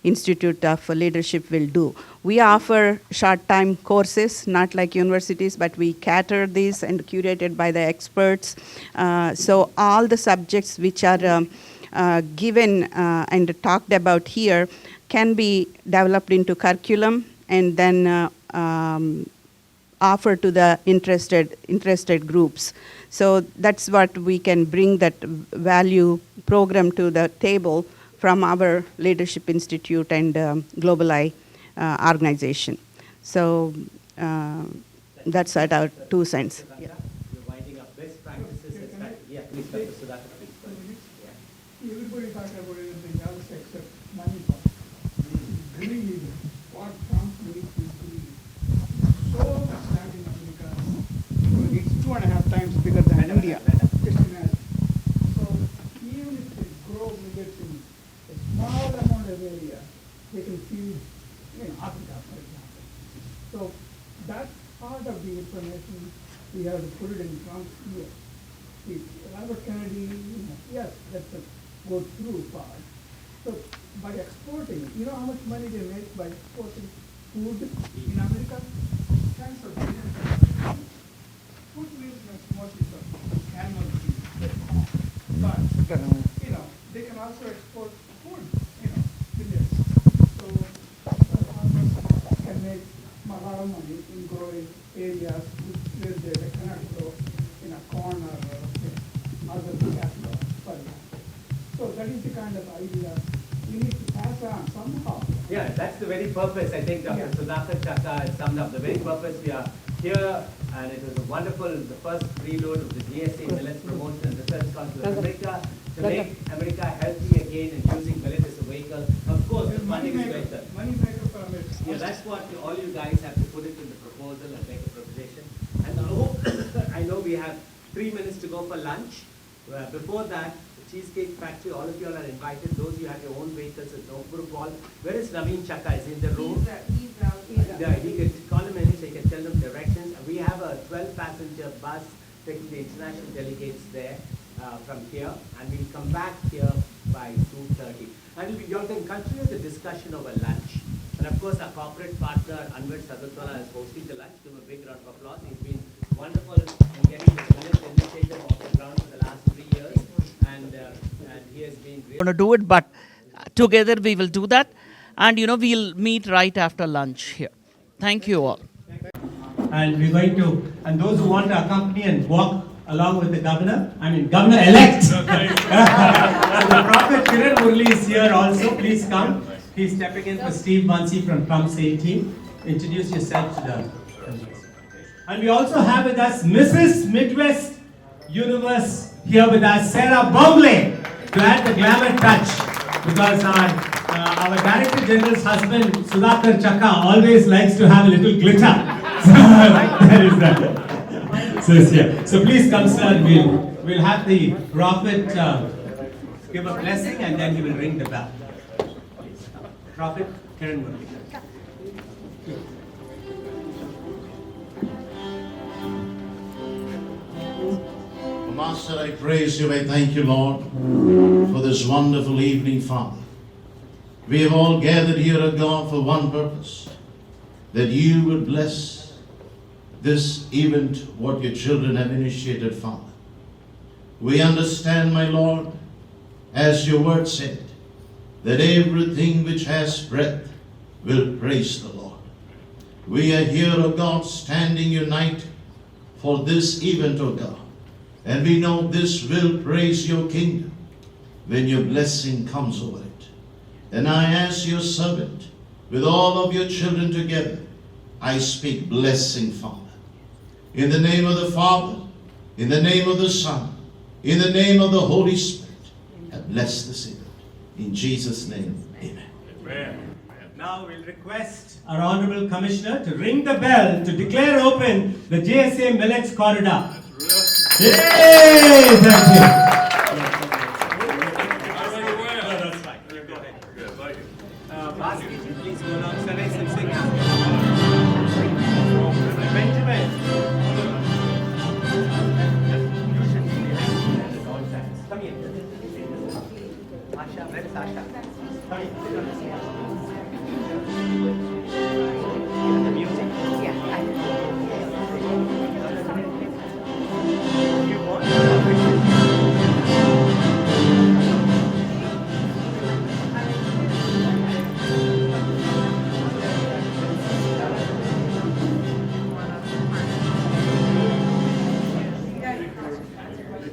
Institute of Leadership will do. We offer short-time courses, not like universities, but we cater these and curated by the experts. So all the subjects which are given and talked about here can be developed into curriculum and then offer to the interested groups. So that's what we can bring that value program to the table from our Leadership Institute and Global Eye organization. So that's at our 2 cents. Yeah. You're winding up best practices. Yeah, please, Dr. Sudhakar, please. Everybody talks about everything else except money. Greed, what Trump needs is greed. So much land in America. It's 2.5 times bigger than India. Just imagine. So even if they grow millets in a small amount of area, they can feed Africa, for example. So that part of the information, we have to put it in Trump's ear. Robert Kennedy, yes, that's a go through part. So by exporting, you know how much money they make by exporting food in America? sense of food meals mostly from animal feed. But, they can also export food, millets. So, farmers can make a lot of money in growing areas where they cannot grow corn or other cattle, for example. So that is the kind of idea we need to pass on somehow. Yeah, that's the very purpose. I think Dr. Sudhakar Chaka has summed up the very purpose. We are here, and it was a wonderful, the first preload of the GSA Millets Promotion and Research Council of America to make America healthy again and using millet as a vehicle. Of course, the funding is better. Money maker for America. Yeah, that's what all you guys have to put it in the proposal and make a proposition. And I know we have 3 minutes to go for lunch. Before that, the Cheesecake Factory, all of you all are invited. Those you have your own vehicles at no group hall. Where is Naveen Chaka? Is he in the room? He's out. Yeah, he can call him in so he can tell them directions. We have a 12-passenger bus taking the international delegates there from here, and we'll come back here by 2:30. And you all can continue the discussion over lunch. And of course, our corporate partner, Anwar Sadatwala, is hosting the lunch. Give him a big round of applause. He's been wonderful in getting the Millets initiative off the ground for the last 3 years. And he has been great. Going to do it, but together we will do that. And, we'll meet right after lunch here. Thank you all. And we're going to, and those who want to accompany and walk along with the governor-elect. So the Prophet Kiran Murli is here also. Please come. He's stepping in for Steve Muncy from Trump's A team. Introduce yourself to the. And we also have with us Mrs. Midwest Universe here with us, Sarah Bongley, to add the glamour touch. Because our Director General's husband, Sudhakar Chaka, always likes to have a little glitter. So that is that. So please come, sir. We'll have the Prophet give a blessing and then he will ring the bell. Prophet Kiran Murli. Master, I praise you, I thank you, Lord, for this wonderful evening, Father. We have all gathered here, O God, for one purpose, that you would bless this event, what your children have initiated, Father. We understand, my Lord, as your word said, that everything which has breath will praise the Lord. We are here, O God, standing united for this event, O God. And we know this will praise your kingdom when your blessing comes over it. And I ask your servant, with all of your children together, I speak blessing, Father. In the name of the Father, in the name of the Son, in the name of the Holy Spirit, I bless this event. In Jesus' name, amen. Amen. Now we'll request our Honorable Commissioner to ring the bell to declare open the GSA Millets Corridor. Yay! Thank you. That's fine. Go ahead. Bhaskar, please go down. Sunrise and sing. Benjamin. Come here. Asha, where is Asha? Come here. The music? Yeah, I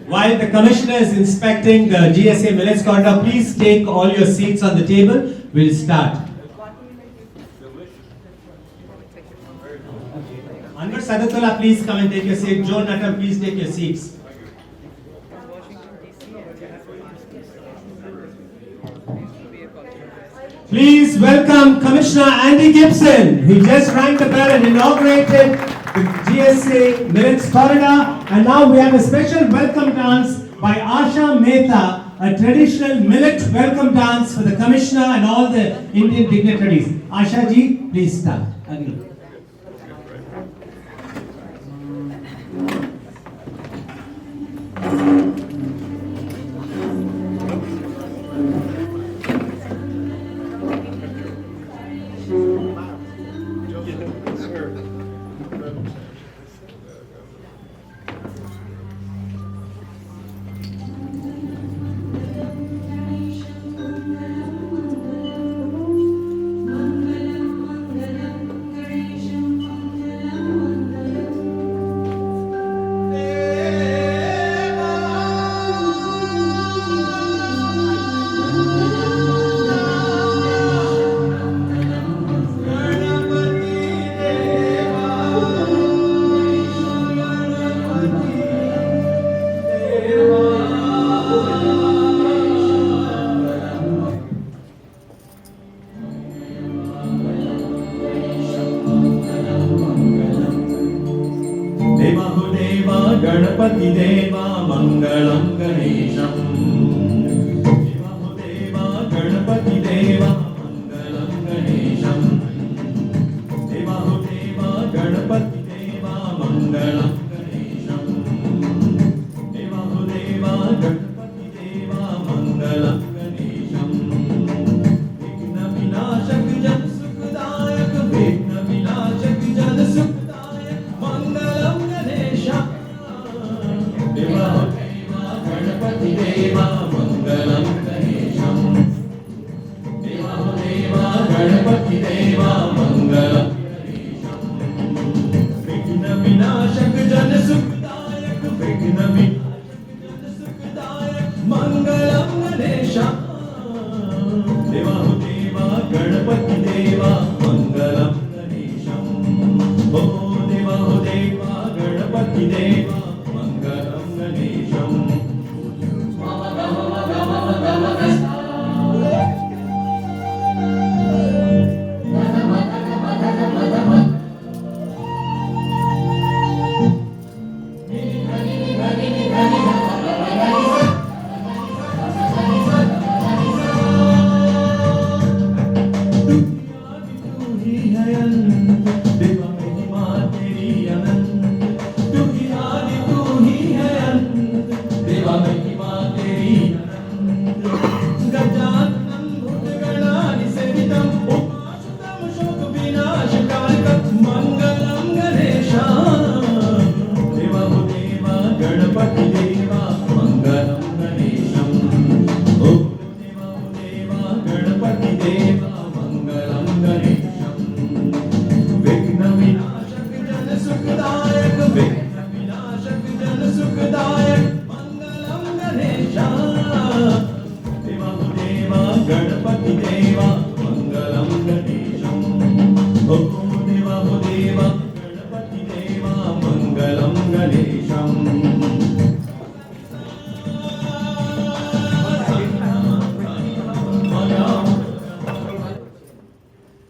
While the Commissioner is inspecting the GSA Millets Corridor, please take all your seats on the table. We'll start. Anwar Sadatullah, please come and take your seat. Joe Nutter, please take your seats. Please welcome Commissioner Andy Gibson. He just rang the bell and inaugurated the GSA Millets Corridor. And now we have a special welcome dance by Asha Mehta, a traditional millet welcome dance for the Commissioner and all the Indian dignitaries. Asha ji, please start. Ganpati देवा मङ्गलं गणेशम् देवा गणपति देवा मङ्गलं गणेशम् देवा गणपति देवा मङ्गलं गणेशम् देवा गणपति देवा मङ्गलं गणेशम् विघ्न विनाशक जन सुखदायक विघ्न विनाशक जन सुखदायक मङ्गलं गणेशम् देवा गणपति देवा मङ्गलं गणेशम् देवा गणपति देवा मङ्गलं विघ्न विनाशक जन सुखदायक विघ्न विनाशक जन सुखदायक मङ्गलं गणेशम् देवा गणपति देवा मङ्गलं गणेशम् ओ देवा गणपति देवा मङ्गलं गणेशम् गणपति देवा मङ्गलं गणेशम् ओ देवा गणपति देवा मङ्गलं गणेशम् विघ्न विनाशक जन सुखदायक विघ्न विनाशक जन सुखदायक मङ्गलं गणेशम् देवा गणपति देवा मङ्गलं गणेशम् ओ देवा गणपति देवा मङ्गलं गणेशम्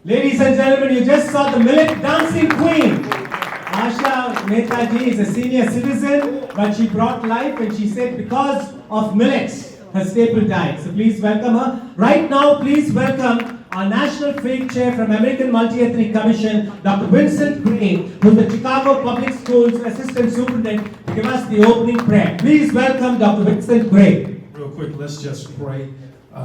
Ladies and gentlemen, you just saw the millet dancing queen. Asha Mehtaji is a senior citizen, but she brought life and she said because of millets, her staple diet. So please welcome her. Right now, please welcome our National Faith Chair from American Multi-Ethnic Commission, Dr. Vincent Gray, who is the Chicago Public Schools Assistant Superintendent, to give us the opening prayer. Please welcome Dr. Vincent Gray. Real quick, let's just pray.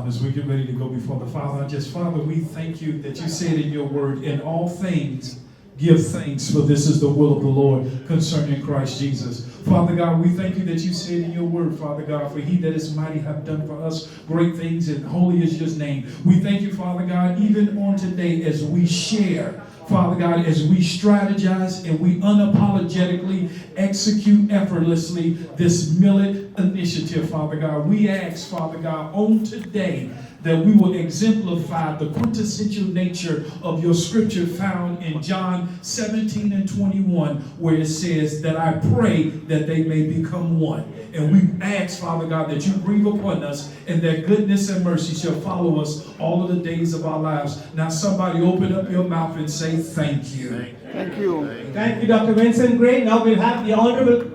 As we get ready to go before the Father, Father, we thank you that you said in your word, in all things, give thanks, for this is the will of the Lord concerning Christ Jesus. Father God, we thank you that you said in your word, Father God, for he that is mighty hath done for us great things, and holy is his name. We thank you, Father God, even on today as we share, Father God, as we strategize and we unapologetically execute effortlessly this millet initiative, Father God. We ask, Father God, on today that we will exemplify the quintessential nature of your scripture found in John 17:21, where it says that I pray that they may become one. And we ask, Father God, that you breathe upon us and that goodness and mercy shall follow us all of the days of our lives. Now somebody open up your mouth and say thank you. Thank you. Thank you, Dr. Vincent Gray. Now we'll have the Honorable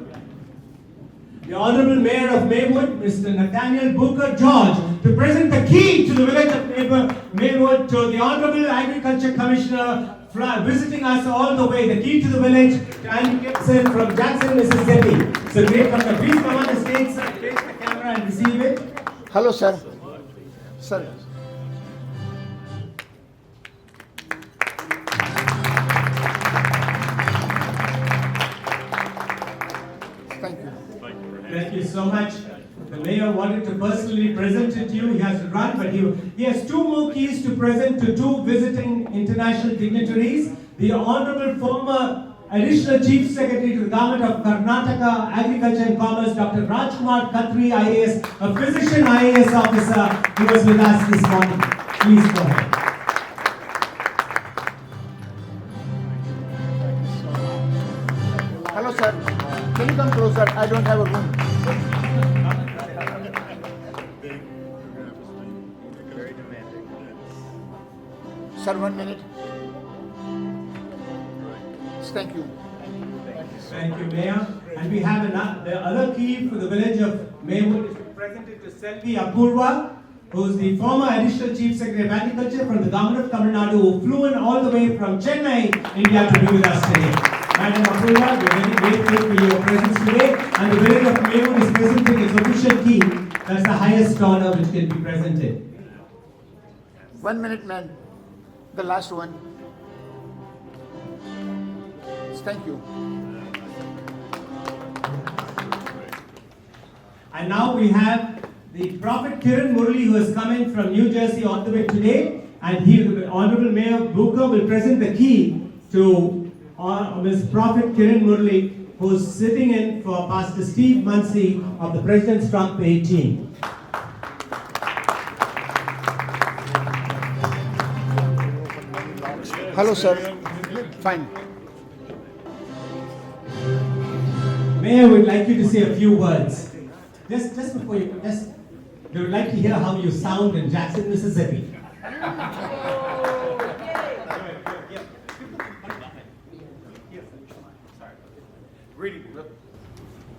Mayor of Maywood, Mr. Nathaniel Booker George, to present the key to the village of Maywood to the Honorable Agriculture Commissioner visiting us all the way, the key to the village, Andy Gibson from Jackson, Mississippi. So great, Dr. Please come on the stage, sir, face the camera and receive it. Hello, sir. Sir. Thank you. Thank you so much. The mayor wanted to personally present it to you. He has to run, but he has two more keys to present to two visiting international dignitaries. The Honorable former Additional Chief Secretary to the Government of Karnataka Agriculture and Commerce, Dr. Rajkumar Khatri, IAS, a physician IAS officer who was with us this morning. Please go ahead. Hello, sir. Can you come closer? I don't have a room. Sir, 1 minute. Thank you. Thank you, Thank you, Mayor. And we have the other key for the village of Maywood is presented to Selvi Apurva, who is the former Additional Chief Secretary of Agriculture from the Government of Tamil Nadu, who flew in all the way from Chennai, India to be with us today. Madam Apurva, we are very grateful for your presence today, and the village of Maywood is presenting its official key. That's the highest honor which can be presented. 1 minute, man. The last one. Thank you. And now we have the Prophet Kiran Murli, who has come in from New Jersey all the way today, and the Honorable Mayor Booker will present the key to Ms. Prophet Kiran Murli, who is sitting in for Pastor Steve Muncy of the President's Trump 18. Hello, sir. Fine. Mayor would like you to say a few words. Just before we would like to hear how you sound in Jackson, Mississippi.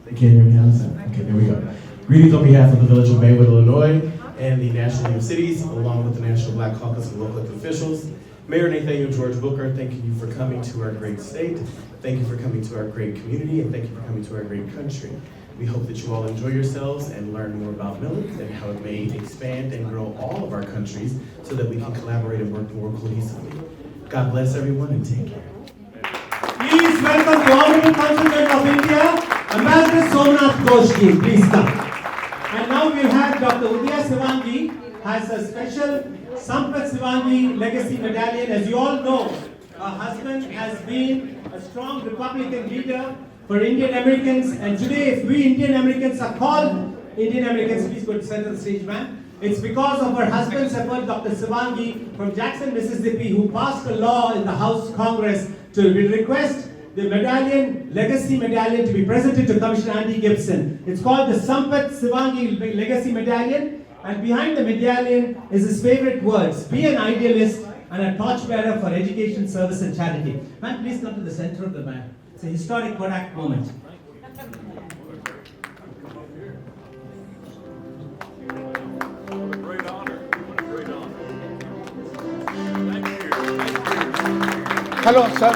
They can't hear me now? Okay, there we go. Greetings on behalf of the Village of Maywood, Illinois, and the National League of Cities, along with the National Black Caucus and local officials. Mayor Nathaniel George Booker, thank you for coming to our great state. Thank you for coming to our great community, and thank you for coming to our great country. We hope that you all enjoy yourselves and learn more about Millets and how it may expand and grow all of our countries so that we can collaborate and work more cohesively. God bless everyone and take care. Please welcome the Honorable Consul of India, Ambassador Somnath Ghoshji. Please come. And now we have Dr. Udaya Sivangi has a special Sampath Sivangi Legacy Medallion. As you all know, her husband has been a strong Republican leader for Indian Americans, and today if we Indian Americans are called Indian Americans, please go to the center of the stage, ma'am. It's because of her husband's effort, Dr. Sivangi from Jackson, Mississippi, who passed a law in the House Congress to request the medallion, legacy medallion, to be presented to Commissioner Andy Gibson. It's called the Sampath Sivangi Legacy Medallion, and behind the medallion is his favorite words: be an idealist and a torchbearer for education, service, and charity. Ma'am, please come to the center of the map. It's a historic Kodak moment. Hello, sir.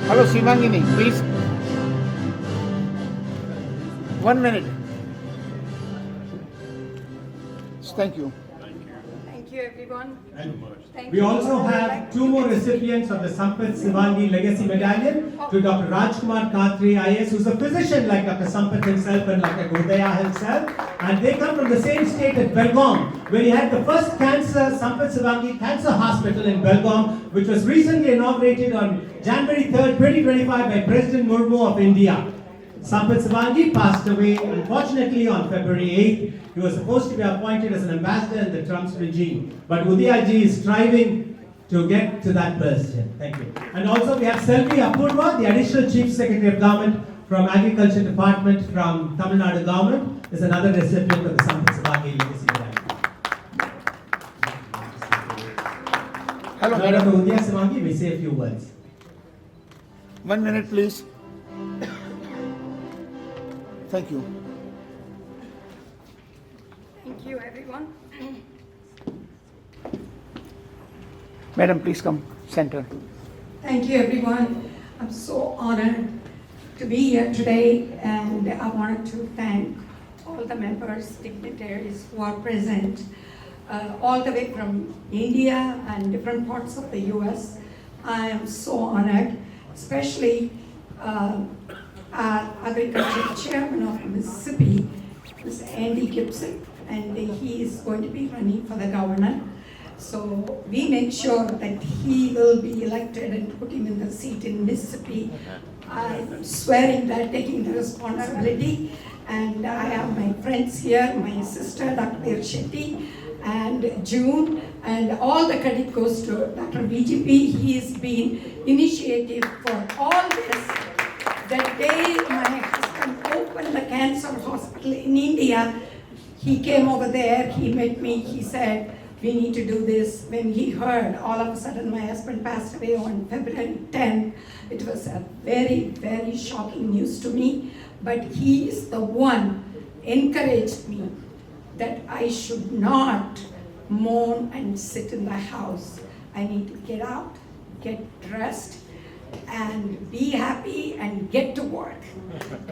Hello, Sivangini, please. 1 minute. Thank you. Thank you, everyone. We also have two more recipients of the Sampath Sivangi Legacy Medallion, to Dr. Rajkumar Khatri, IAS, who's a physician like Dr. Sampath himself and like Udaya himself. And they come from the same state at Belgaum, where he had the first Sampath Sivangi Cancer Hospital in Belgaum, which was recently inaugurated on January 3rd, 2025 by President Murmu of India. Sampath Sivangi passed away, unfortunately, on February 8th. He was supposed to be appointed as an ambassador in the Trump's regime. But Udayaji is striving to get to that position. Thank you. And also we have Selvi Apurva, the Additional Chief Secretary of Government from Agriculture Department from Tamil Nadu Government, is another recipient of the Sampath Sivangi Legacy Medallion. Hello, now, madam. Dr. Udaya Sivangi will say a few words. 1 minute, please. Thank you. Thank you, everyone. Madam, please come center. Thank you, everyone. I'm so honored to be here today, and I wanted to thank all the members, dignitaries who are present, all the way from India and different parts of the US. I am so honored, especially our agriculture chairman of Mississippi, Mr. Andy Gibson, and he is going to be running for the governor. So we make sure that he will be elected and put him in the seat in Mississippi. I'm swearing that, taking the responsibility. And I have my friends here, my sister, Dr. Shetty, and June, and all the credit goes to Dr. BGP. He has been initiative for all this. The day my husband opened the cancer hospital in India, he came over there, he met me, he said, we need to do this. When he heard, all of a sudden my husband passed away on February 10th. It was a very, very shocking news to me. But he is the one encouraged me that I should not mourn and sit in the house. I need to get out, get dressed, and be happy and get to work.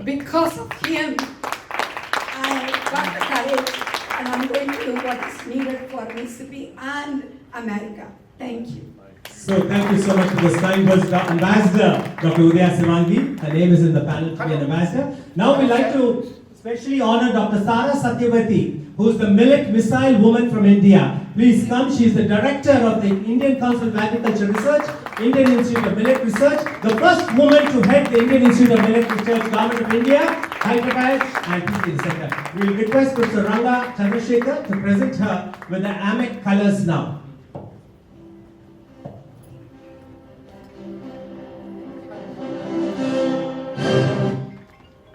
Because of him, I got the courage, and I'm going to do what is needed for Mississippi and America. Thank you. So thank you so much for this kind words, Ambassador Dr. Udaya Sivangi. Her name is in the panel to be an ambassador. Now we'd like to especially honor Dr. Tara Satyavati, who is the Millet Missile Woman from India. Please come. She is the Director of the Indian Council of Agriculture Research, Indian Institute of Millet Research, the first woman to head the Indian Institute of Millet Research, Government of India, Hyderabad, and Peace Center. We will request Mr. Ranga Chandrasekhar to present her with the AMEC colors now.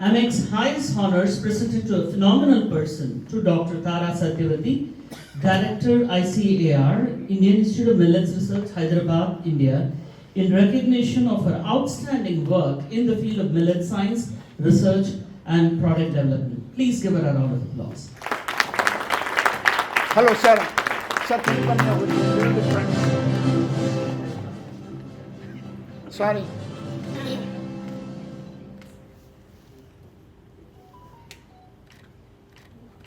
AMEC's highest honors presented to a phenomenal person, to Dr. Tara Satyavati, Director ICAR, Indian Institute of Millets Research, Hyderabad, India, in recognition of her outstanding work in the field of millet science, research, and product development. Please give her a round of applause. Hello, sir. Sir, can you come here with me? Little bit front. Sorry.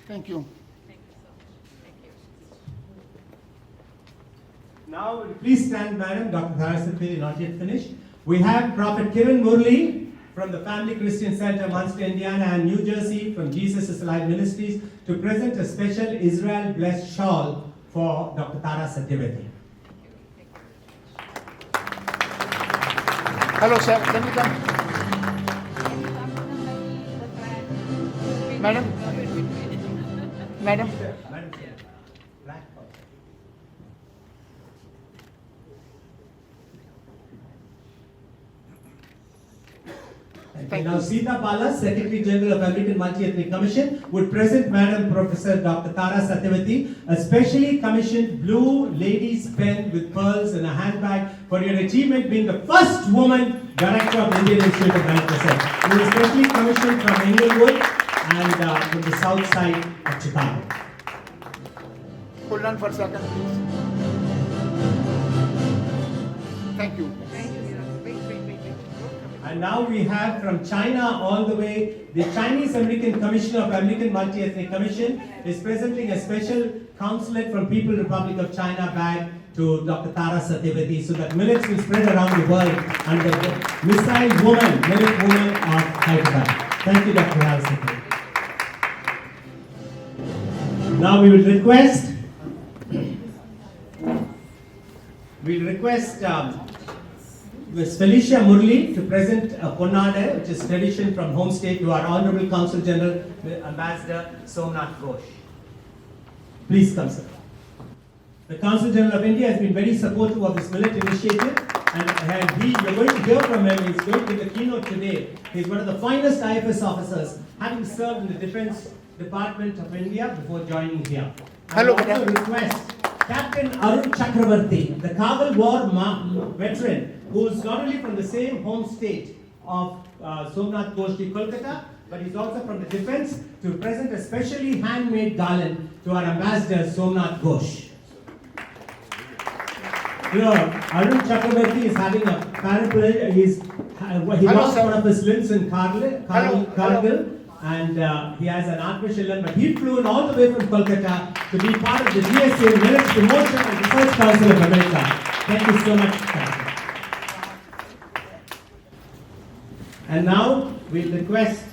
Thank you. Now, please stand, madam. Dr. Tara Satyavati is not yet finished. We have Prophet Kiran Murli from the Family Christian Center, Munster, Indiana, and New Jersey from Jesus is Alive Ministries to present a special Israel blessed shawl for Dr. Tara Satyavati. Hello, sir. Can you come? Madam? Madam? Thank you. Now, Sita Bala, Secretary General of American Multi-Ethnic Commission, would present Madam Professor Dr. Tara Satyavati a specially commissioned blue ladies pen with pearls and a handbag for your achievement being the first woman director of the Indian Institute of Millet Research. It was specially commissioned from Englewood and from the south side of Chicago. Hold on for a second, please. Thank you. And now we have from China all the way, the Chinese American Commissioner of American Multi-Ethnic Commission is presenting a special consulate from People's Republic of China bag to Dr. Tara Satyavati so that millets will spread around the world under the Missile Woman, Millet Woman of Hyderabad. Thank you, Dr. Tara Satyavati. Now we will request Ms. Felicia Murli to present a Ponnade, which is tradition from home state, to our Honorable Consul General, Ambassador Somnath Ghosh. Please come, sir. The Consul General of India has been very supportive of this millet initiative, and we're going to hear from him. He's going to give the keynote today. He's one of the finest IFS officers, having served in the Defense Department of India before joining here. Hello, I also request Captain Arun Chakravarti, the Kabul War veteran, who is not only from the same home state of Somnath Ghosh, Kolkata, but he's also from the defense, to present a specially handmade garland to our Ambassador Somnath Ghosh. You know, Arun Chakravarti is having a paraplegia. He lost one of his limbs in Kargil, and he has an artificial limb, but he flew in all the way from Kolkata to be part of the GSA Millets Promotion and Research Council of America. Thank you so much, Captain. And now we'll request,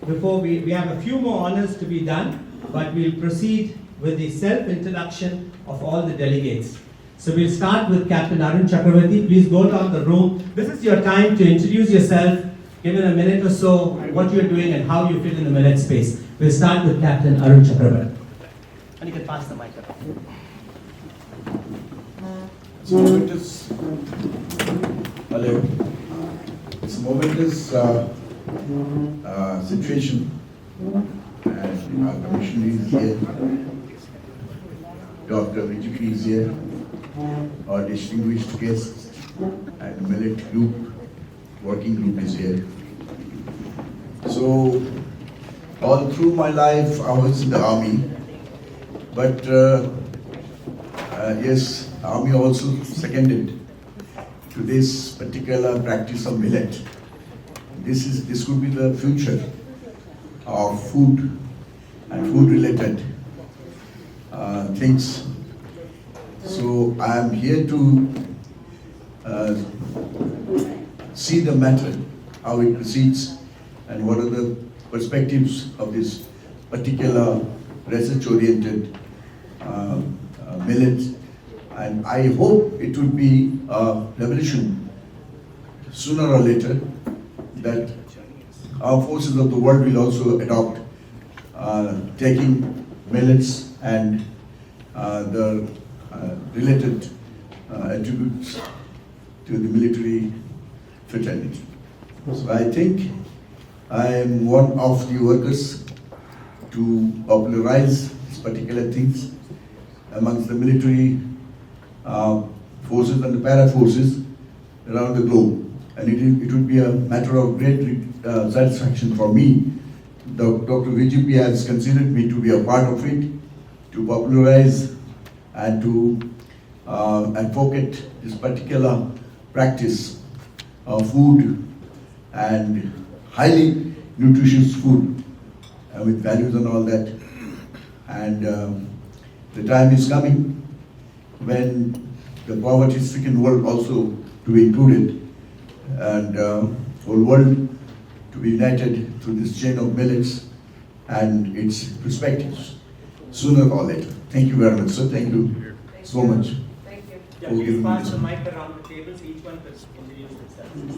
before we have a few more honors to be done, but we'll proceed with the self-introduction of all the delegates. So we'll start with Captain Arun Chakravarti. Please go down the room. This is your time to introduce yourself, give it a minute or so, what you're doing and how you fit in the millet space. We'll start with Captain Arun Chakravarti. And you can pass the mic up. It's a momentous, hello. It's a momentous situation, and our commission is here. Dr. Vijay is here, our distinguished guests, and Millet Group, working group is here. So, all through my life, I was in the army, but yes, army also seconded to this particular practice of millet. This could be the future of food and food-related things. So I am here to see the matter, how it proceeds, and what are the perspectives of this particular research-oriented millet. And I hope it will be a revolution sooner or later, that our forces of the world will also adopt taking millets and the related attributes to the military fraternity. So I think I am one of the workers to popularize these particular things amongst the military forces and the para forces around the globe. And it would be a matter of great satisfaction for me. Dr. VGP has considered me to be a part of it, to popularize and to advocate this particular practice of food and highly nutritious food with values and all that. And the time is coming when the poverty-stricken world also to be included, and whole world to be united through this chain of millets and its perspectives, sooner or later. Thank you very much, sir. Thank you so much. Thank you. for Yeah, please giving me pass this. the mic around the table so each one will introduce themselves.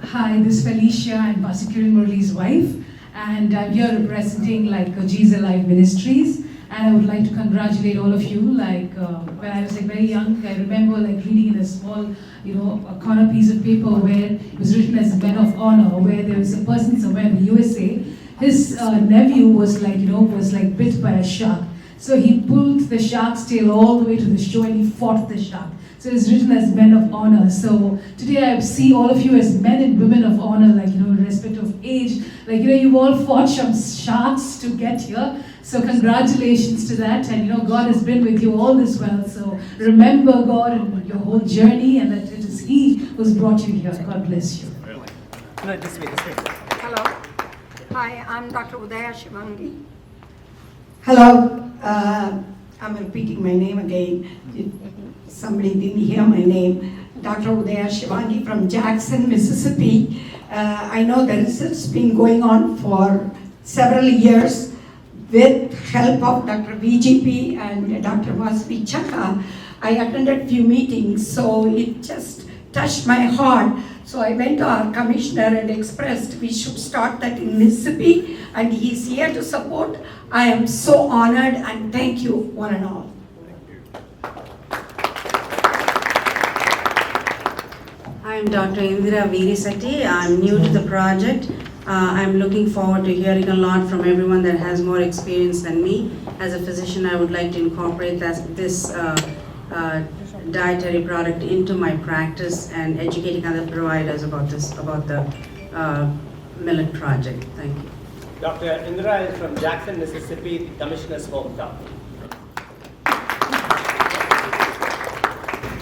Hi, this is Felicia. I'm Pastor Kiran Murali's wife, and I'm here representing GSA Life Ministries. And I would like to congratulate all of you. When I was very young, I remember reading in a small, a corner piece of paper where it was written as Men of Honor, where there was a person somewhere in the USA. His nephew was bit by a shark. So he pulled the shark's tail all the way to the shore and he fought the shark. So it's written as Men of Honor. So today I see all of you as men and women of honor, in respect of age. You've all fought some sharks to get here. So congratulations to that. And God has been with you all this while. So remember God and your whole journey, and that it is He who's brought you here. God bless you. No, this way. Hello. Hi, I'm Dr. Udaya Shivangi. Hello. I'm repeating my name again. Somebody didn't hear my name. Dr. Udaya Shivangi from Jackson, Mississippi. I know the research's been going on for several years with help of Dr. VGP and Dr. Vasvi Chaka. I attended a few meetings, so it just touched my heart. So I went to our commissioner and expressed we should start that in Mississippi, and he's here to support. I am so honored, and thank you one and all. I'm Dr. Indira Veerisetti. I'm new to the project. I'm looking forward to hearing a lot from everyone that has more experience than me. As a physician, I would like to incorporate this dietary product into my practice and educating other providers about the millet project. Thank you. Dr. Indira is from Jackson, Mississippi, the commissioner's hometown.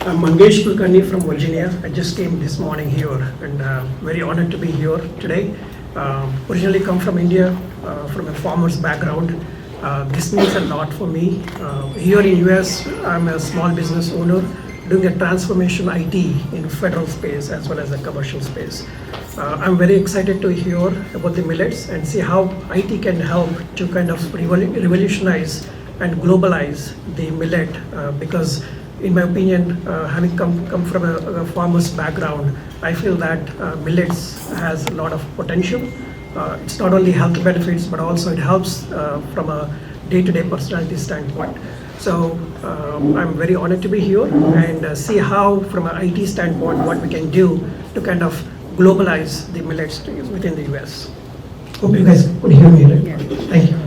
I'm Mangesh Kulkarni from Virginia. I just came this morning here, and very honored to be here today. Originally come from India, from a farmer's background. This means a lot for me. Here in US, I'm a small business owner doing a transformation IT in federal space as well as the commercial space. I'm very excited to hear about the millets and see how IT can help to kind of revolutionize and globalize the millet, because in my opinion, having come from a farmer's background, I feel that millets has a lot of potential. It's not only health benefits, but also it helps from a day-to-day personality standpoint. So I'm very honored to be here and see how, from an IT standpoint, what we can do to kind of globalize the millets within the US. Hope you guys could hear me, right? Yeah. Thank you.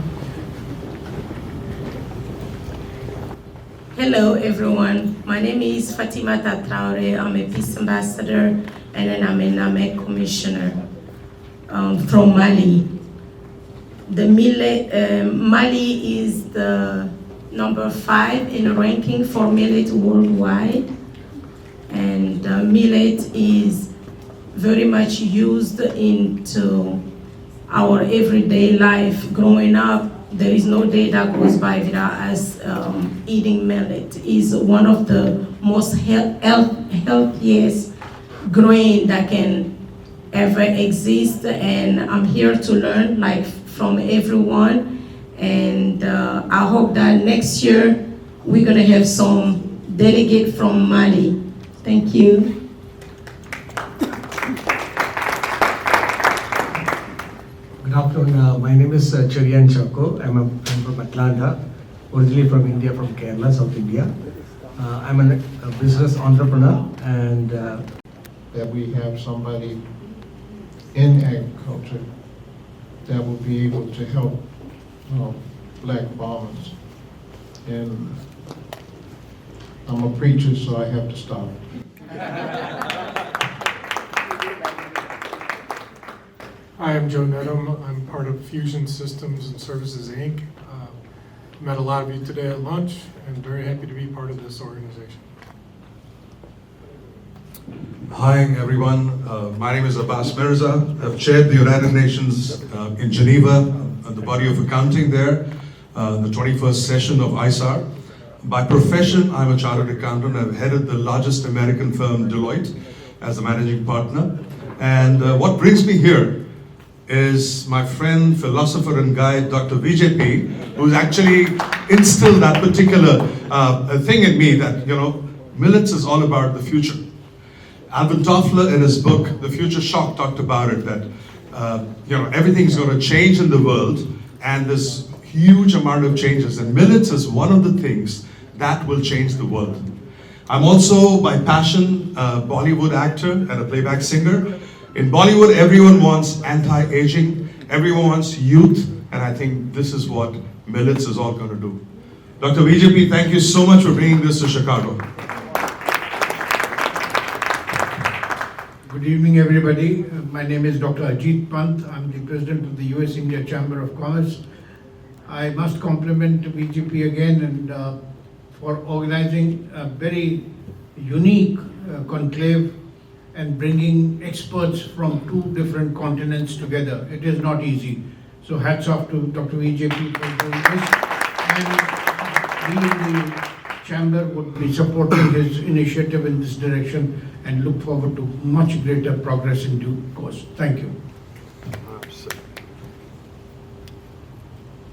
Hello, everyone. My name is Fatima Traore. I'm a peace ambassador, and then I'm a NAMEC commissioner from Mali. Mali is the number 5 in ranking for millet worldwide, and millet is very much used into our everyday life. Growing up, there is no day that goes by without us eating millet. It's one of the most healthiest grain that can ever exist, and I'm here to learn from everyone, and I hope that next year we're gonna have some delegate from Mali. Thank you. Good afternoon. My name is Cherian Chako. I'm from Atlanta, originally from India, from Kerala, South India. I'm a business entrepreneur, and that we have somebody in agriculture that will be able to help black farmers. And I'm a preacher, so I have to stop. Hi, I'm Joe Nedham. I'm part of Fusion Systems and Services, Inc. Met a lot of you today at lunch, and very happy to be part of this organization. Hi, everyone. My name is Abbas Mirza. I've chaired the United Nations in Geneva, the body of accounting there, the 21st session of ISAR. By profession, I'm a chartered accountant. I've headed the largest American firm, Deloitte, as a managing partner. And what brings me here is my friend, philosopher and guide, Dr. VJP, who's actually instilled that particular thing in me that, millets is all about the future. Alvin Toffler, in his book, The Future Shock, talked about it, that everything's going to change in the world, and there's huge amount of changes, and millets is one of the things that will change the world. I'm also, by passion, a Bollywood actor and a playback singer. In Bollywood, everyone wants anti-aging, everyone wants youth, and I think this is what millets is all going to do. Dr. VJP, thank you so much for bringing this to Chicago. Good evening, everybody. My name is Dr. Ajit Pant. I'm the president of the US-India Chamber of Commerce. I must compliment VGP again and for organizing a very unique conclave and bringing experts from 2 different continents together. It is not easy. So hats off to Dr. VJP for doing this. And we in the Chamber would be supporting his initiative in this direction and look forward to much greater progress in due course. Thank you.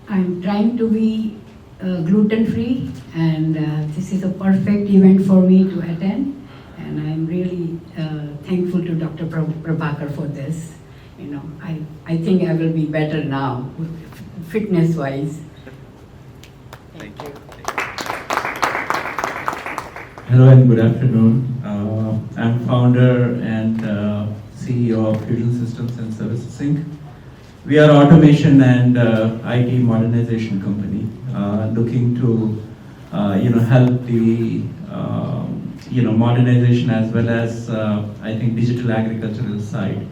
I'm trying to be gluten-free, and this is a perfect event for me to attend. And I'm really thankful to Dr. Prabhakar for this. I think I will be better now, fitness-wise. Thank you. Hello and good afternoon. I'm founder and CEO of Fusion Systems and Services Inc. We are automation and IT modernization company looking to help the modernization as well as I think digital agricultural side,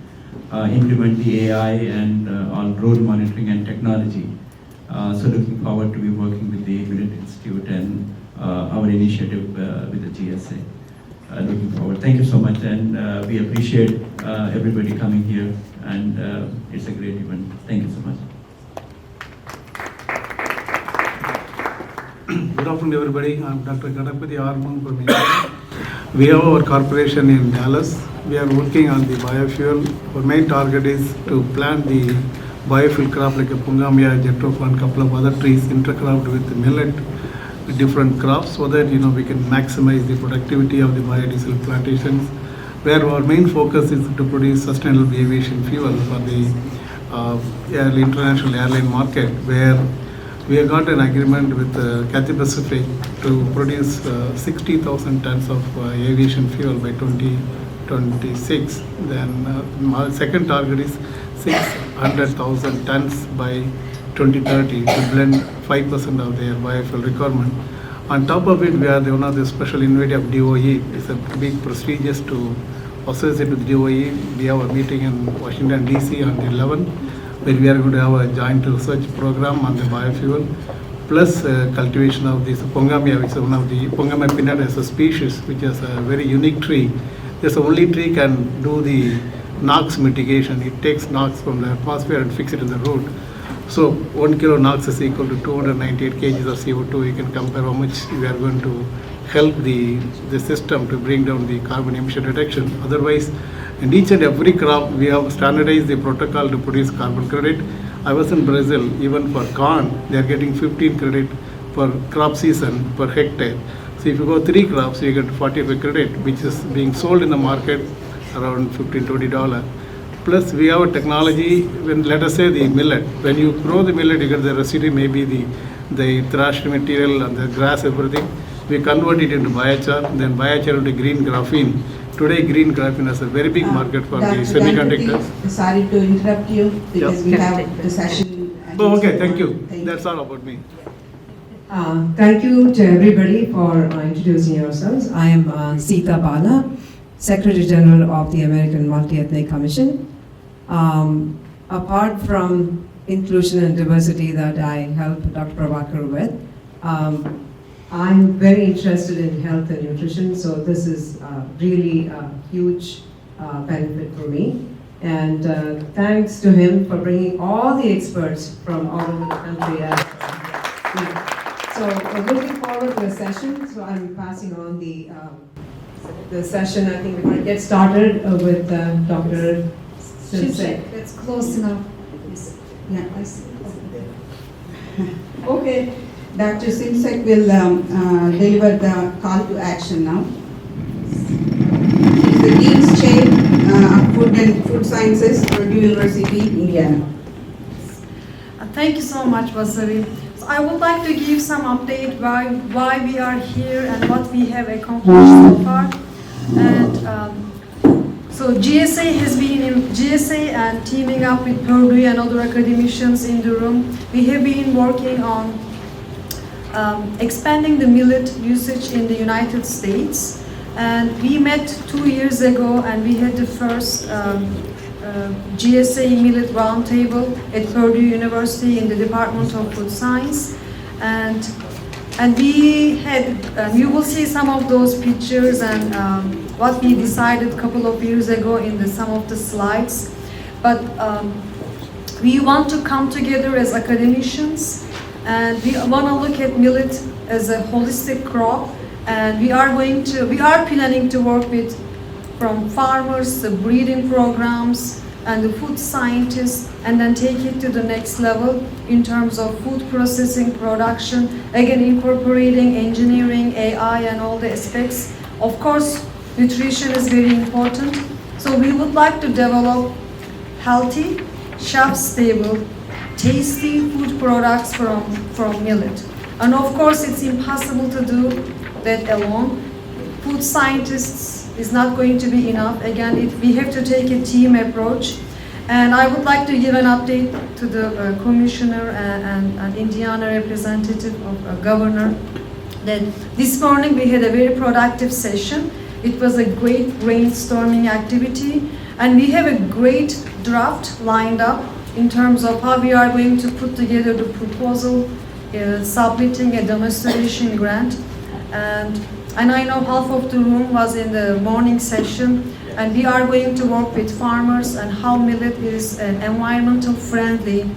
implement the AI and on road monitoring and technology. So looking forward to be working with the Millet Institute and our initiative with the GSA. Looking forward. Thank you so much, and we appreciate everybody coming here, and it's a great event. Thank you so much. Good afternoon, everybody. I'm Dr. Ganapati Arman from India. We have our corporation in Dallas. We are working on the biofuel. Our main target is to plant the biofuel crop like a pungamia, jatropha, and couple of other trees intercropped with millet, with different crops, so that we can maximize the productivity of the biodiesel plantations. Where our main focus is to produce sustainable aviation fuel for the international airline market, where we have got an agreement with Cathay Pacific to produce 60,000 tons of aviation fuel by 2026. Then our second target is 600,000 tons by 2030 to blend 5% of their biofuel requirement. On top of it, we are one of the special innovative of DOE. It's a big prestigious to associate with DOE. We have a meeting in Washington, D.C. on the 11th, where we are going to have a joint research program on the biofuel, plus cultivation of this Pongamia, which is one of the Pongamia pinnata as a species, which is a very unique tree. This only tree can do the NOx mitigation. It takes NOx from the atmosphere and fix it in the root. So 1 kilo NOx is equal to 298 kgs of CO2. You can compare how much we are going to help the system to bring down the carbon emission reduction. Otherwise, in each and every crop, we have standardized the protocol to produce carbon credit. I was in Brazil, even for corn, they are getting 15 credit per crop season per hectare. So if you go 3 crops, you get 45 credit, which is being sold in the market around $15–20. Plus, we have a technology, when let us say the millet, when you grow the millet, you get the residue, maybe the thrashed material and the grass, everything. We convert it into biochar, then biochar into green graphene. Today, green graphene has a very big market for the semiconductors. Sorry to interrupt you because we have the session. Oh, okay, thank you. That's all about me. Thank you to everybody for introducing yourselves. I am Sita Bala, Secretary General of the American Multi-Ethnic Commission. Apart from inclusion and diversity that I help Dr. Prabhakar with, I'm very interested in health and nutrition, so this is really a huge benefit for me. And thanks to him for bringing all the experts from all over the country. So we're looking forward to a session, so I'm passing on the session. I think we're going to get started with Dr. Simsek. That's close enough. Yes. Yeah, I see. Okay, Dr. Simsek will deliver the call to action now. She's the Dean's Chair of Food and Food Sciences, Purdue University, Indiana. Thank you so much, Vasavi. So I would like to give some update why we are here and what we have accomplished so far. And so GSA has been in GSA and teaming up with Purdue and other academicians in the room. We have been working on expanding the millet usage in the United States. And we met 2 years ago and we had the first GSA Millet Roundtable at Purdue University in the Department of Food Science. And we had, you will see some of those pictures and what we decided a couple of years ago in some of the slides. But we want to come together as academicians and we want to look at millet as a holistic crop. And we are planning to work with from farmers, the breeding programs, and the food scientists, and then take it to the next level in terms of food processing, production, again incorporating engineering, AI, and all the aspects. Of course, nutrition is very important. So we would like to develop healthy, shelf-stable, tasty food products from millet. And of course, it's impossible to do that alone. Food scientists is not going to be enough. Again, we have to take a team approach. And I would like to give an update to the commissioner and Indiana representative of governor that this morning we had a very productive session. It was a great brainstorming activity. And we have a great draft lined up in terms of how we are going to put together the proposal, submitting a demonstration grant. And I know half of the room was in the morning session, and we are going to work with farmers and how millet is environmental friendly.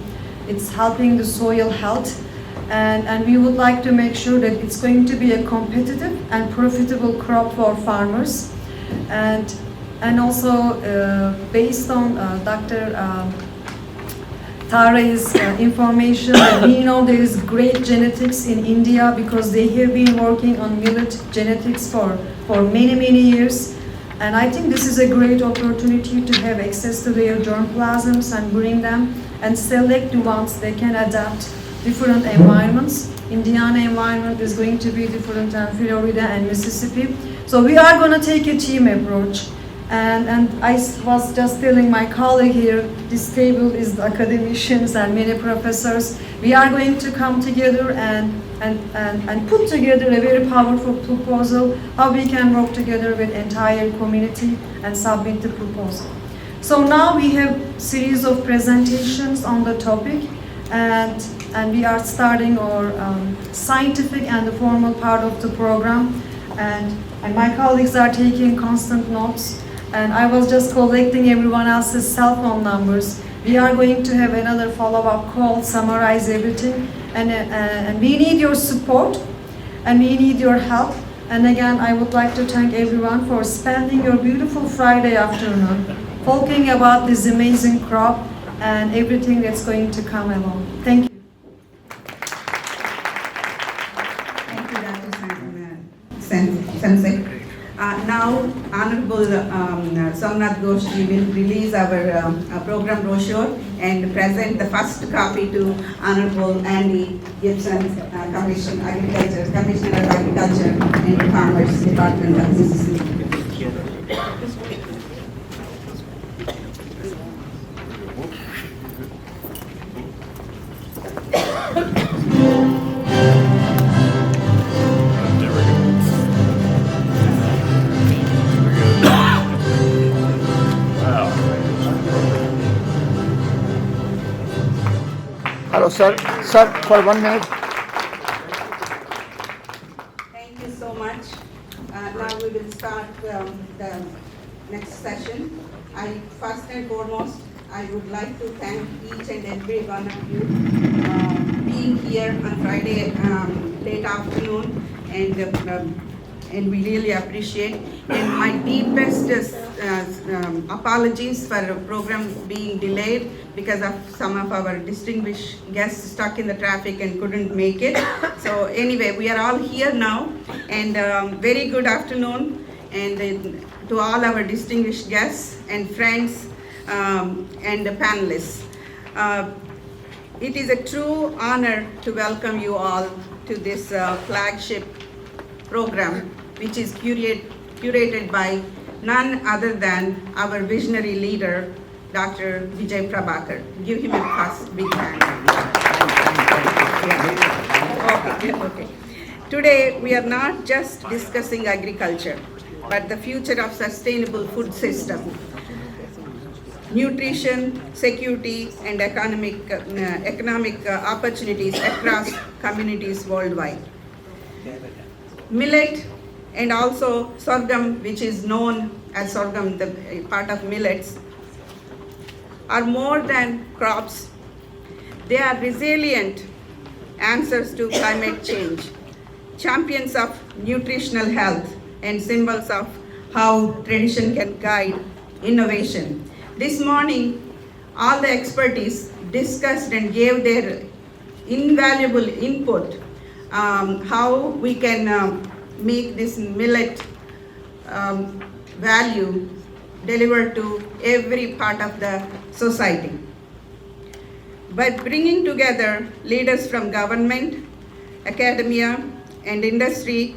It's helping the soil health, and we would like to make sure that it's going to be a competitive and profitable crop for farmers. And also based on Dr. Tare's information, we know there is great genetics in India because they have been working on millet genetics for many, many years. And I think this is a great opportunity to have access to their germplasms and bring them and select the ones that can adapt different environments. Indiana environment is going to be different than Florida and Mississippi. So we are going to take a team approach. And I was just telling my colleague here, this table is the academicians and many professors. We are going to come together and put together a very powerful proposal, how we can work together with entire community and submit the proposal. So now we have series of presentations on the topic, and we are starting our scientific and the formal part of the program, and my colleagues are taking constant notes, and I was just collecting everyone else's cell phone numbers. We are going to have another follow-up call, summarize everything, and we need your support, and we need your help. And again, I would like to thank everyone for spending your beautiful Friday afternoon talking about this amazing crop and everything that's going to come along. Thank you. Thank you, Dr. Sensei. Now, Honorable Somnath Goshi will release our program brochure and present the first copy to Honorable Andy Gibson, Commissioner of Agriculture and Commerce Department of Mississippi. Hello, sir. Sir, for 1 minute. Thank you so much. Now we will start the next session. First and foremost, I would like to thank each and every one of you being here on Friday late afternoon, and we really appreciate. And my deepest apologies for the program being delayed because of some of our distinguished guests stuck in the traffic and couldn't make it. So anyway, we are all here now, and very good afternoon, and to all our distinguished guests and friends and the panelists. It is a true honor to welcome you all to this flagship program, which is curated by none other than our visionary leader, Dr. Vijay Prabhakar. Give him a first big hand. Okay. Today, we are not just discussing agriculture, but the future of sustainable food system, nutrition, security, and economic opportunities across communities worldwide. Millet and also sorghum, which is known as sorghum, the part of millets, are more than crops. They are resilient answers to climate change, champions of nutritional health, and symbols of how tradition can guide innovation. This morning, all the expertise discussed and gave their invaluable input how we can make this millet value delivered to every part of the society. By bringing together leaders from government, academia, and industry,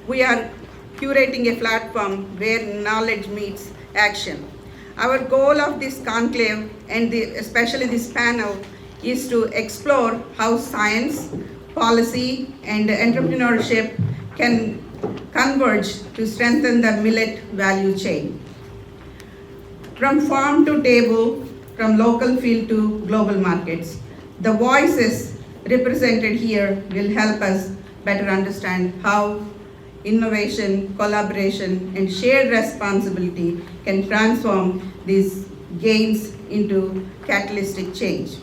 we are curating a platform where knowledge meets action. Our goal of this conclave, and especially this panel, is to explore how science, policy, and entrepreneurship can converge to strengthen the millet value chain. From farm to table, from local field to global markets, the voices represented here will help us better understand how innovation, collaboration, and shared responsibility can transform these gains into catalytic change.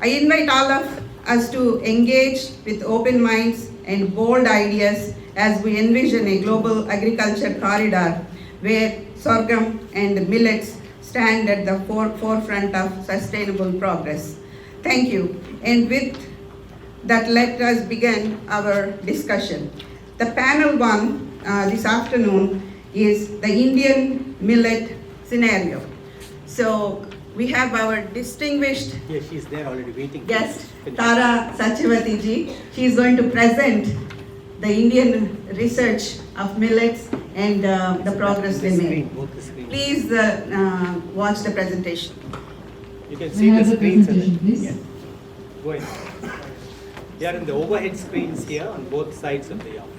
I invite all of us to engage with open minds and bold ideas as we envision a global agriculture corridor where sorghum and millets stand at the forefront of sustainable progress. Thank you. And with that, let us begin our discussion. The panel one this afternoon is the Indian millet scenario. So we have our distinguished she's there already waiting. Guest, Tara Satyavati ji. She is going to present the Indian research of millets and the progress they made. Please watch the presentation. You can We see have the the screens. presentation, please. Yeah. Go ahead. They are in the overhead screens here on both sides of the office.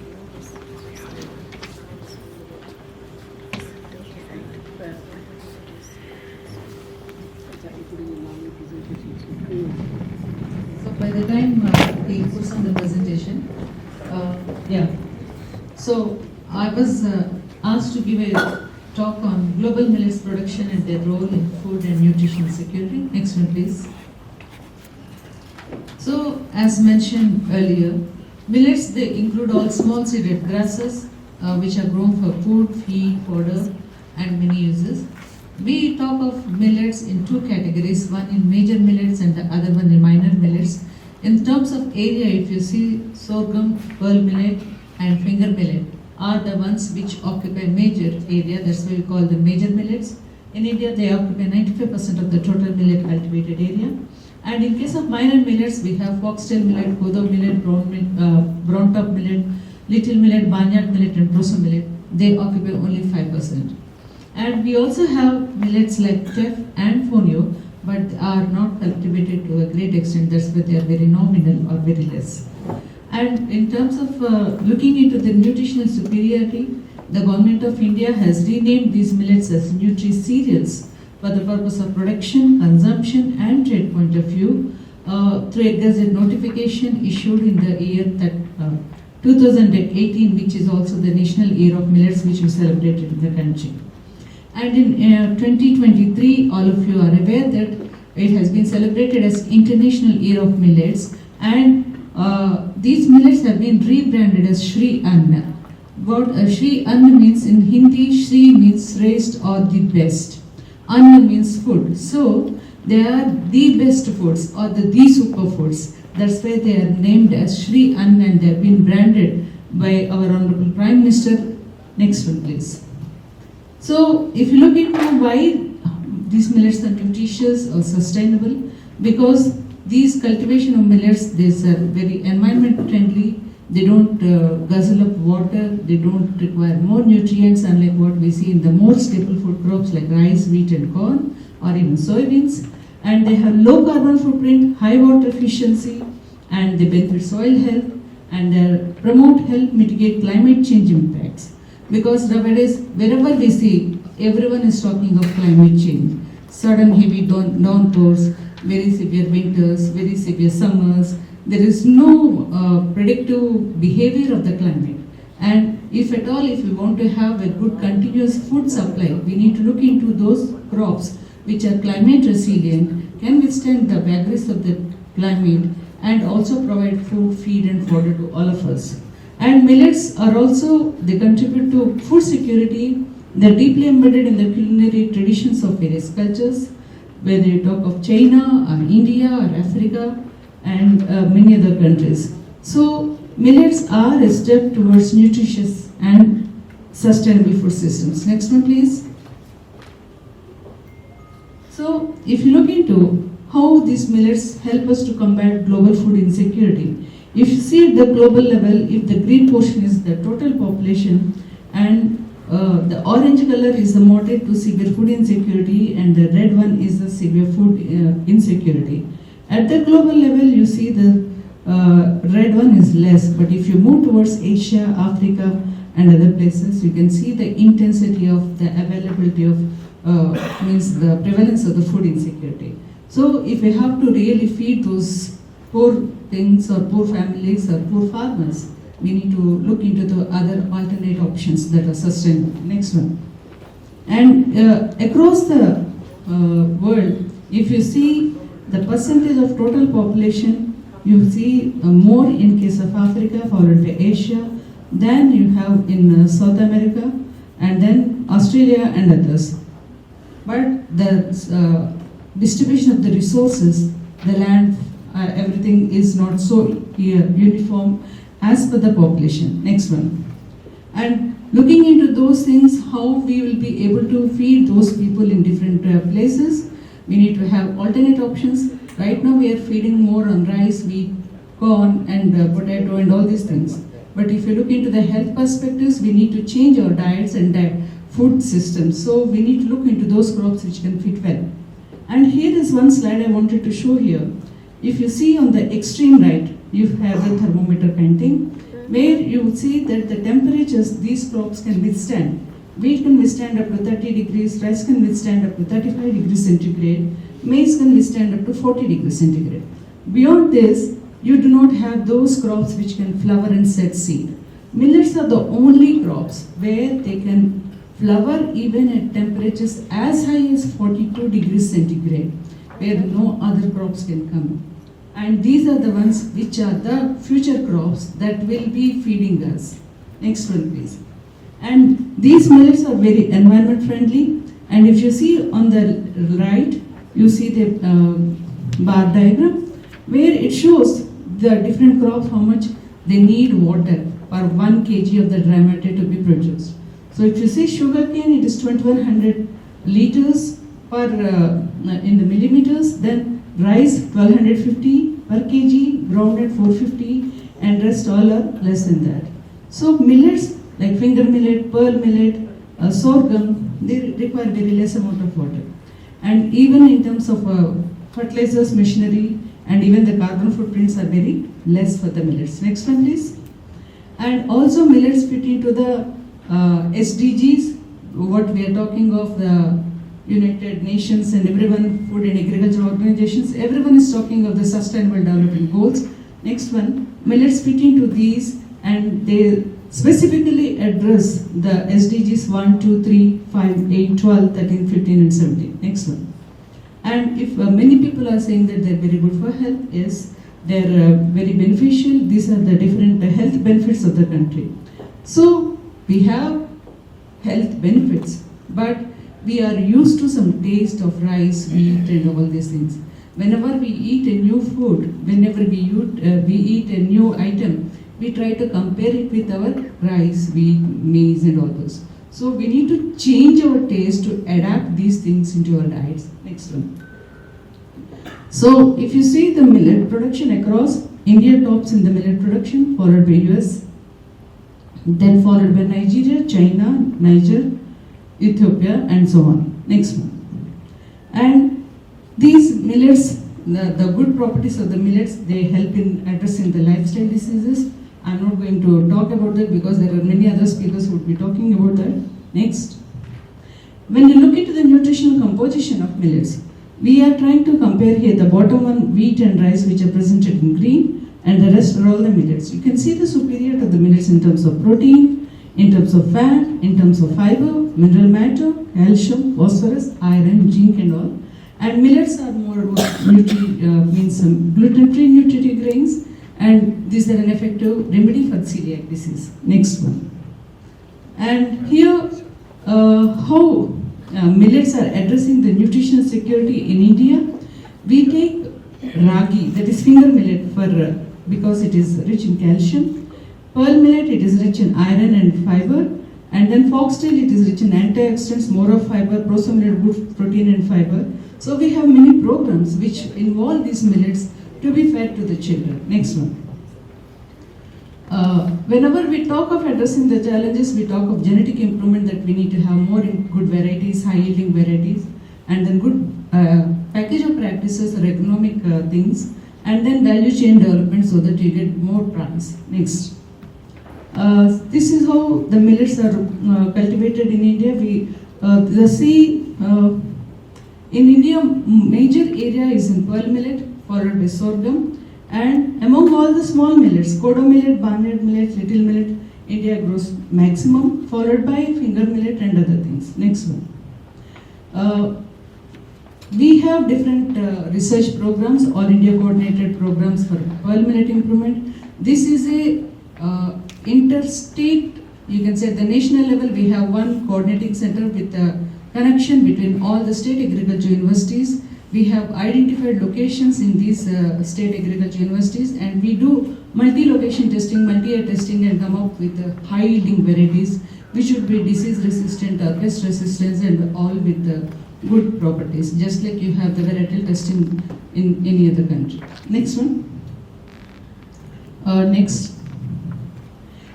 So by the time he puts on the presentation, yeah. So I was asked to give a talk on global millets production and their role in food and nutrition security. Next one, please. So as mentioned earlier, millets, they include all small seeded grasses which are grown for food, feed, fodder and many uses. We talk of millets in two categories, one in major millets and the other one in minor millets. In terms of area, if you see sorghum, pearl millet and finger millet are the ones which occupy major area, that's why we call them major millets. In India, they occupy 95% of the total millet cultivated area. And in case of minor millets, we have foxtail millet, kodo millet, brown top millet, little millet, barnyard millet and proso millet. They occupy only 5%. And we also have millets like teff and fonio, but are not cultivated to a great extent. That's why they are very nominal or very less. And in terms of looking into the nutritional superiority, the government of India has renamed these millets as nutri-cereals for the purpose of production, consumption and trade point of view through a gazette notification issued in the year 2018, which is also the National Year of Millets, which we celebrated in the country. And in 2023, all of you are aware that it has been celebrated as International Year of Millets, and these millets have been rebranded as Shri Anna. What Shri Anna means in Hindi, Shri means raised or the best. Anna means food. So they are the best foods or the superfoods. That's why they are named as Shri Anna and they have been branded by our Honorable Prime Minister. Next one, please. So if you look into why these millets are nutritious or sustainable, because these cultivation of millets, these are very environment friendly, they don't guzzle up water, they don't require more nutrients unlike what we see in the more staple food crops like rice, wheat and corn or even soybeans, and they have low carbon footprint, high water efficiency, and they benefit soil health and they promote, help mitigate climate change impacts. Because nowadays, wherever we see, everyone is talking of climate change. Sudden heavy downpours, very severe winters, very severe summers. There is no predictive behavior of the climate. And if at all, if we want to have a good continuous food supply, we need to look into those crops which are climate resilient, can withstand the vagaries of the climate, and also provide food, feed and fodder to all of us. And millets are also, they contribute to food security. They're deeply embedded in the culinary traditions of various cultures, whether you talk of China or India or Africa and many other countries. So millets are a step towards nutritious and sustainable food systems. Next one, please. So if you look into how these millets help us to combat global food insecurity, if you see at the global level, if the green portion is the total population and the orange color is the moderate to severe food insecurity and the red one is the severe food insecurity. At the global level, you see the red one is less, but if you move towards Asia, Africa and other places, you can see the intensity of the availability of, means the prevalence of the food insecurity. So if we have to really feed those poor things or poor families or poor farmers, we need to look into the other alternate options that are sustainable. Next one. And across the world, if you see the percentage of total population, you see more in case of Africa, followed by Asia, then you have in South America, and then Australia and others. But the distribution of the resources, the land, everything is not so uniform as per the population. Next one. And looking into those things, how we will be able to feed those people in different places, we need to have alternate options. Right now we are feeding more on rice, wheat, corn and potato and all these things. But if you look into the health perspectives, we need to change our diets and food systems. So we need to look into those crops which can fit well. And here is one slide I wanted to show here. If you see on the extreme right, you have the thermometer kind thing, where you would see that the temperatures these crops can withstand. Wheat can withstand up to 30 degrees, rice can withstand up to 35 degrees centigrade, maize can withstand up to 40 degrees centigrade. Beyond this, you do not have those crops which can flower and set seed. Millets are the only crops where they can flower even at temperatures as high as 42 degrees centigrade, where no other crops can come. And these are the ones which are the future crops that will be feeding us. Next one, please. And these millets are very environment friendly. And if you see on the right, you see the bar diagram, where it shows the different crops, how much they need water per 1 kg of the dry matter to be produced. So if you see sugarcane, it is 2100 liters per in the millimeters, then rice 1250 per kg, groundnut 450, and rest all are less than that. So millets like finger millet, pearl millet, sorghum, they require very less amount of water. And even in terms of fertilizers, machinery, and even the carbon footprints are very less for the millets. Next one, please. And also millets fit into the SDGs, what we are talking of, the United Nations and everyone, Food and Agriculture Organizations, everyone is talking of the Sustainable Development Goals. Next one, millets fit into these, and they specifically address the SDGs 1, 2, 3, 5, 8, 12, 13, 15 and 17. Next one. And if many people are saying that they're very good for health, yes, they're very beneficial. These are the different health benefits of the country. So we have health benefits, but we are used to some taste of rice, wheat and all these things. Whenever we eat a new food, whenever we eat a new item, we try to compare it with our rice, wheat, maize and all those. So we need to change our taste to adapt these things into our diets. Next one. So if you see the millet production across, India tops in the millet production, followed by US, then followed by Nigeria, China, Niger, Ethiopia and so on. Next one. And these millets, the good properties of the millets, they help in addressing the lifestyle diseases. I'm not going to talk about that because there are many other speakers who would be talking about that. Next. When you look into the nutritional composition of millets, we are trying to compare here the bottom one, wheat and rice, which are presented in green, and the rest are all the millets. You can see the superior to the millets in terms of protein, in terms of fat, in terms of fiber, mineral matter, calcium, phosphorus, iron, zinc and all. And millets are more gluten-free nutritive grains, and these are an effective remedy for celiac disease. Next one. And here, how millets are addressing the nutritional security in India. We take ragi, that is finger millet, because it is rich in calcium. Pearl millet, it is rich in iron and fiber. And then foxtail, it is rich in antioxidants, more of fiber, proso millet, good protein and fiber. So we have many programs which involve these millets to be fed to the children. Next one. Whenever we talk of addressing the challenges, we talk of genetic improvement, that we need to have more good varieties, high yielding varieties, and then good package of practices or economic things, and then value chain development so that you get more price. Next. This is how the millets are cultivated in India. In India, major area is in pearl millet, followed by sorghum, and among all the small millets, kodo millet, barnyard millet, little millet, India grows maximum, followed by finger millet and other things. Next one. We have different research programs, all India coordinated programs for pearl millet improvement. This is a interstate, you can say at the national level, we have one coordinating center with a connection between all the state agriculture universities. We have identified locations in these state agriculture universities, and we do multi-location testing, multi-year testing, and come up with high-yielding varieties which should be disease-resistant or pest-resistant and all with good properties, just like you have the varietal testing in any other country. Next one. Next.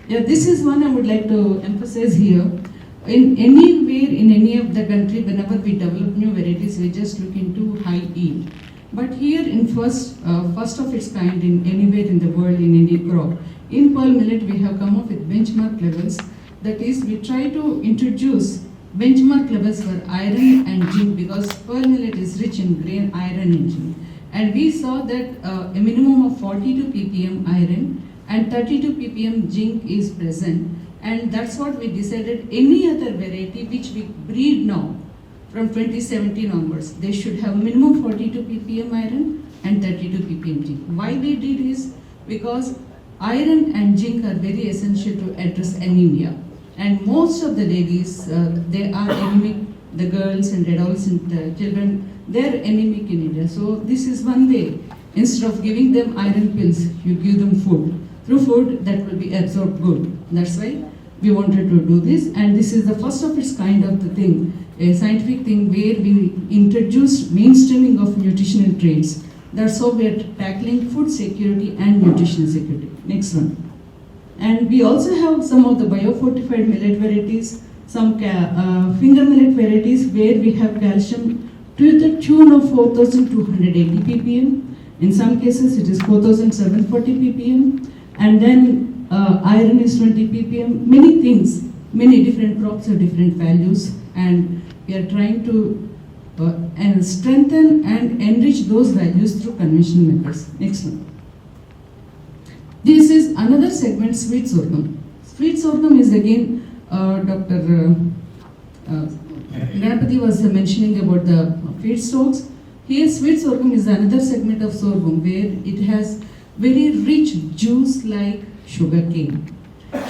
Yeah, this is one I would like to emphasize here. In anywhere in any of the country, whenever we develop new varieties, we just look into high yield. But here in first of its kind in anywhere in the world in any crop, in pearl millet we have come up with benchmark levels. That is, we try to introduce benchmark levels for iron and zinc because pearl millet is rich in grain, iron and zinc. And we saw that a minimum of 42 ppm iron and 32 ppm zinc is present. And that's what we decided any other variety which we breed now from 2017 onwards, they should have minimum 42 ppm iron and 32 ppm zinc. Why we did is because iron and zinc are very essential to address anemia. And most of the ladies, they are anemic, the girls and adolescent children, they are anemic in India. So this is one way. Instead of giving them iron pills, you give them food. Through food, that will be absorbed good. That's why we wanted to do this, and this is the first of its kind of the thing, a scientific thing where we introduced mainstreaming of nutritional traits. That's how we are tackling food security and nutritional security. Next one. And we also have some of the biofortified millet varieties, some finger millet varieties where we have calcium to the tune of 4,280 ppm. In some cases it is 4,740 ppm. And then iron is 20 ppm, many things, many different crops have different values, and we are trying to strengthen and enrich those values through conventional methods. Next one. This is another segment, sweet sorghum. Sweet sorghum is again, Dr. Ganapati was mentioning about the feedstocks. Here sweet sorghum is another segment of sorghum where it has very rich juice like sugar cane.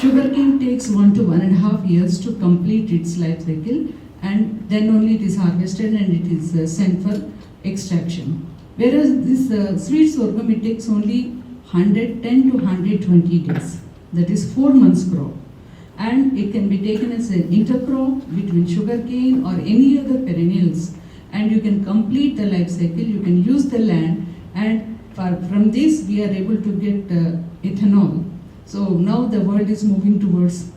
Sugar cane takes 1 to 1.5 years to complete its life cycle, and then only it is harvested and it is sent for extraction. Whereas this sweet sorghum, it takes only 110 to 120 days. That is 4 months crop. And it can be taken as an intercrop between sugar cane or any other perennials. And you can complete the life cycle, you can use the land, and from this we are able to get ethanol. So now the world is moving towards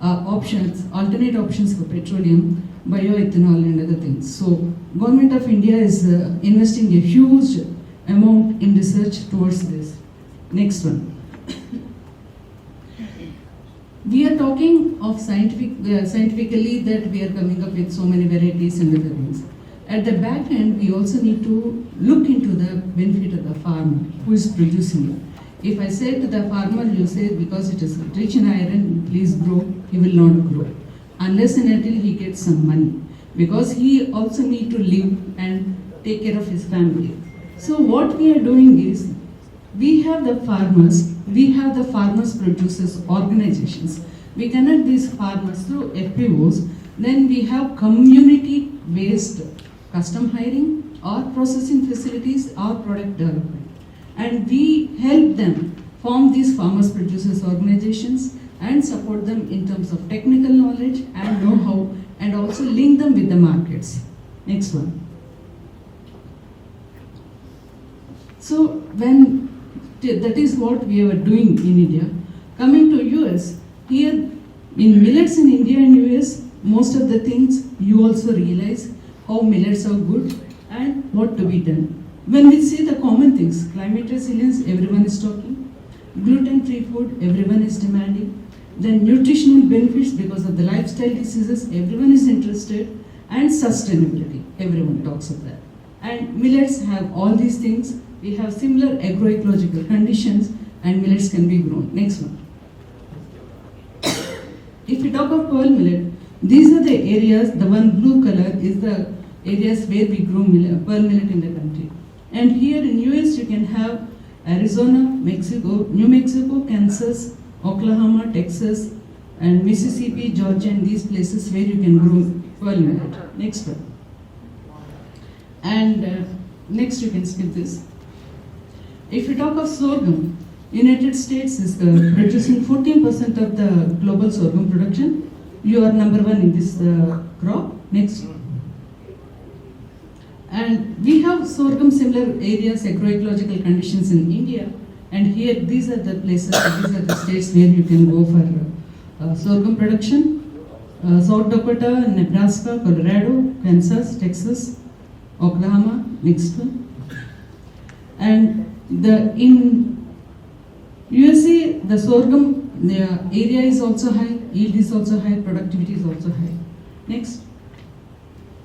alternate options for petroleum, bioethanol and other things. So Government of India is investing a huge amount in research towards this. Next one. We are talking of scientifically that we are coming up with so many varieties and other things. At the back end, we also need to look into the benefit of the farmer who is producing it. If I say to the farmer, you say because it is rich in iron, please grow, he will not grow. Unless and until he gets some money. Because he also need to live and take care of his family. So what we are doing is, we have the farmers producers organizations. We connect these farmers through FPOs, then we have community-based custom hiring or processing facilities or product development. And we help them form these farmers producers organizations and support them in terms of technical knowledge and know-how, and also link them with the markets. Next one. So that is what we are doing in India. Coming to US, here in millets in India and US, most of the things you also realize how millets are good and what to be done. When we see the common things, climate resilience, everyone is talking. Gluten-free food, everyone is demanding. Then nutritional benefits because of the lifestyle diseases, everyone is interested. And sustainability, everyone talks of that. And millets have all these things. We have similar agroecological conditions and millets can be grown. Next one. If we talk of pearl millet, these are the areas, the one blue color is the areas where we grow pearl millet in the country. And here in US you can have Arizona, Mexico, New Mexico, Kansas, Oklahoma, Texas, and Mississippi, Georgia, and these places where you can grow pearl millet. Next one. And next you can skip this. If we talk of sorghum, United States is producing 14% of the global sorghum production. You are number one in this crop. Next. And we have sorghum similar areas, agroecological conditions in India. And here, these are the places, these are the states where you can go for sorghum production. South Dakota, Nebraska, Colorado, Kansas, Texas, Oklahoma, next one. And in USA, the sorghum, the area is also high, yield is also high, productivity is also high. Next.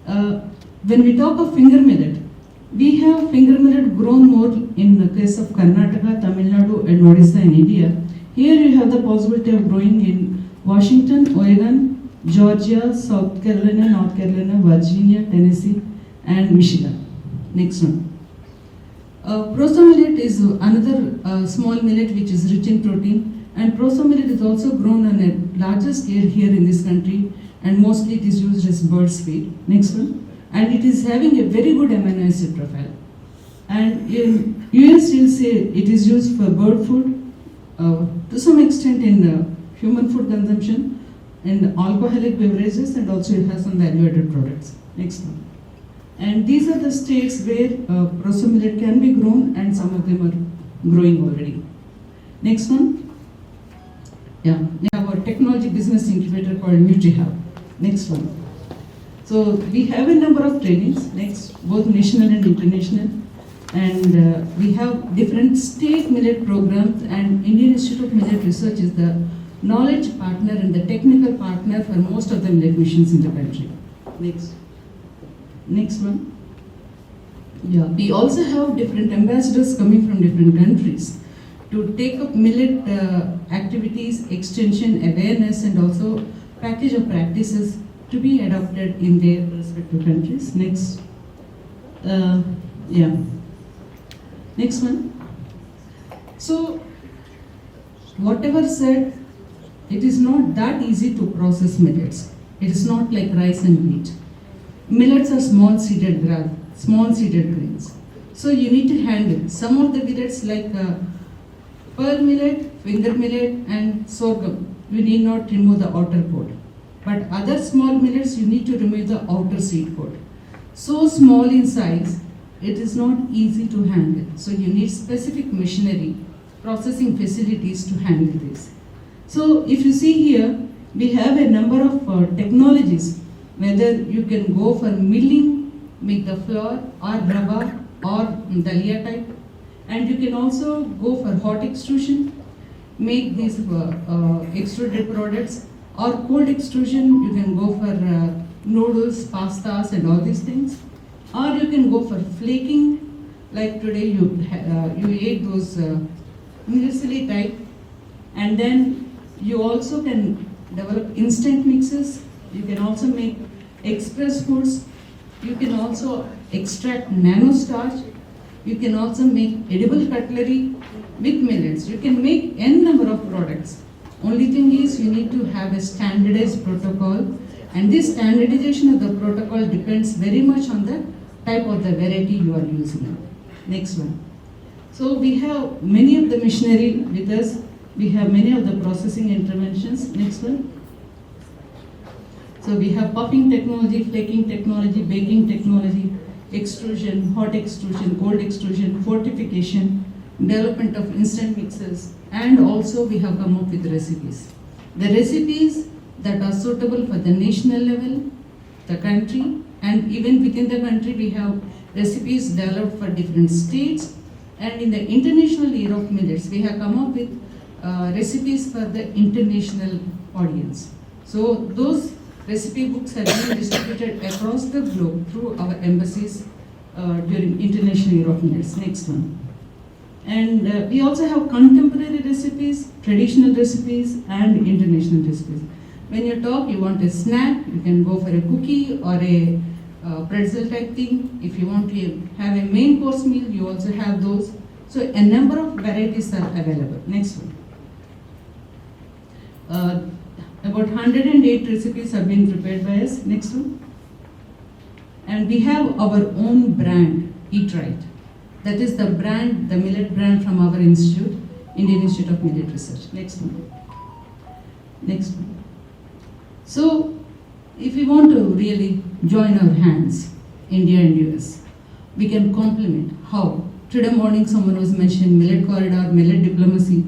When we talk of finger millet, we have finger millet grown more in the case of Karnataka, Tamil Nadu and Odisha in India. Here you have the possibility of growing in Washington, Oregon, Georgia, South Carolina, North Carolina, Virginia, Tennessee and Michigan. Next one. Proso millet is another small millet which is rich in protein, and proso millet is also grown on a larger scale here in this country, and mostly it is used as bird's feed. Next one. And it is having a very good amino acid profile. And in US you'll say it is used for bird food, to some extent in human food consumption, and alcoholic beverages, and also it has some value-added products. Next one. And these are the states where proso millet can be grown, and some of them are growing already. Next one. Yeah, we have our technology business incubator called NutriHub. Next one. So we have a number of trainings, next, both national and international. And we have different state millet programs, and Indian Institute of Millet Research is the knowledge partner and the technical partner for most of the millet missions in the country. Next. Next one. Yeah, we also have different ambassadors coming from different countries to take up millet activities, extension, awareness, and also package of practices to be adopted in their respective countries. Next. Yeah. Next one. So, whatever said, it is not that easy to process millets. It is not like rice and wheat. Millets are small seeded grains. So you need to handle some of the millets like pearl millet, finger millet, and sorghum. You need not remove the outer coat. But other small millets, you need to remove the outer seed coat. So small in size, it is not easy to handle. So you need specific machinery, processing facilities to handle this. So if you see here, we have a number of technologies, whether you can go for milling, make the flour or rava or dalia type, and you can also go for hot extrusion, make these extruded products, or cold extrusion, you can go for noodles, pastas and all these things, or you can go for flaking, like today you ate those muesli type, and then you also can develop instant mixes, you can also make express foods, you can also extract nano starch, you can also make edible cutlery with millets, you can make n number of products. Only thing is you need to have a standardized protocol, and this standardization of the protocol depends very much on the type of the variety you are using. Next one. So we have many of the machinery with us, we have many of the processing interventions. Next one. So we have puffing technology, flaking technology, baking technology, extrusion, hot extrusion, cold extrusion, fortification, development of instant mixes, and also we have come up with recipes. The recipes that are suitable for the national level, the country, and even within the country we have recipes developed for different states, and in the international year of millets we have come up with recipes for the international audience. So those recipe books have been distributed across the globe through our embassies during International Year of Millets. Next one. And we also have contemporary recipes, traditional recipes, and international recipes. When you talk, you want a snack, you can go for a cookie or a pretzel type thing. If you want to have a main course meal, you also have those. So a number of varieties are available. Next one. About 108 recipes have been prepared by us. Next one. And we have our own brand, Eat Right. That is the brand, the millet brand from our institute, Indian Institute of Millet Research. Next one. Next one. So, if we want to really join our hands, India and US, we can complement how Today morning someone was mentioning millet corridor, millet diplomacy,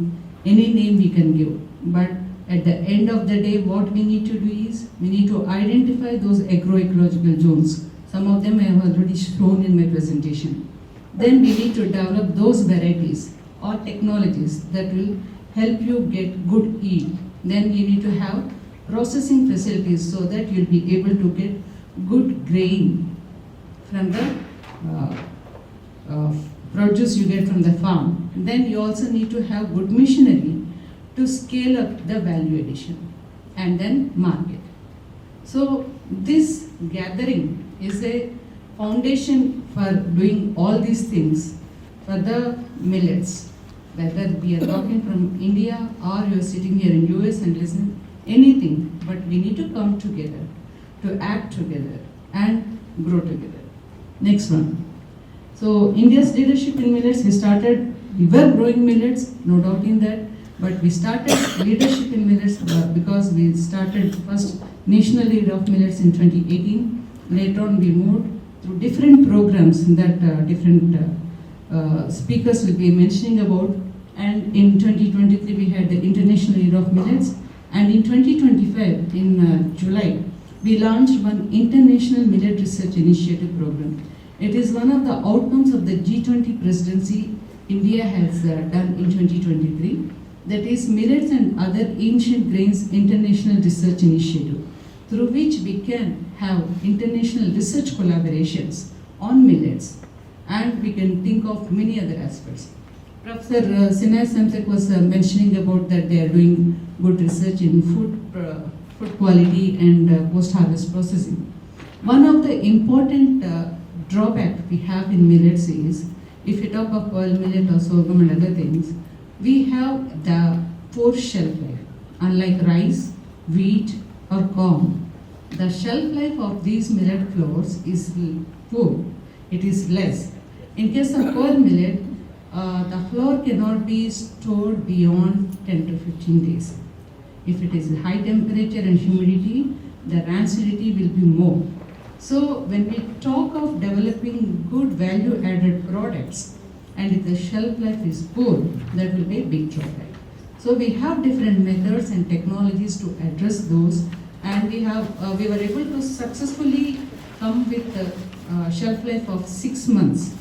any name we can give. But at the end of the day, what we need to do is, we need to identify those agroecological zones. Some of them I have already shown in my presentation. Then we need to develop those varieties or technologies that will help you get good yield. Then you need to have processing facilities so that you'll be able to get good grain from the produce you get from the farm. Then you also need to have good machinery to scale up the value addition and then market. So this gathering is a foundation for doing all these things for the millets. Whether we are talking from India or you are sitting here in US and listen anything, but we need to come together, to act together and grow together. Next one. So India's leadership in millets, we were growing millets, no doubt in that, but we started leadership in millets because we started first National League of Millets in 2018. Later on we moved through different programs that different speakers will be mentioning about. And in 2023 we had the International Year of Millets. And in 2025, in July, we launched one International Millet Research Initiative program. It is one of the outcomes of the G20 presidency India has done in 2023. That is Millets and Other Ancient Grains International Research Initiative, through which we can have international research collaborations on millets, and we can think of many other aspects. Professor Sinay Samsek was mentioning about that they are doing good research in food quality and post-harvest processing. One of the important drawback we have in millets is, if you talk of pearl millet or sorghum and other things, we have the poor shelf life. Unlike rice, wheat or corn, the shelf life of these millet flours is poor, it is less. In case of pearl millet, the flour cannot be stored beyond 10 to 15 days. If it is high temperature and humidity, the rancidity will be more. So when we talk of developing good value-added products, and if the shelf life is poor, that will be a big drawback. So we have different methods and technologies to address those, and we were able to successfully come with a shelf life of 6 months.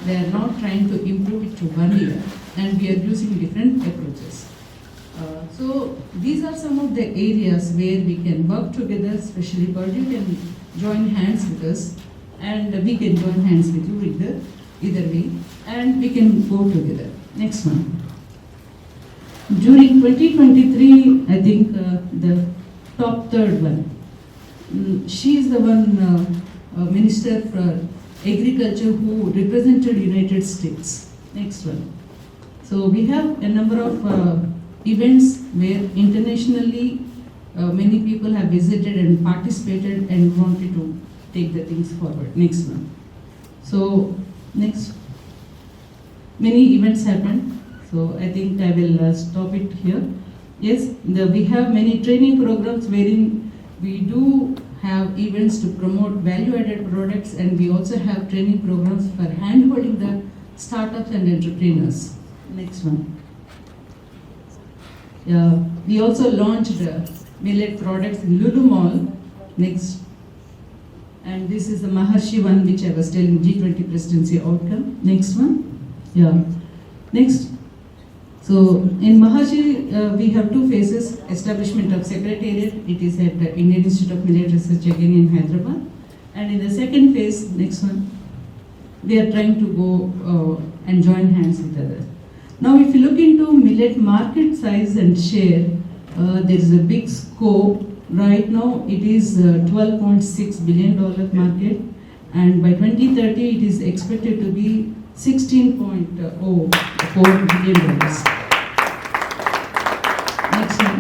They are now trying to improve it to 1 year, and we are using different approaches. So these are some of the areas where we can work together, especially Purdue can join hands with us, and we can join hands with you either way, and we can go together. Next one. During 2023, I think the top third one, she is the one Minister for Agriculture who represented United States. Next one. So we have a number of events where internationally many people have visited and participated and wanted to take the things forward. Next one. So next, many events happened. So I think I will stop it here. Yes, we have many training programs wherein we do have events to promote value-added products, and we also have training programs for hand-holding the startups and entrepreneurs. Next one. We also launched millet products in Lulu Mall. Next. And this is the Maharshi one, which I was telling, G20 presidency outcome. Next one. Yeah. Next. So in Maharshi, we have two phases: establishment of secretariat. It is at the Indian Institute of Millet Research again in Hyderabad. And in the second phase, next one, we are trying to go and join hands with others. Now, if you look into millet market size and share, there is a big scope. Right now, it is $12.6 billion market, and by 2030, it is expected to be $16.04 billion. Next one.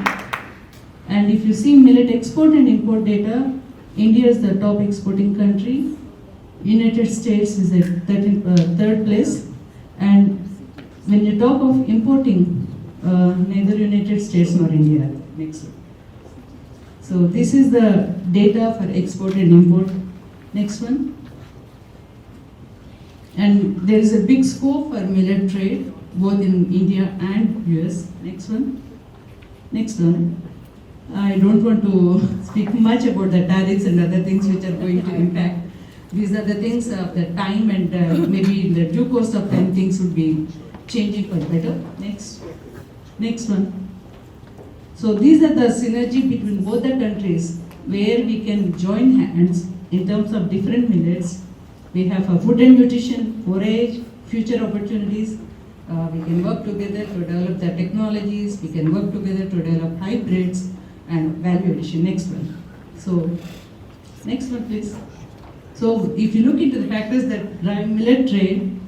And if you see millet export and import data, India is the top exporting country. United States is at third place. And when you talk of importing, neither United States nor India. Next one. So this is the data for export and import. Next one. And there is a big scope for millet trade, both in India and US. Next one. Next one. I don't want to speak much about the tariffs and other things which are going to impact. These are the things of the time, and maybe in the due course of time things would be changing for better. Next. Next one. So these are the synergy between both the countries where we can join hands in terms of different millets. We have a food and nutrition, forage, future opportunities. We can work together to develop the technologies. We can work together to develop hybrids and value addition. Next one. So, next one please. So, if you look into the factors that drive millet trade,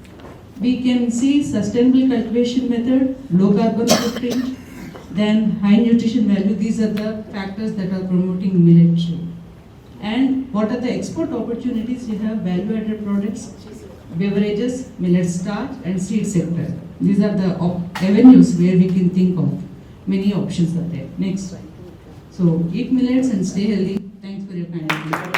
we can see sustainable cultivation method, low carbon footprint, then high nutrition value. These are the factors that are promoting millet trade. And what are the export opportunities? We have value-added products, beverages, millet starch, and seed sector. These are the avenues where we can think of. Many options are there. Next slide. So eat millets and stay healthy. Thanks for your kind attention.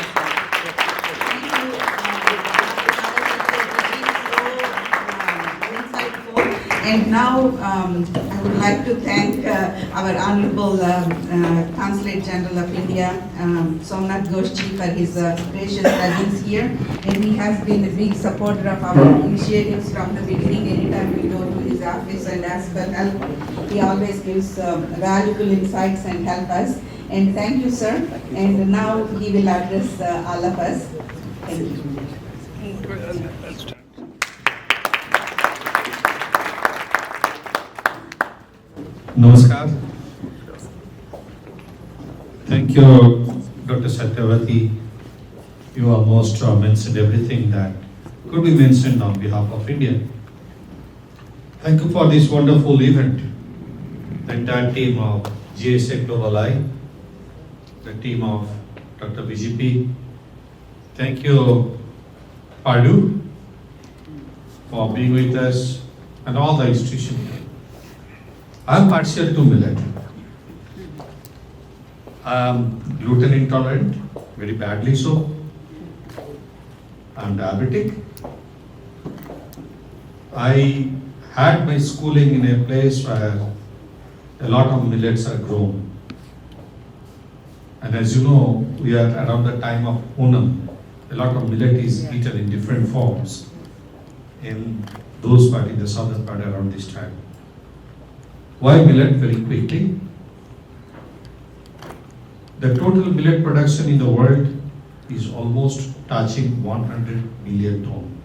And now I would like to thank our Honorable Consulate General of India, Somnath Goshji, for his gracious presence here. And he has been a big supporter of our initiatives from the beginning. Anytime we go to his office and ask for help, he always gives valuable insights and help us. And thank you, sir. And now he will address all of us. Thank you. Namaskar. Thank you, Dr. Satyavati. You almost mentioned everything that could be mentioned on behalf of India. Thank you for this wonderful event. The entire team of GSA Global I, the team of Dr. BGP. Thank you, Padu, for being with us, and all the institutions. I am partial to millet. I am gluten intolerant, very badly so. I am diabetic. I had my schooling in a place where a lot of millets are grown. And as you know, we are around the time of Onam. A lot of millet is eaten in different forms in those parts, in the southern part around this time. Why millet? Very quickly. The total millet production in the world is almost touching 100 million ton.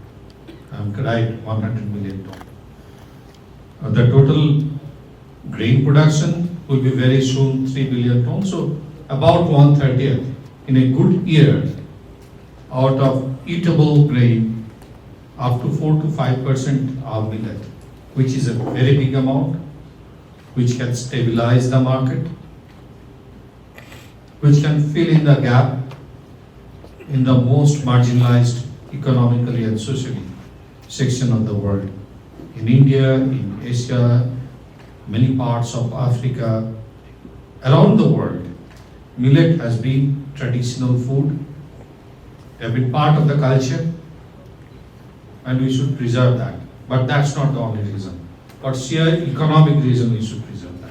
I'm right, 100 million ton. The total grain production will be very soon 3 billion tons. So about 1/30 in a good year out of eatable grain, up to 4 to 5% of millet, which is a very big amount, which can stabilize the market, which can fill in the gap in the most marginalized economically and socially section of the world. In India, in Asia, many parts of Africa, around the world, millet has been traditional food, have been part of the culture, and we should preserve that. But that's not the only reason. For sheer economic reason, we should preserve that.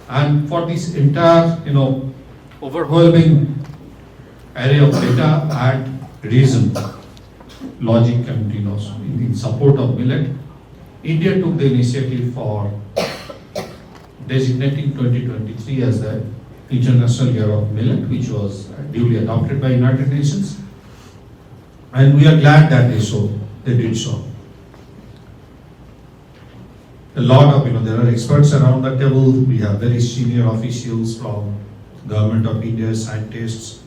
And for this entire, overwhelming array of data and reason, logic, and in support of millet, India took the initiative for designating 2023 as the International Year of Millet, which was duly adopted by United Nations. And we are glad that they did so. A lot of, there are experts around the table. We have very senior officials from Government of India, scientists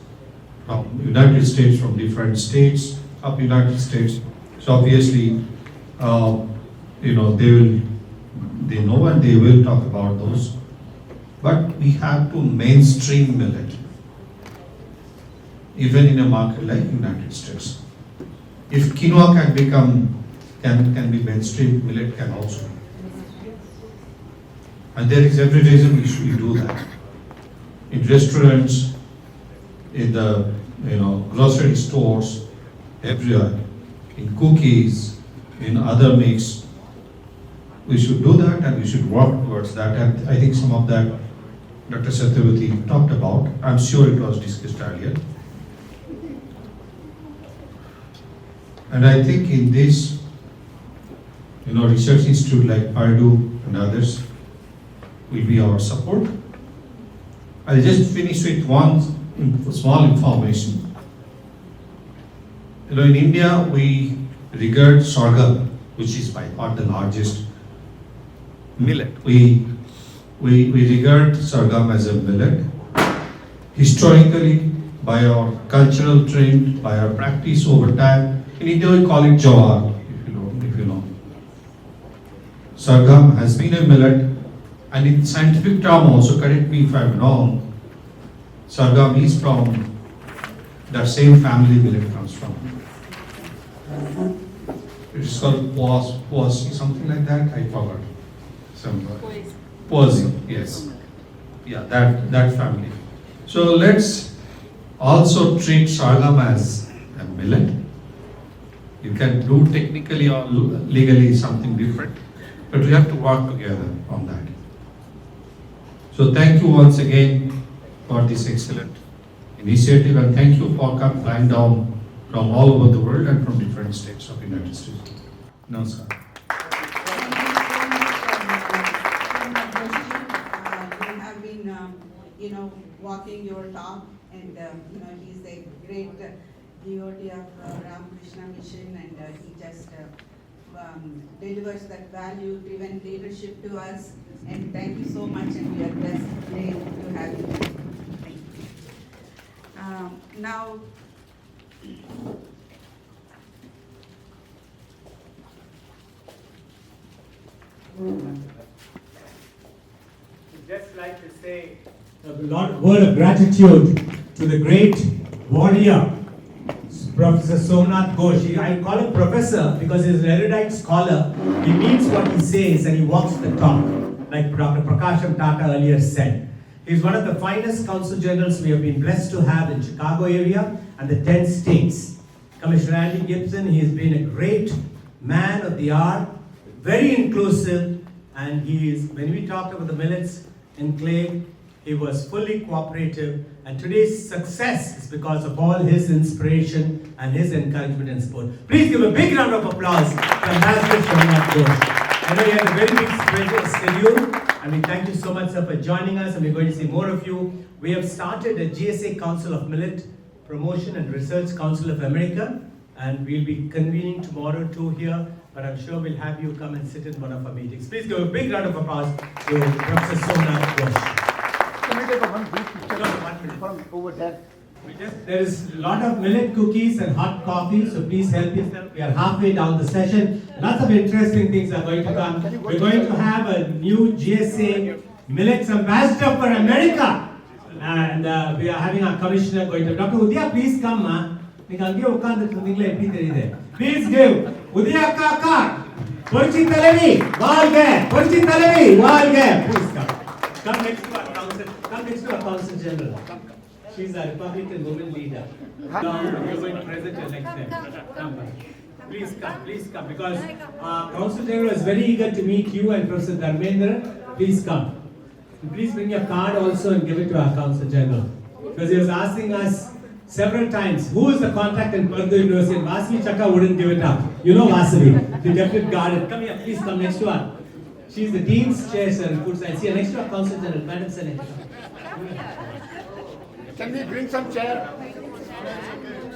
from United States, from different states of United States. So obviously, they know and they will talk about those. But we have to mainstream millet, even in a market like United States. If quinoa can be mainstream, millet can also be. And there is every reason we should do that. In restaurants, in the grocery stores, everywhere, in cookies, in other mix. We should do that and we should work towards that. And I think some of that Dr. Satyavati talked about. I'm sure it was discussed earlier. And I think in this, research institute like Purdue and others will be our support. I'll just finish with one small information. In India, we regard sorghum, which is by far the largest millet. We regard sorghum as a millet. Historically, by our cultural trend, by our practice over time, in India we call it jawar, if you know. Sorghum has been a millet, and in scientific term also, correct me if I'm wrong, sorghum is from the same family millet comes from. It's called poazi, something like that, I forgot. Poazi, yes. Yeah, that family. So let's also treat sorghum as a millet. You can do technically or legally something different, but we have to work together on that. So thank you once again for this excellent initiative, and thank you for flying down from all over the world and from different states of the United States. Namaskar. You have been, walking your talk, and he's a great devotee of Ramakrishna Mission, and he just delivers that value-driven leadership to us. And thank you so much, and we are blessed today to have you. Thank you. Now, just like to say a word of gratitude to the great warrior, Professor Somnath Ghosh. I call him professor because he's an erudite scholar. He means what he says and he walks the talk, like Dr. Prakasham Tata earlier said. He's one of the finest council generals we have been blessed to have in Chicago area and the 10 states. Commissioner Andy Gibson, he has been a great man of the hour, very inclusive, and he is, when we talked about the Millets Conclave, he was fully cooperative, and today's success is because of all his inspiration and his encouragement and support. Please give a big round of applause for Ambassador Somnath Ghosh. I know you have a very big schedule, and we thank you so much, sir, for joining us, and we're going to see more of you. We have started a GSA Council of Millet Promotion and Research Council of America, and we'll be convening tomorrow too here, but I'm sure we'll have you come and sit in one of our meetings. Please give a big round of applause to Professor Somnath Ghosh. Can we take one brief picture from over there? There is a lot of millet cookies and hot coffee, so please help yourself. We are halfway down the session. Lots of interesting things are going to come. We're going to have a new GSA Millets Ambassador for America. And we are having our commissioner going to. Dr. Udaya, please come, ma. Please give Udaya Kaka, Porchi Talavi, Walge, Porchi Talavi, Walge. Please come. Come next to our council. Come next to our council general. She's a Republican woman leader. Now you're going to present your next step. Come back. Please come, because Council General is very eager to meet you and Professor Dharmendra. Please come. And please bring your card also and give it to our Council General. Because he was asking us several times, who is the contact in Purdue University? And Vasavi Chakka wouldn't give it up. You know Vasavi, the deputy guardian. Come here, please come next to her. She's the Dean's Chair in Food Science. Here, next to our Council General, Madam Senator. Can we bring some chair?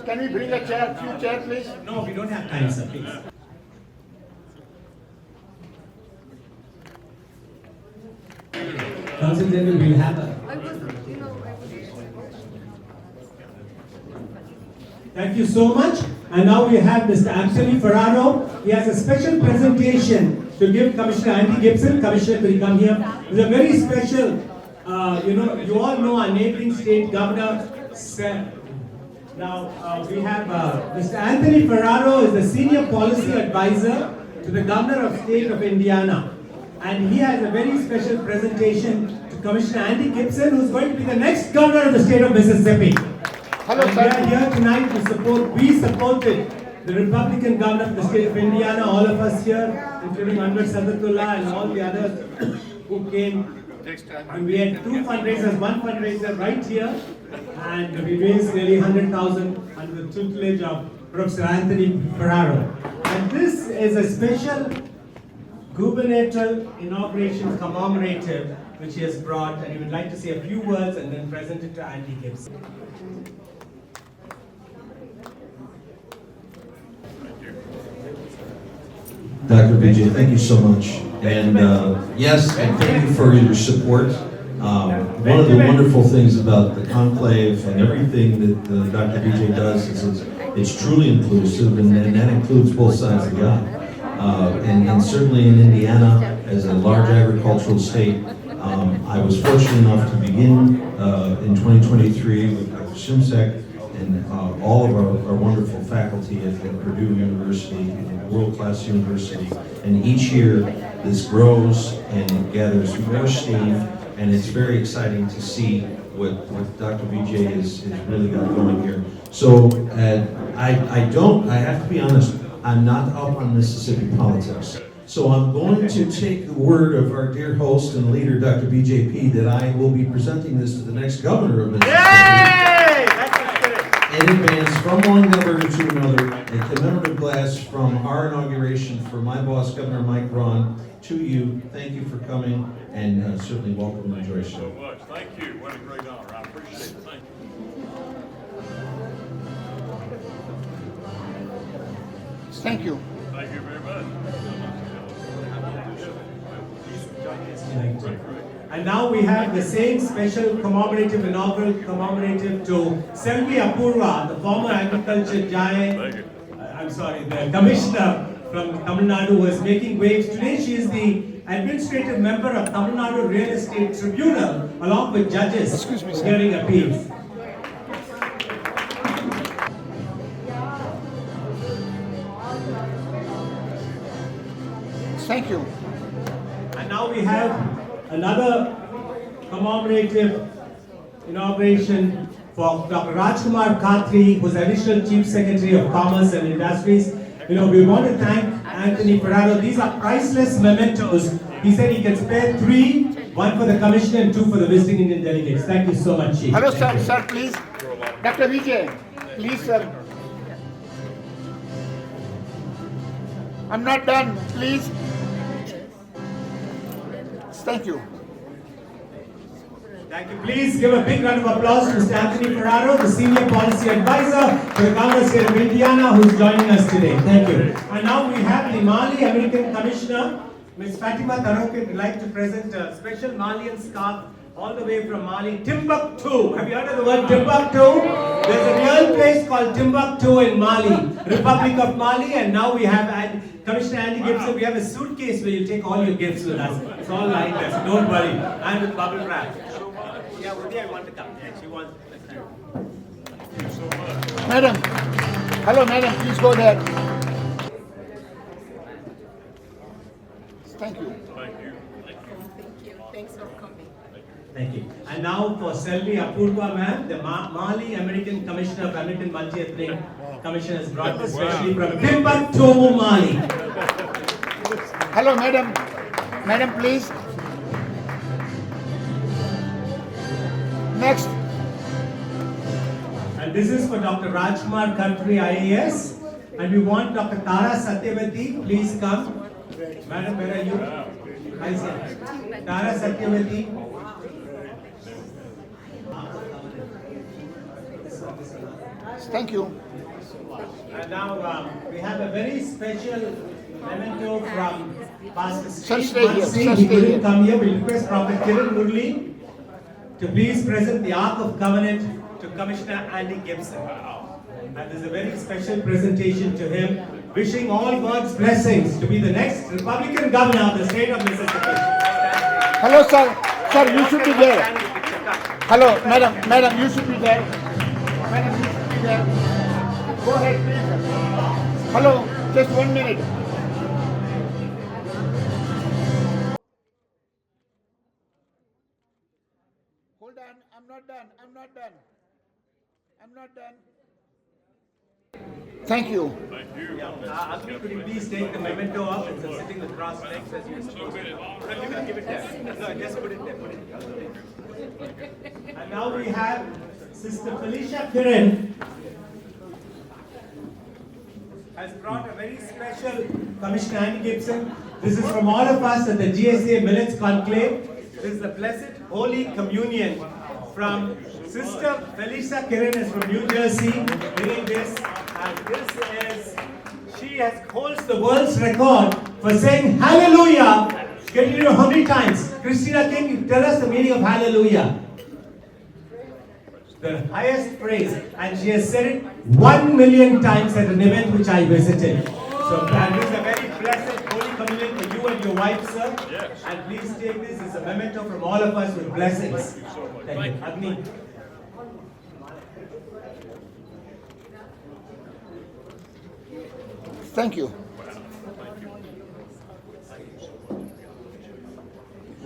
Can we bring a chair, few chairs, please? No, we don't have time, sir, please. Council General will have a... Thank you so much. And now we have Mr. Anthony Ferraro. He has a special presentation to give Commissioner Andy Gibson. Commissioner, will you come here? It's a very special, you all know our neighboring state governor. Now we have Mr. Anthony Ferraro is the senior policy advisor to the governor of state of Indiana. And he has a very special presentation to Commissioner Andy Gibson, who's going to be the next governor of the state of Mississippi. Hello, and sir. we are here tonight to support, we supported the Republican governor of the state of Indiana, all of us here, including Anwar Sadatullah and all the others who came. And we had two fundraisers, one fundraiser right here, and we raised nearly 100,000 under the tutelage of Professor Anthony Ferraro. And this is a special gubernatorial inauguration commemorative which he has brought, and he would like to say a few words and then present it to Andy Gibson. Dr. Vijay, thank you so much. And yes, and thank you for your support. One of the wonderful things about the conclave and everything that Dr. Vijay does is it's truly inclusive, and that includes both sides of the aisle. And certainly in Indiana, as a large agricultural state, I was fortunate enough to begin in 2023 with Dr. Simsek and all of our wonderful faculty at Purdue University, a world-class university. And each year, this grows and it gathers more steam, and it's very exciting to see what Dr. Vijay has really got going here. So I have to be honest, I'm not up on Mississippi politics. So I'm going to take the word of our dear host and leader, Dr. BJP, that I will be presenting this to the next governor of Mississippi. In advance, from one governor to another, a commemorative glass from our inauguration for my boss, Governor Mike Braun, to you. Thank you for coming, and certainly welcome and enjoy the show. Thank you so much. Thank you. What a great honor. I appreciate it. Thank you. Thank you. Thank you very much. And now we have the same special commemorative, inaugural commemorative to Selvi Apurva, the former agriculture giant, the commissioner from Tamil Nadu, who is making waves. Today she is the administrative member of Tamil Nadu Real Estate Tribunal, along with judges hearing appeals. Thank you. And now we have another commemorative inauguration for Dr. Rajkumar Khatri, who's Additional Chief Secretary of Commerce and Industries. We want to thank Anthony Ferraro. These are priceless mementos. He said he can spare 3, 1 for the commissioner and 2 for the visiting Indian delegates. Thank you so much, Chief. Hello, sir. Sir, please. Dr. Vijay, please, sir. I'm not done, please. Thank you. Thank you. Please give a big round of applause to Mr. Anthony Ferraro, the Senior Policy Advisor for the Governor State of Indiana, who is joining us today. Thank you. And now we have the Mali American Commissioner, Ms. Fatima Taroke, would like to present a special Malian scarf all the way from Mali, Timbuktu. Have you heard of the word Timbuktu? There's a real place called Timbuktu in Mali, Republic of Mali, and now we have Commissioner Andy Gibson. We have a suitcase where you take all your gifts with us. It's all like that, so don't worry. And with bubble wrap. Yeah, Uday, I want to come. Yeah, she wants. Thank you so much. Madam. Hello, madam. Please go there. Thank you. Thank you. Thank you. Thanks for coming. Thank you. And now for Selvi Apurva, ma'am, the Mali American Commissioner of American Multi-Ethnic Commission has brought this specially from Timbuktu, Mali. Hello, madam. Madam, please. Next. And this is for Dr. Rajkumar Khatri, IAS. And we want Dr. Tara Satyavati, please come. Madam, where are you? Hi, sir. Tara Satyavati. Thank you. And now we have a very special memento from Pastor Steve Muncy. He couldn't come here. We request Prophet Kiran Murli to please present the Ark of Covenant to Commissioner Andy Gibson. And there's a very special presentation to him, wishing all God's blessings to be the next Republican governor of the state of Mississippi. Hello, sir. Sir, you should be there. Hello, madam. Madam, you should be there. Madam, you should be there. Go ahead, please. Hello, just 1 minute. Hold on, I'm not done. I'm not done. I'm not done. Thank you. Agni, could you please take the memento up? It's sitting with crossed legs as you're supposed to. Give it there. No, just put it there. Put it there. And now we have Sister Felicia Kiran has brought a very special Commissioner Andy Gibson. This is from all of us at the GSA Millets Conclave. This is the Blessed Holy Communion from Sister Felicia Kiran is from New Jersey, bringing this, and this is, she holds the world's record for saying hallelujah. Can you know how many times? Christina King, tell us the meaning of hallelujah. The highest praise, and she has said it 1 million times at an event which I visited. So, and this is a very blessed Holy Communion for you and your wife, sir. Yes. And please take this as a memento from all of us with blessings. Thank you. Agni. Thank you.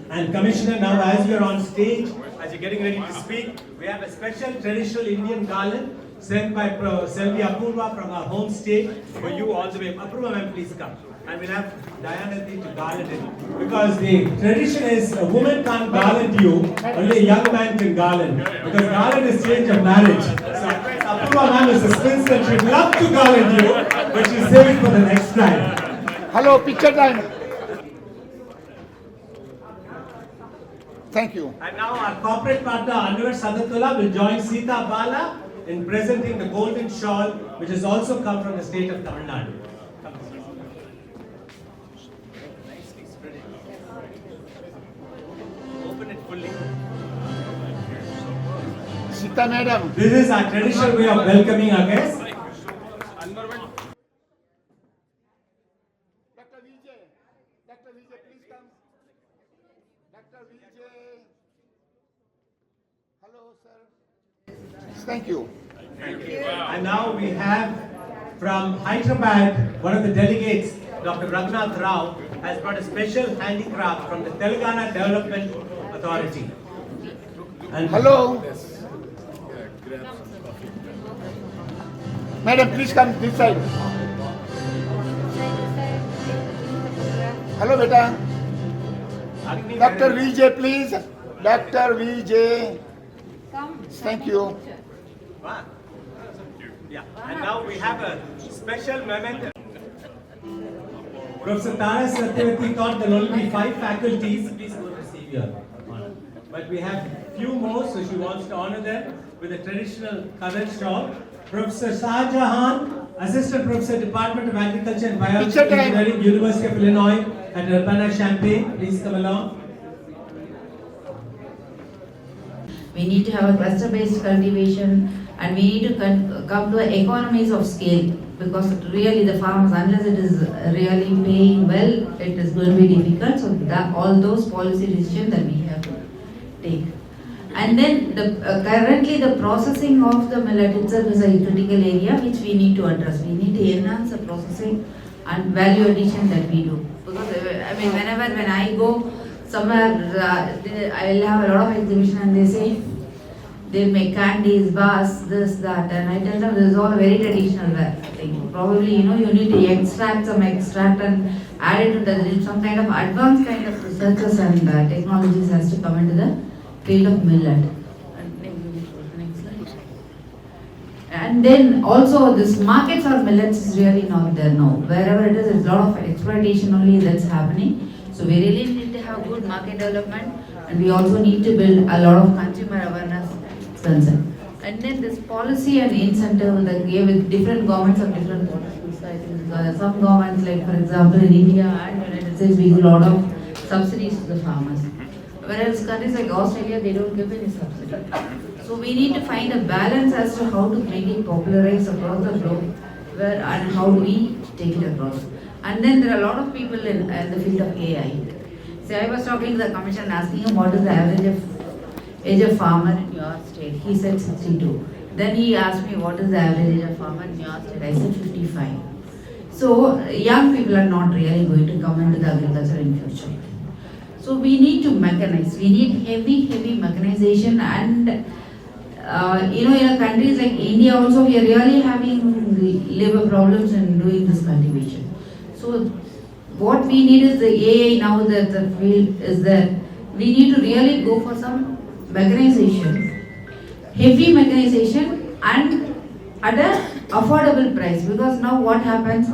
And Commissioner, now as you're on stage, as you're getting ready to speak, we have a special traditional Indian garland sent by Selvi Apurva from our home state for you all the way. Apurva, ma'am, please come. And we'll have Diana to garland it. Because the tradition is a woman can't garland you, only a young man can garland. Because garland is change of marriage. So Apurva ma'am is a spinster and she'd love to garland you, but she's saving for the next time. Hello, picture time. Thank you. And now our corporate partner Anwar Sadatullah will join Sita Bala in presenting the golden shawl, which has also come from the state of Tamil Nadu. Open it fully. Sita madam. This is our traditional way of welcoming our guests. Dr. Vijay, please come. Dr. Vijay. Hello, sir. Thank you. Thank you. And now we have from Hyderabad, one of the delegates, Dr. Raghunath Rao, has brought a special handicraft from the Telangana Development Authority. And hello. Madam, please come this side. Hello, beta. Dr. Vijay, please. Dr. Vijay. Thank you. Yeah, and now we have a special memento. Professor Tara Satyavati thought there will only be 5 faculties. Please go receive your honor. But we have few more, so she wants to honor them with a traditional covered shawl. Professor Shah Jahan, Assistant Professor, Department of Agriculture and Biological Engineering, University of Illinois at Urbana-Champaign. Please come along. We need to have a cluster-based cultivation, and we need to come to economies of scale, because really the farmers, unless it is really paying well, it is going to be difficult. So that all those policy decisions that we have to take. And then currently the processing of the millet itself is a critical area which we need to address. We need to enhance the processing and value addition that we do. Because I mean, when I go somewhere, I will have a lot of exhibition and they say they make candies, bars, this, that, and I tell them this is all very traditional thing. Probably, you need to extract some extract and add it to some kind of advanced kind of researches and technologies has to come into the field of millet. And then also this market for millets is really not there now. Wherever it is, there's a lot of exploitation only that's happening. So we really need to have good market development, and we also need to build a lot of consumer awareness concern. And then this policy and incentive that we have with different governments of different policies. I think some governments, like for example in India and United States, we give a lot of subsidies to the farmers. Whereas countries like Australia, they don't give any subsidy. So we need to find a balance as to how to make it popularized across the globe, and how do we take it across. And then there are a lot of people in the field of AI. See, I was talking to the commission asking him what is the average age of farmer in your state. He said 62. Then he asked me what is the average age of farmer in your state. I said 55. So young people are not really going to come into the agriculture in future. So we need to mechanize. We need heavy mechanization and in a countries like India also, we are really having labor problems in doing this cultivation. So what we need is the AI now that the field is there. We need to really go for some mechanization, heavy mechanization, and at an affordable price, because now what happens,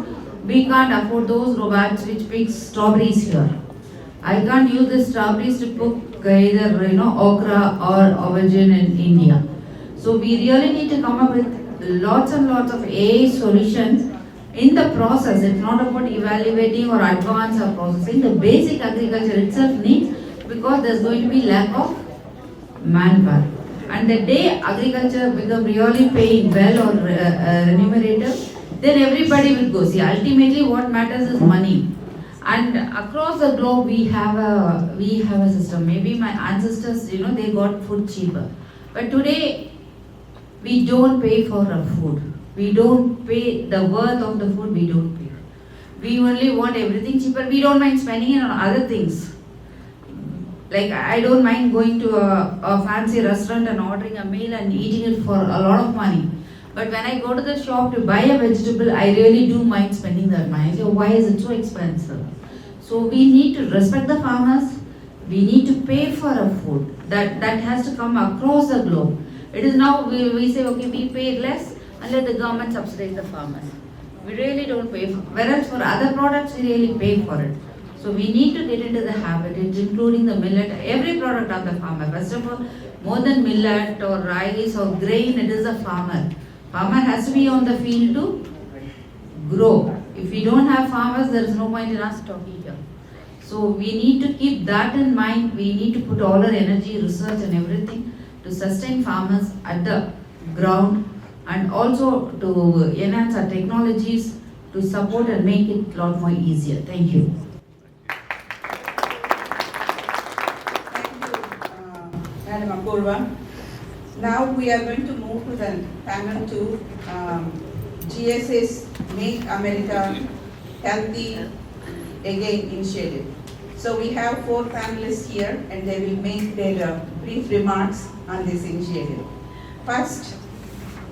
we can't afford those robots which picks strawberries here. I can't use the strawberries to cook either okra or aubergine in India. So we really need to come up with lots and lots of AI solutions in the process. It's not about evaluating or advance or processing. The basic agriculture itself needs, because there's going to be lack of manpower. And the day agriculture become really paying well or remunerative, then everybody will go. See, ultimately what matters is money. And across the globe we have a system. Maybe my ancestors, they got food cheaper. But today we don't pay for our food. We don't pay the worth of the food, we don't pay. We only want everything cheaper. We don't mind spending it on other things. Like I don't mind going to a fancy restaurant and ordering a meal and eating it for a lot of money. But when I go to the shop to buy a vegetable, I really do mind spending that money. So why is it so expensive? So we need to respect the farmers. We need to pay for our food. That has to come across the globe. It is now we say, okay, we pay less and let the government subsidize the farmers. We really don't pay for, whereas for other products, we really pay for it. So we need to get into the habit, including the millet, every product of the farmer. First of all, more than millet or rice or grain, it is the farmer. Farmer has to be on the field to grow. If we don't have farmers, there is no point in us talking here. So we need to keep that in mind. We need to put all our energy, research and everything to sustain farmers at the ground, and also to enhance our technologies to support and make it a lot more easier. Thank you. Madam Apurva. Now we are going to move to the panel 2, GSA's Make America Healthy Again initiative. So we have 4 panelists here and they will make their brief remarks on this initiative. First,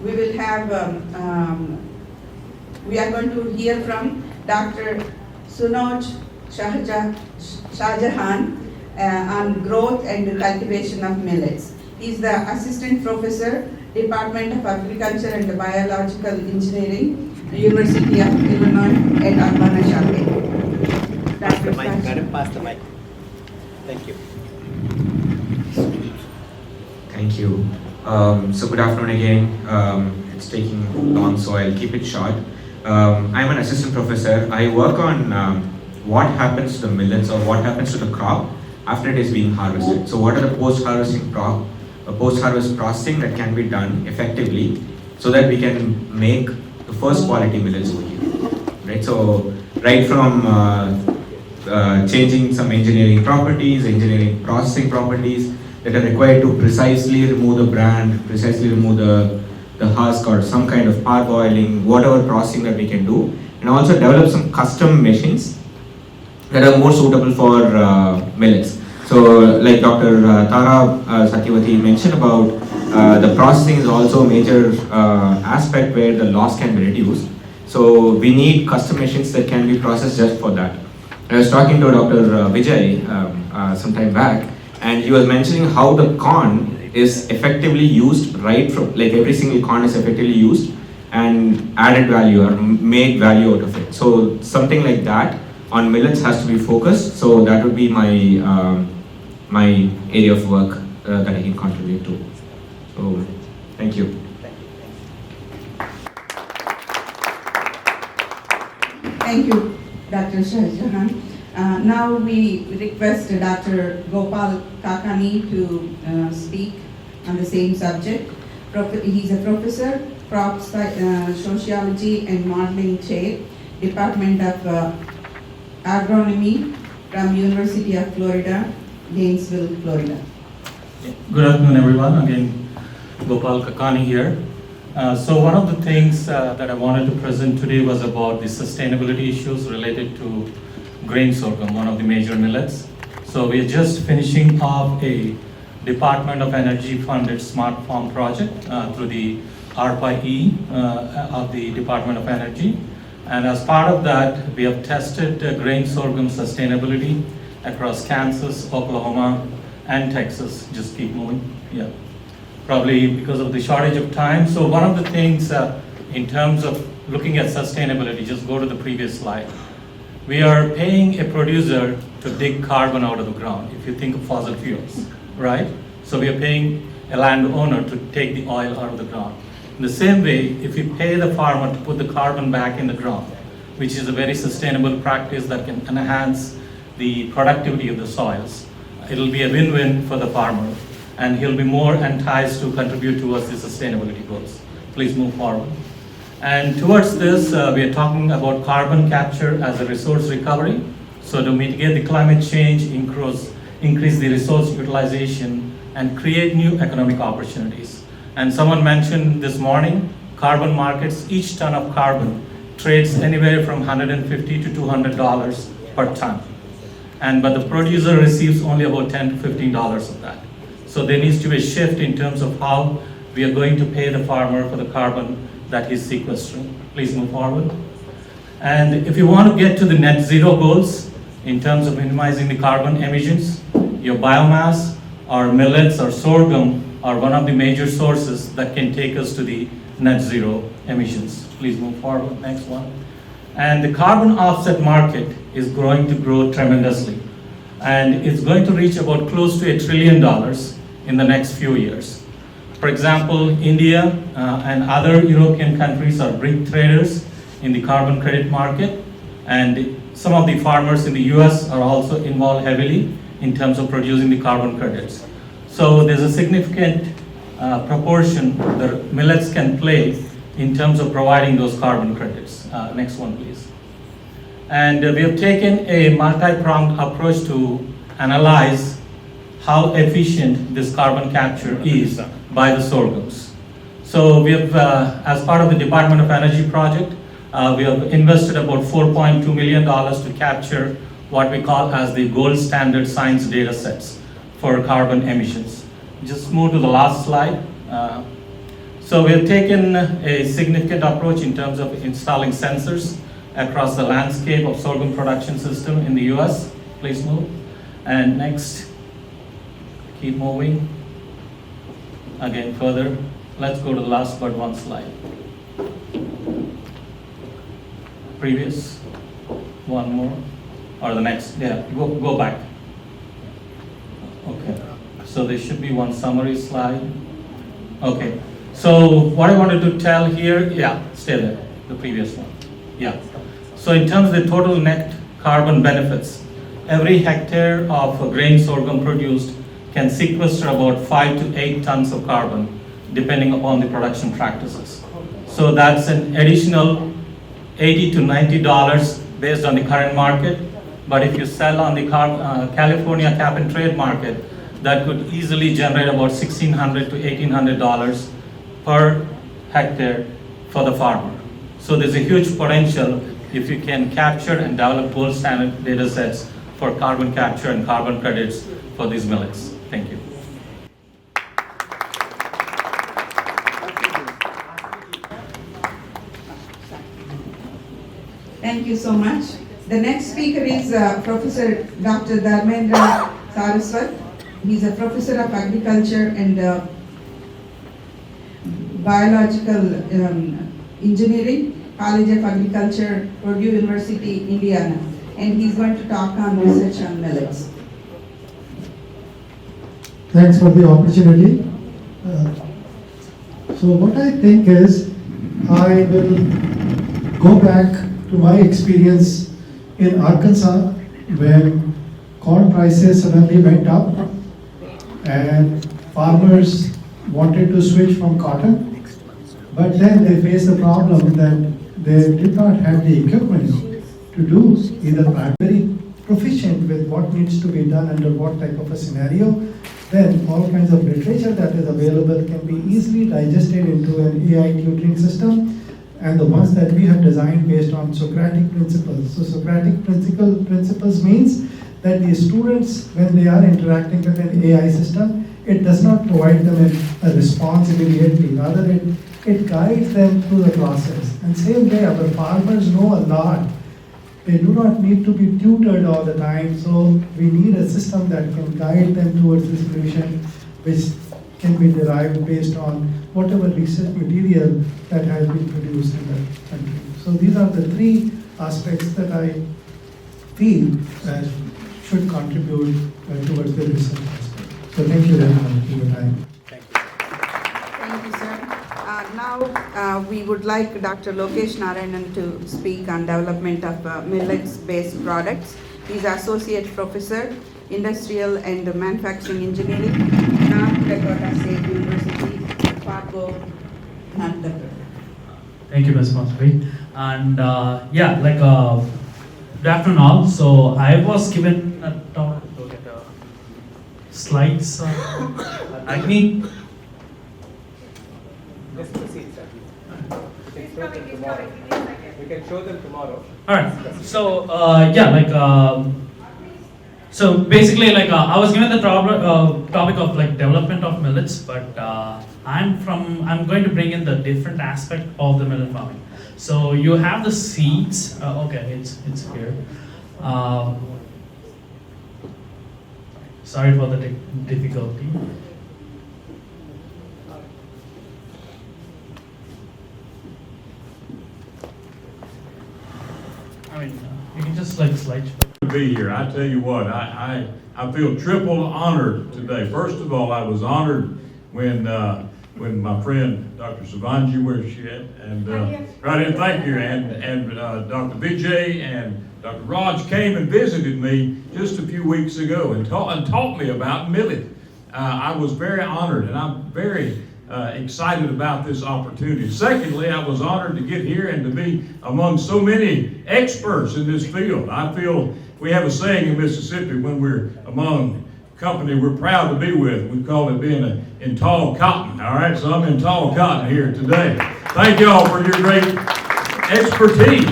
we will have, we are going to hear from Dr. Sunoj Shahjahan on growth and cultivation of millets. He is the Assistant Professor, Department of Agriculture and Biological Engineering, University of Illinois at Urbana-Champaign. Pass the mic, madam, pass the mic. Thank you. Thank you. So good afternoon again. It's taking long, so I'll keep it short. I'm an assistant professor. I work on what happens to the millets or what happens to the crop after it is being harvested. So what are the post-harvesting post-harvest processing that can be done effectively so that we can make the first quality millets over here, right? So right from changing some engineering properties, engineering processing properties that are required to precisely remove the bran, precisely remove the husk or some kind of parboiling, whatever processing that we can do, and also develop some custom machines that are more suitable for millets. So like Dr. Tara Satyavati mentioned about the processing is also a major aspect where the loss can be reduced. So we need custom machines that can be processed just for that. I was talking to Dr. Vijay some time back, and he was mentioning how the corn is effectively used right from, like every single corn is effectively used and added value or made value out of it. So something like that on millets has to be focused. So that would be my my area of work that I can contribute to. So thank you. Thank you, Dr. Shahjahan. Now we request Dr. Gopal Kakani to speak on the same subject. He's a professor, crop sociology and modeling chair, Department of Agronomy from University of Florida, Gainesville, Florida. Good afternoon, everyone. Again, Gopal Kakani here. So one of the things that I wanted to present today was about the sustainability issues related to grain sorghum, one of the major millets. So we are just finishing off a Department of Energy funded Smart Farm project through the ARPA-E of the Department of Energy. And as part of that, we have tested grain sorghum sustainability across Kansas, Oklahoma, and Texas. Just keep moving. Yeah. Probably because of the shortage of time. So one of the things in terms of looking at sustainability, just go to the previous slide. We are paying a producer to dig carbon out of the ground, if you think of fossil fuels, right? So we are paying a landowner to take the oil out of the ground. In the same way, if we pay the farmer to put the carbon back in the ground, which is a very sustainable practice that can enhance the productivity of the soils, it'll be a win-win for the farmer, and he'll be more enticed to contribute towards the sustainability goals. Please move forward. And towards this, we are talking about carbon capture as a resource recovery. So to mitigate the climate change, increase the resource utilization, and create new economic opportunities. And someone mentioned this morning, carbon markets, each ton of carbon trades anywhere from $150 to $200 per ton. But the producer receives only about $10 to $15 of that. So there needs to be a shift in terms of how we are going to pay the farmer for the carbon that he's sequestering. Please move forward. And if you want to get to the net zero goals in terms of minimizing the carbon emissions, your biomass or millets or sorghum are one of the major sources that can take us to the net zero emissions. Please move forward, next one. And the carbon offset market is going to grow tremendously. And it's going to reach about close to $1 trillion in the next few years. For example, India and other European countries are big traders in the carbon credit market, and some of the farmers in the US are also involved heavily in terms of producing the carbon credits. So there's a significant proportion that millets can play in terms of providing those carbon credits. Next one, please. And we have taken a multi-pronged approach to analyze how efficient this carbon capture is by the sorghums. So we have, as part of the Department of Energy project, we have invested about $4.2 million to capture what we call as the gold standard science data sets for carbon emissions. Just move to the last slide. So we have taken a significant approach in terms of installing sensors across the landscape of sorghum production system in the US. Please move. And next, keep moving. Again, further. Let's go to the last but one slide. Previous. One more. Or the next. Yeah, go back. Okay. So there should be one summary slide. Okay. So what I wanted to tell here, yeah, stay there, the previous one. Yeah. So in terms of the total net carbon benefits, every hectare of grain sorghum produced can sequester about 5 to 8 tons of carbon, depending upon the production practices. So that's an additional $80 to $90 based on the current market. But if you sell on the California cap and trade market, that could easily generate about $1,600 to $1,800 per hectare for the farmer. So there's a huge potential if you can capture and develop gold standard data sets for carbon capture and carbon credits for these millets. Thank you. Thank you so much. The next speaker is Professor Dr. Dharmendra Saraswat. He's a professor of agriculture and biological engineering, College of Agriculture, Purdue University, Indiana. And he's going to talk on research on millets. Thanks for the opportunity. So what I think is, I will go back to my experience in Arkansas when corn prices suddenly went up and farmers wanted to switch from cotton, but then they faced the problem that they did not have the equipment to do either very proficient with what needs to be done under what type of a scenario. Then all kinds of literature that is available can be easily digested into an AI tutoring system, and the ones that we have designed based on Socratic principles. So Socratic principles means that the students, when they are interacting with an AI system, it does not provide them a response immediately. Rather, it guides them through the process. And same way, our farmers know a lot. They do not need to be tutored all the time, so we need a system that can guide them towards the solution, which can be derived based on whatever research material that has been produced in the country. So these are the three aspects that I feel should contribute towards the research aspect. So thank you very much for your time. Thank you, sir. Now we would like Dr. Lokesh Narayanan to speak on development of millets-based products. He's Associate Professor, Industrial and Manufacturing Engineering, North Dakota State University, Fargo, North Dakota. Thank you, Ms. Masri. And good afternoon all. So I was given a talk to get slides. Agni. Just proceed, sir. We can show them tomorrow. All right. So so basically, I was given the topic of development of millets, but I'm going to bring in the different aspect of the millet farming. So you have the seeds. Okay, it's here. Sorry for the difficulty. I mean, you can just slide. To be here, I tell you what, I feel triple honored today. First of all, I was honored when my friend Dr. Savanji, where's she at? And thank you, and Dr. Vijay and Dr. Raj came and visited me just a few weeks ago and taught me about millet. I was very honored, and I'm very excited about this opportunity. Secondly, I was honored to get here and to be among so many experts in this field. I feel we have a saying in Mississippi when we're among company we're proud to be with. We call it being in tall cotton. All right, so I'm in tall cotton here today. Thank y'all for your great expertise.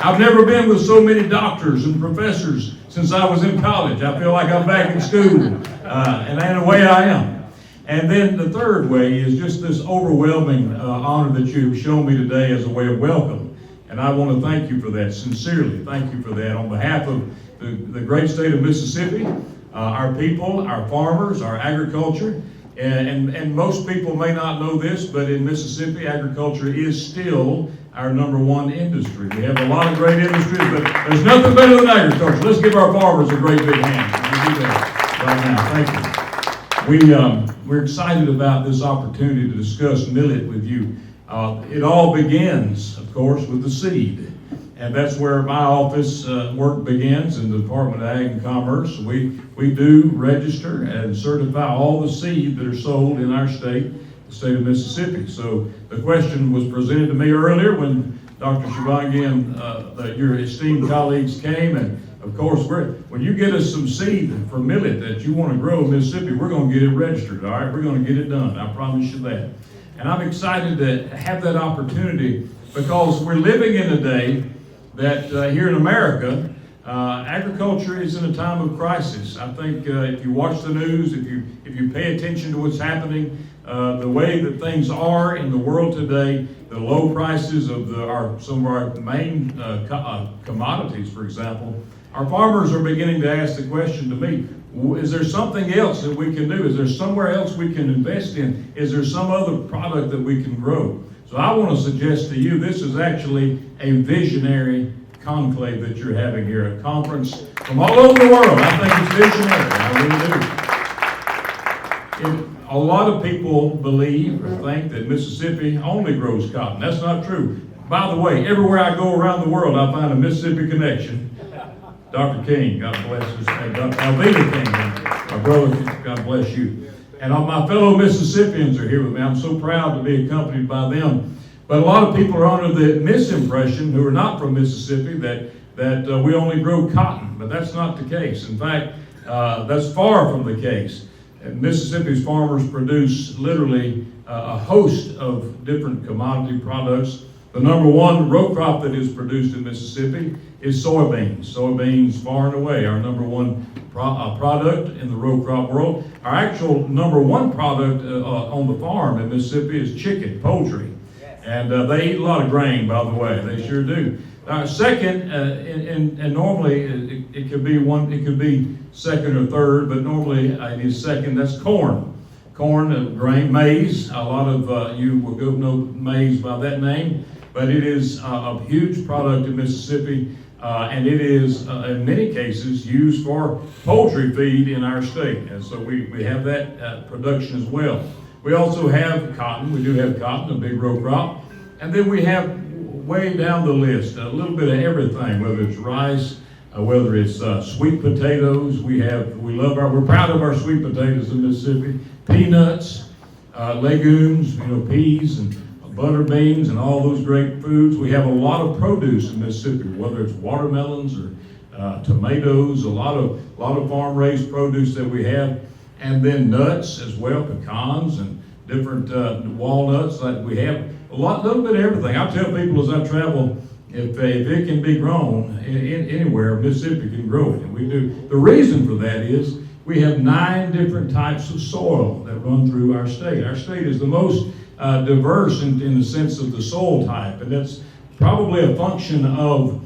I've never been with so many doctors and professors since I was in college. I feel like I'm back in school, and in a way I am. And then the third way is just this overwhelming honor that you've shown me today as a way of welcome. And I want to thank you for that, sincerely. Thank you for that. On behalf of the great state of Mississippi, our people, our farmers, our agriculture, and most people may not know this, but in Mississippi, agriculture is still our #1 industry. We have a lot of great industries, but there's nothing better than agriculture. Let's give our farmers a great big hand. We'll do that right now. Thank you. We're excited about this opportunity to discuss millet with you. It all begins, of course, with the seed. And that's where my office work begins in the Department of Ag and Commerce. We do register and certify all the seed that are sold in our state, the state of Mississippi. So the question was presented to me earlier when Dr. Shivangi and your esteemed colleagues came. And of course, when you get us some seed for millet that you want to grow in Mississippi, we're going to get it registered, all right? We're going to get it done. I promise you that. And I'm excited to have that opportunity because we're living in a day that here in America, agriculture is in a time of crisis. I think if you watch the news, if you pay attention to what's happening, the way that things are in the world today, the low prices of some of our main commodities, for example, our farmers are beginning to ask the question to me, is there something else that we can do? Is there somewhere else we can invest in? Is there some other product that we can grow? So I want to suggest to you, this is actually a visionary conclave that you're having here, a conference from all over the world. I think it's visionary, I really do. A lot of people believe or think that Mississippi only grows cotton. That's not true. By the way, everywhere I go around the world, I find a Mississippi connection. Dr. King, God bless us, and Dr. Alveda King, my brother, God bless you. And all my fellow Mississippians are here with me. I'm so proud to be accompanied by them. But a lot of people are under the misimpression, who are not from Mississippi, that we only grow cotton. But that's not the case. In fact, that's far from the case. And Mississippi's farmers produce literally a host of different commodity products. The number one row crop that is produced in Mississippi is soybeans. Soybeans far and away our number one product in the row crop world. Our actual number one product on the farm in Mississippi is chicken, poultry. And they eat a lot of grain, by the way. They sure do. Second, and normally it could be one, it could be second or third, but normally it is second. That's corn. Corn, grain, maize. A lot of you will go know maize by that name, but it is a huge product in Mississippi, and it is in many cases used for poultry feed in our state. And so we have that production as well. We also have cotton. We do have cotton, a big row crop, and then we have way down the list a little bit of everything, whether it's rice, whether it's sweet potatoes. We're proud of our sweet potatoes in Mississippi. Peanuts, legumes, peas and butter beans and all those great foods. We have a lot of produce in Mississippi, whether it's watermelons or tomatoes, a lot of farm-raised produce that we have, and then nuts as well, pecans and different walnuts. Like we have little bit of everything. I tell people as I travel, if it can be grown anywhere, Mississippi can grow it, and we do. The reason for that is we have 9 different types of soil that run through our state. Our state is the most diverse in the sense of the soil type, and that's probably a function of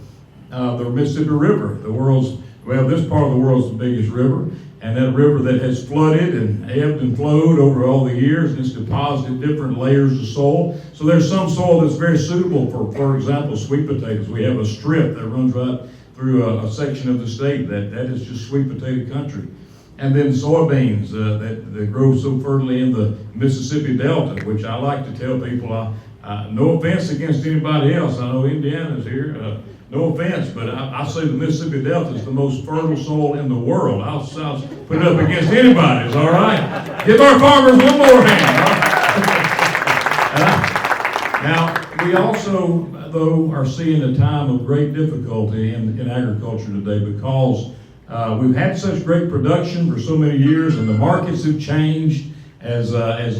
the Mississippi River. This part of the world's the biggest river, and that river that has flooded and ebbed and flowed over all the years, and it's deposited different layers of soil. So there's some soil that's very suitable for example, sweet potatoes. We have a strip that runs right through a section of the state that is just sweet potato country. And then soybeans that grow so fertily in the Mississippi Delta, which I like to tell people, no offense against anybody else. I know Indiana's here. No offense, but I say the Mississippi Delta is the most fertile soil in the world. I'll put it up against anybody's, all right? Give our farmers one more hand. Now, we also, though, are seeing a time of great difficulty in agriculture today because we've had such great production for so many years, and the markets have changed, as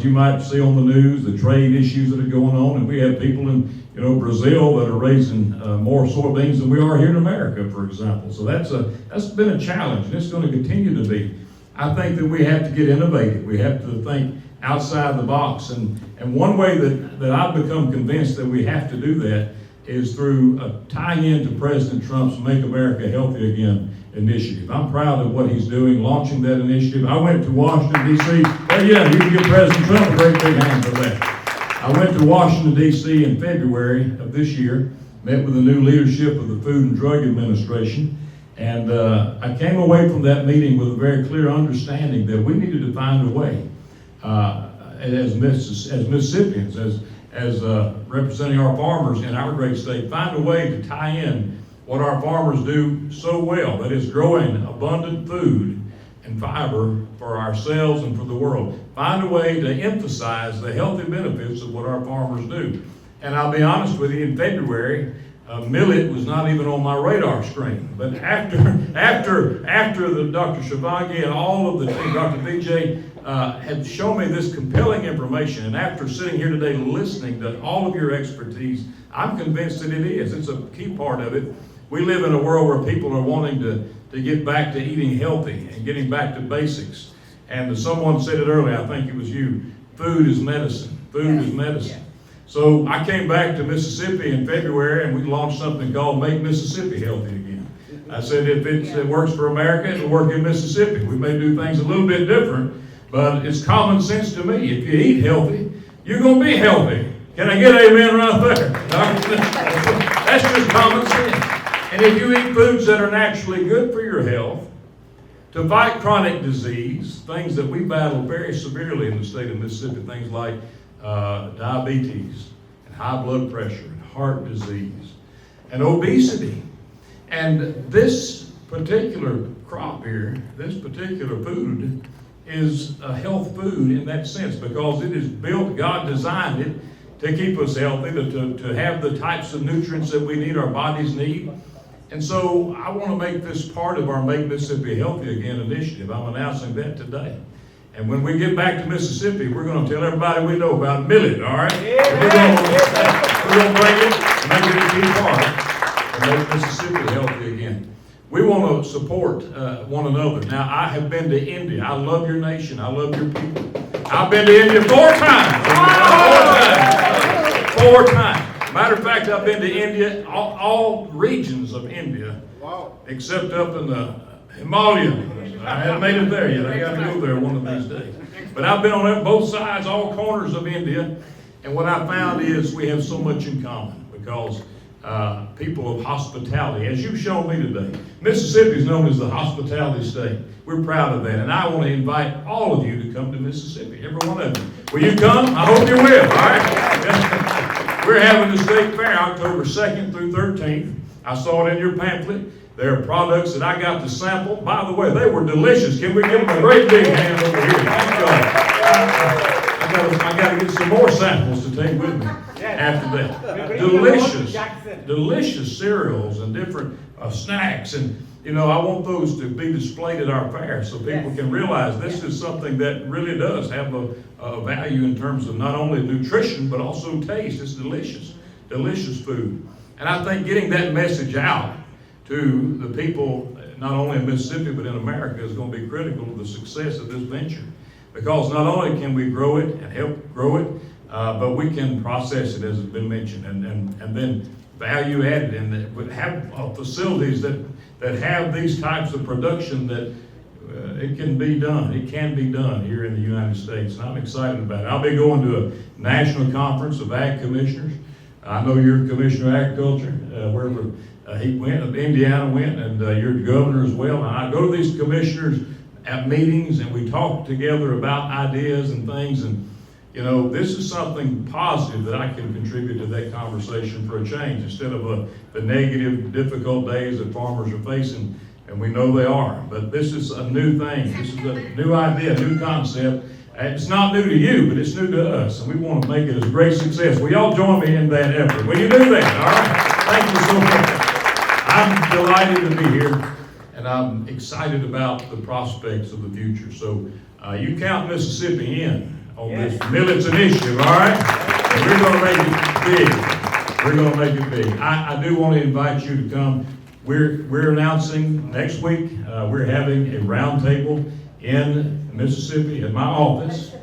you might see on the news, the trade issues that are going on, and we have people in Brazil that are raising more soybeans than we are here in America, for example. So that's been a challenge, and it's going to continue to be. I think that we have to get innovative. We have to think outside the box, and one way that I've become convinced that we have to do that is through tying into President Trump's Make America Healthy Again initiative. I'm proud of what he's doing, launching that initiative. I went to Washington, D.C. Oh yeah, you can give President Trump a great big hand for that. I went to Washington, D.C. in February of this year, met with the new leadership of the Food and Drug Administration, and I came away from that meeting with a very clear understanding that we needed to find a way as Mississippians, as representing our farmers in our great state, find a way to tie in what our farmers do so well, that is growing abundant food and fiber for ourselves and for the world. Find a way to emphasize the healthy benefits of what our farmers do. And I'll be honest with you, in February, millet was not even on my radar screen. But after the Dr. Shivangi and all of the team, Dr. Vijay, had shown me this compelling information, and after sitting here today listening to all of your expertise, I'm convinced that it is. It's a key part of it. We live in a world where people are wanting to get back to eating healthy and getting back to basics. And someone said it earlier, I think it was you, food is medicine. Food is medicine. So I came back to Mississippi in February, and we launched something called Make Mississippi Healthy Again. I said if it works for America, it'll work in Mississippi. We may do things a little bit different, but it's common sense to me. If you eat healthy, you're going to be healthy. Can I get an amen right there? That's just common sense. And if you eat foods that are naturally good for your health, to fight chronic disease, things that we battle very severely in the state of Mississippi, things like diabetes and high blood pressure and heart disease and obesity. And this particular crop here, this particular food, is a health food in that sense because it is built, God designed it to keep us healthy, to have the types of nutrients that we need, our bodies need. And so I want to make this part of our Make Mississippi Healthy Again initiative. I'm announcing that today. And when we get back to Mississippi, we're going to tell everybody we know about millet, all right? Yeah. We're going to bring it and make it a key part and make Mississippi healthy again. We want to support one another. Now, I have been to India. I love your nation. I love your people. I've been to India 4 times. 4 times. Matter of fact, I've been to India, all regions of India, except up in the Himalayas. I haven't made it there yet. I got to go there one of these days. But I've been on both sides, all corners of India, and what I found is we have so much in common because people of hospitality, as you've shown me today. Mississippi is known as the hospitality state. We're proud of that, and I want to invite all of you to come to Mississippi, every one of you. Will you come? I hope you will, all right? We're having the state fair October 2nd through 13th. I saw it in your pamphlet. There are products that I got to sample. By the way, they were delicious. Can we give them a great big hand over here? Thank God. I got to get some more samples to take with me after that. Delicious cereals and different snacks. And, you know, I want those to be displayed at our fair so people can realize this is something that really does have a value in terms of not only nutrition, but also taste. It's delicious food. And I think getting that message out to the people, not only in Mississippi, but in America, is going to be critical to the success of this venture. Because not only can we grow it and help grow it, but we can process it, as has been mentioned, and then value added, and have facilities that have these types of production that it can be done. It can be done here in the United States, and I'm excited about it. I'll be going to a national conference of ag commissioners. I know you're Commissioner of Agriculture, wherever he went, Indiana went, and you're the governor as well. And I go to these commissioners at meetings, and we talk together about ideas and things. And, you know, this is something positive that I can contribute to that conversation for a change, instead of the negative, difficult days that farmers are facing, and we know they are. But this is a new thing. This is a new idea, a new concept. It's not new to you, but it's new to us, and we want to make it a great success. Will y'all join me in that effort? Will you do that? All right? Thank you so much. I'm delighted to be here, and I'm excited about the prospects of the future. So you count Mississippi in on this Millets Initiative, all right? And we're going to make it big. We're going to make it big. I do want to invite you to come. We're announcing next week, we're having a roundtable in Mississippi at my office.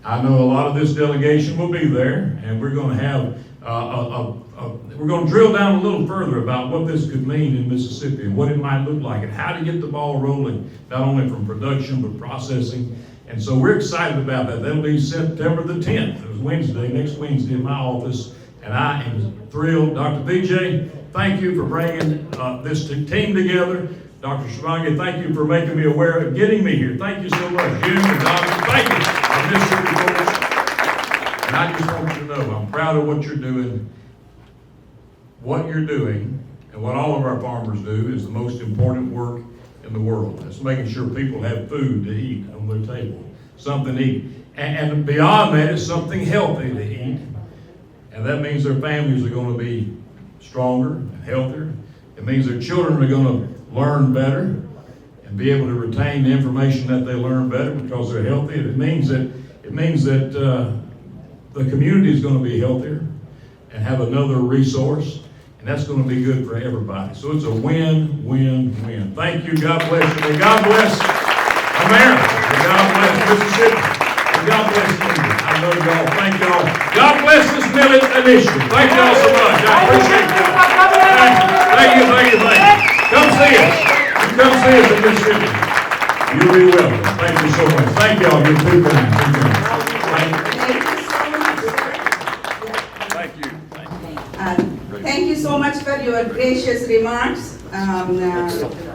I know a lot of this delegation will be there, and we're going to have we're going to drill down a little further about what this could mean in Mississippi and what it might look like and how to get the ball rolling, not only from production but processing. And so we're excited about that. That'll be September the 10th. It was Wednesday, next Wednesday in my office, and I am thrilled. Dr. BJ, thank you for bringing this team together. Dr. Shivangi, thank you for making me aware of getting me here. Thank you so much. Jim and Dr. Thank you. I miss you, folks. And I just want you to know I'm proud of what you're doing. What you're doing, and what all of our farmers do, is the most important work in the world. It's making sure people have food to eat on their table, something to eat. And beyond that, it's something healthy to eat. And that means their families are going to be stronger and healthier. It means their children are going to learn better and be able to retain the information that they learn better because they're healthy. It means that the community is going to be healthier and have another resource, and that's going to be good for everybody. So it's a win-win-win. Thank you. God bless you. And God bless America. And God bless Mississippi. And God bless India. I love y'all. Thank y'all. God bless this Millet Initiative. Thank y'all so much. I appreciate it. Thank you. Come see us. Come see us in Mississippi. You'll be welcome. Thank you so much. Thank y'all. You're too kind. Thank you. Thank you so much for your gracious remarks,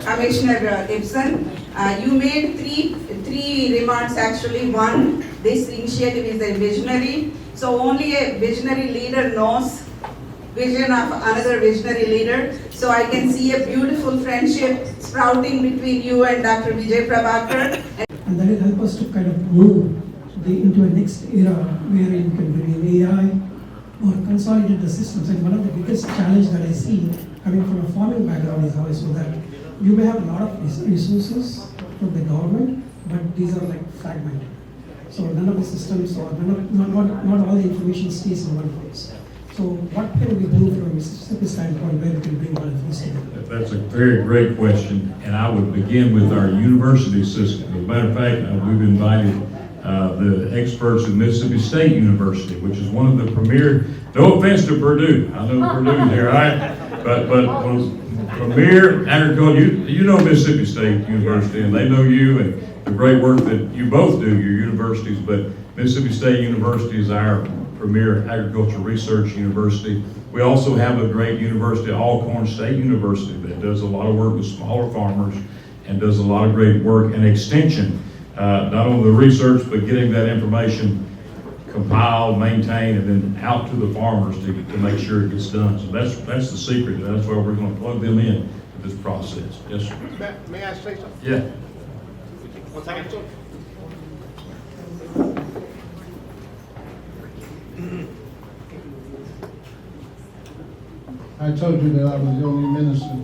Commissioner Gibson. You made three remarks actually. One, this initiative is a visionary. So only a visionary leader knows vision of another visionary leader. So I can see a beautiful friendship sprouting between you and Dr. Vijay Prabhakar. And that will help us to kind of move into a next era where you can bring in AI or consolidate the systems. And one of the biggest challenges that I see coming from a farming background is also that you may have a lot of resources from the government, but these are like fragmented. So none of the systems or not all the information stays in one place. So what can we do from a Mississippi standpoint where we can bring all of this together? That's a very great question, and I would begin with our university system. As a matter of fact, we've invited the experts at Mississippi State University, which is one of the premier, no offense to Purdue, I know Purdue's here, but premier agriculture, you know Mississippi State University, and they know you and the great work that you both do, your universities, but Mississippi State University is our premier agricultural research university. We also have a great university, Alcorn State University, that does a lot of work with smaller farmers and does a lot of great work in extension, not only the research, but getting that information compiled, maintained, and then out to the farmers to make sure it gets done. So that's the secret, and that's why we're going to plug them in to this process. Yes, sir. May I say something? Yeah. 1 second. I told you that I was the only minister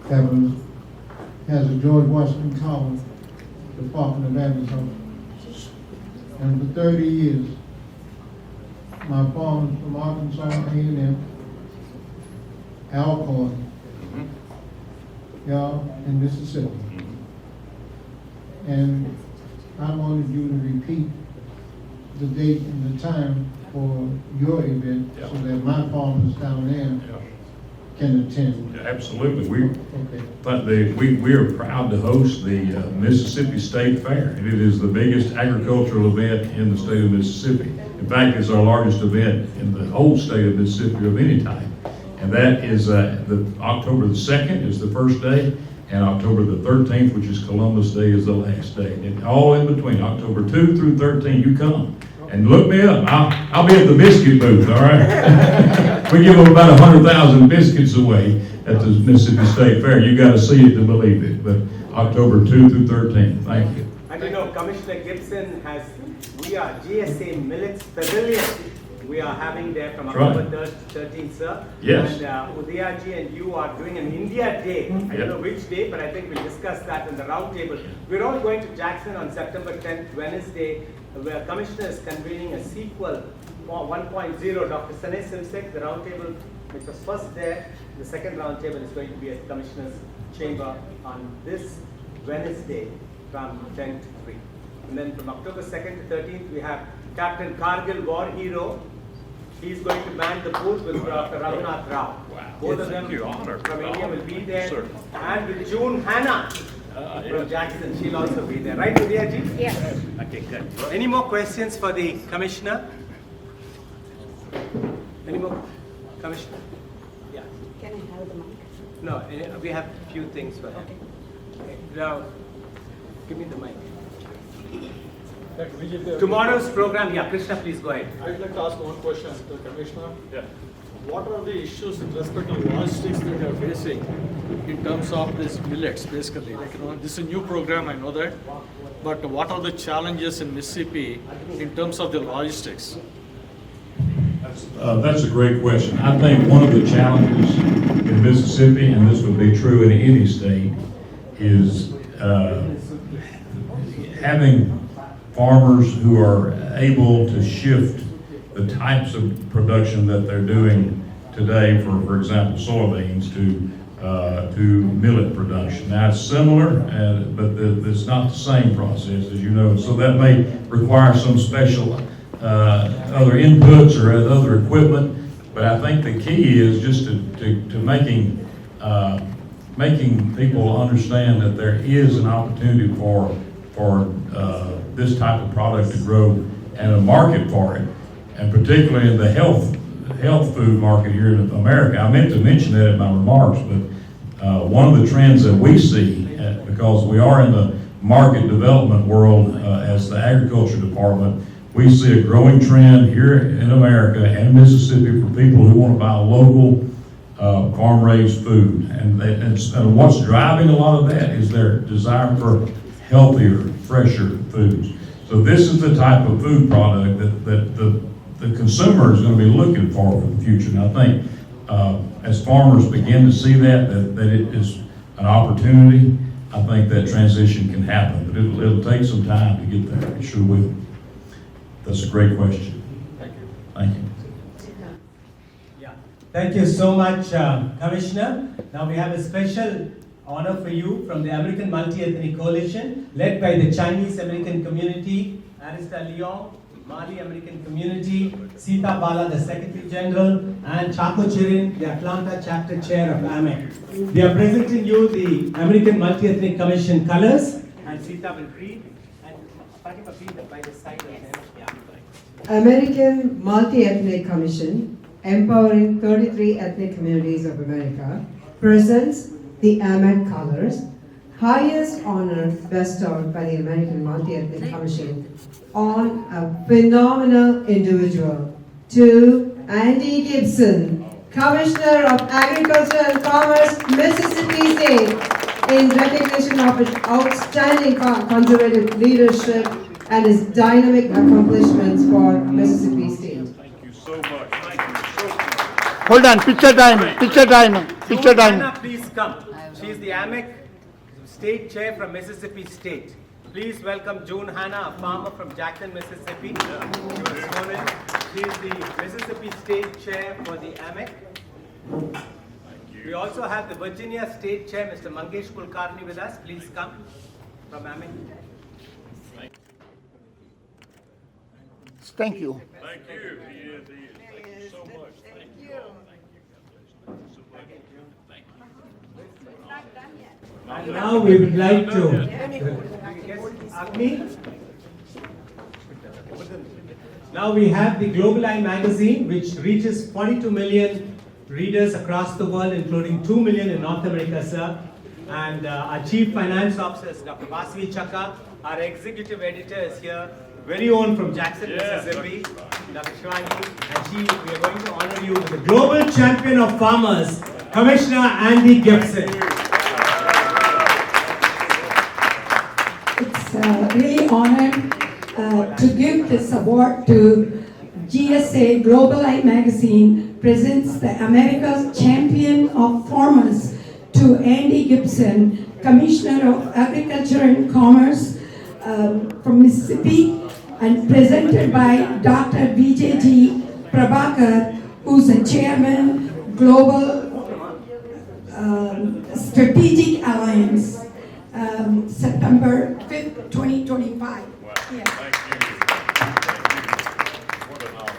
that has a George Washington College Department of Agriculture. And for 30 years, my farmers from Arkansas, A&M, Alcorn, in Mississippi. And I wanted you to repeat the date and the time for your event so that my farmers down there can attend. Absolutely. We are proud to host the Mississippi State Fair, and it is the biggest agricultural event in the state of Mississippi. In fact, it's our largest event in the whole state of Mississippi of any type. And that is October the 2nd is the first day, and October the 13th, which is Columbus Day, is the last day. And all in between, October 2 through 13, you come. And look me up. I'll be at the biscuit booth, all right? We give about 100,000 biscuits away at the Mississippi State Fair. You got to see it to believe it. But October 2 through 13. Thank you. And you know, Commissioner Gibson we are GSA Millets Pavilion. We are having there from October 3rd to 13th, sir. Yes. And Udayaji and you are doing an India Day. I don't know which day, but I think we'll discuss that in the round table. We're all going to Jackson on September 10th, Wednesday, where Commissioner is convening a sequel for 1.0. Dr. Sanay Simsek, the round table, which was first there, the second round table is going to be at Commissioner's chamber on this Wednesday from 10 to 3. And then from October 2nd to 13th, we have Captain Kargil War Hero. He's going to man the booth with Dr. Raghunath Rao. Wow. Both of them from India will be there. And with June Hannah from Jackson, she'll also be there. Right, Udayaji? Yes. Okay, good. Any more questions for the Commissioner? Any more? Commissioner? Yeah. Can you have the mic? No, we have a few things for him. Okay. Now, give me the mic. Tomorrow's program, yeah, Krishna, please go ahead. I'd like to ask one question to the Commissioner. Yeah. What are the issues with respect to logistics that you are facing in terms of this millets, basically? Like, this is a new program, I know that. But what are the challenges in Mississippi in terms of the logistics? That's a great question. I think one of the challenges in Mississippi, and this would be true in any state, is having farmers who are able to shift the types of production that they're doing today, for example, soybeans, to millet production. Now it's similar, but it's not the same process, as you know. So that may require some special other inputs or other equipment. But I think the key is just to making people understand that there is an opportunity for this type of product to grow and a market for it, and particularly in the health food market here in America. I meant to mention that in my remarks, but one of the trends that we see, because we are in the market development world as the agriculture department, we see a growing trend here in America and Mississippi for people who want to buy local farm-raised food. And what's driving a lot of that is their desire for healthier, fresher foods. So this is the type of food product that the consumer is going to be looking for the future. And I think as farmers begin to see that it is an opportunity, I think that transition can happen. But it'll take some time to get there. It sure will. That's a great question. Thank you. Thank you. Thank you so much, Commissioner. Now we have a special honor for you from the American Multi-Ethnic Coalition, led by the Chinese American community, Arista Leong, Mali American community, Sita Bala, the Secretary General, and Chaco Chirin, the Atlanta Chapter Chair of AMEC. They are presenting you the American Multi-Ethnic Commission colors, and Sita will read, and Fatima will read by the side of them. Yeah. American Multi-Ethnic Commission, empowering 33 ethnic communities of America, presents the AMEC colors, highest honor bestowed by the American Multi-Ethnic Commission on a phenomenal individual, to Andy Gibson, Commissioner of Agriculture and Commerce, Mississippi State, in recognition of his outstanding conservative leadership and his dynamic accomplishments for Mississippi State. Thank you so much. Thank you so much. Hold on, picture time, picture time, picture time. Anna, please come. She is the AMEC State Chair from Mississippi State. Please welcome June Hanna, a farmer from Jackson, Mississippi. She was sworn in. She is the Mississippi State Chair for the AMEC. We also have the Virginia State Chair, Mr. Mangesh Kulkarni, with us. Please come from AMEC. Thank you. Thank you. He is. Thank you so much. Thank you. And now we would like to Agni. Now we have the Global Eye magazine, which reaches 42 million readers across the world, including 2 million in North America, sir. And our Chief Finance Officer is Dr. Vasavi Chakka. Our Executive Editor is here, very own from Jackson, Mississippi, Dr. Shivangi. And we are going to honor you with the Global Champion of Farmers, Commissioner Andy Gibson. It's really honored to give this award to GSA. Global Eye magazine presents the America's Champion of Farmers to Andy Gibson, Commissioner of Agriculture and Commerce from Mississippi, and presented by Dr. VJG Prabhakar, who's a chairman, Global Strategic Alliance, September 5th, 2025. Wow. Yeah. Thank you. What an honor.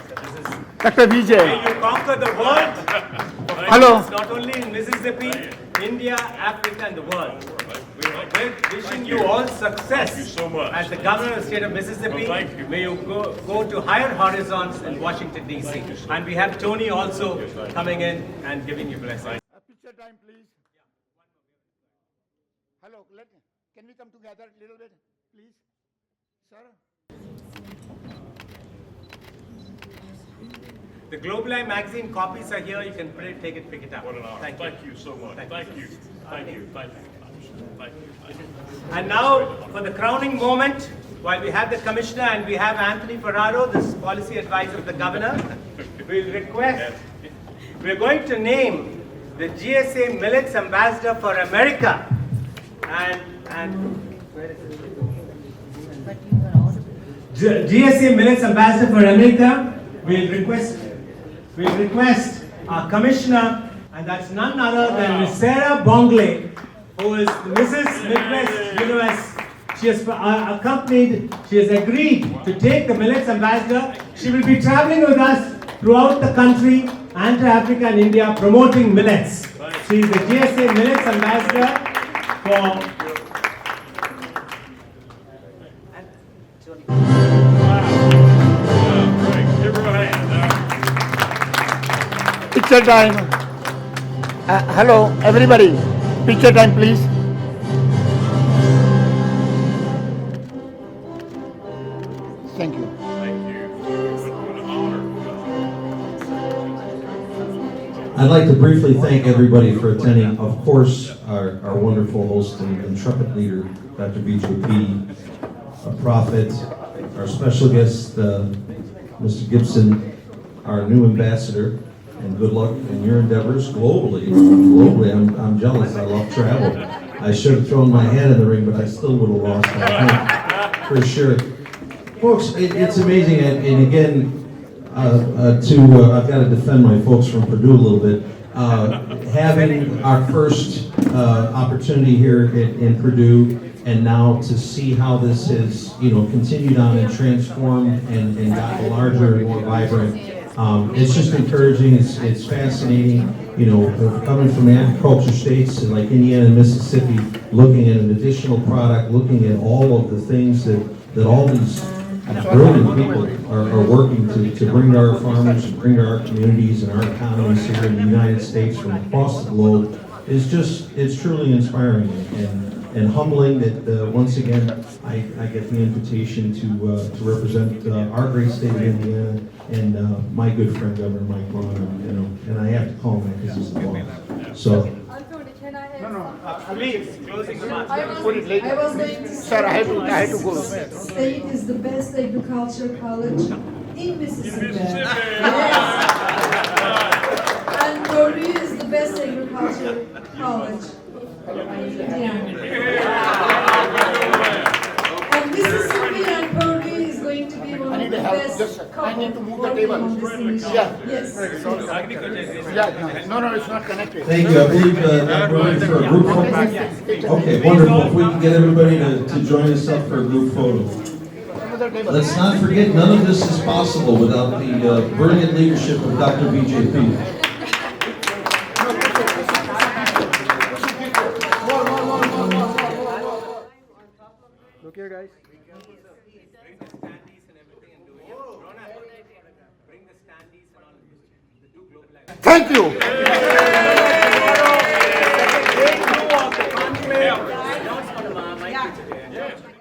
Dr. Vijay. May you conquer the world. Hello. Not only in Mississippi, India, Africa, and the world. We're wishing you all success. Thank you so much. As the governor of the state of Mississippi, Well, thank you. may you go to higher horizons in Washington, D.C. And we have Tony also coming in and giving you blessings. Picture time, please. Hello, can we come together a little bit, please? Sir? The Global Eye magazine copies are here. You can take it, pick it up. What an honor. Thank you. So much. Thank you. Thank you. Thank you. Thank you. Thank you. And now, for the crowning moment, while we have the Commissioner and we have Anthony Ferraro, this policy advisor of the Governor, we're going to name the GSA Millets Ambassador for America. And where is it? GSA Millets Ambassador for America, we'll request our Commissioner, and that's none other than Ms. Sarah Bongley, who is Mrs. Midwest Universe. She has accompanied, she has agreed to take the Millets Ambassador. She will be traveling with us throughout the country and to Africa and India promoting millets. She is the GSA Millets Ambassador for... Picture time. Hello, everybody. Picture time, please. Thank you. Thank you. What an honor. I'd like to briefly thank everybody for attending. Of course, our wonderful host and intrepid leader, Dr. BJP, a prophet, our special guest, Mr. Gibson, our new ambassador, and good luck in your endeavors globally. I'm jealous. I love travel. I should have thrown my hand in the ring, but I still would have lost, I think, for sure. Folks, it's amazing, and again, I've got to defend my folks from Purdue a little bit. Having our first opportunity here in Purdue, and now to see how this has, continued on and transformed and gotten larger and more vibrant. It's just encouraging. It's fascinating. Coming from agriculture states like Indiana and Mississippi, looking at an additional product, looking at all of the things that all these brilliant people are working to bring to our farmers, and bring to our communities and our economies here in the United States from across the globe it's truly inspiring and humbling that once again I get the invitation to represent our great state of Indiana and my good friend Governor Mike Braun, and I have to call him that because he's the boss. So. Please, closing remarks. I was going to say, Sir, I had to go. State is the best agriculture college in Mississippi. And Purdue is the best agriculture college. And Mississippi and Purdue is going to be one of the best couple working on this initiative. Yes. No, it's not connected. Thank you. I believe we're ready for a group photo. Okay, wonderful. If we can get everybody to join us up for a group photo. Let's not forget, none of this is possible without the brilliant leadership of Dr. BJP. Look here, guys. Thank you. Announcement of the conclave.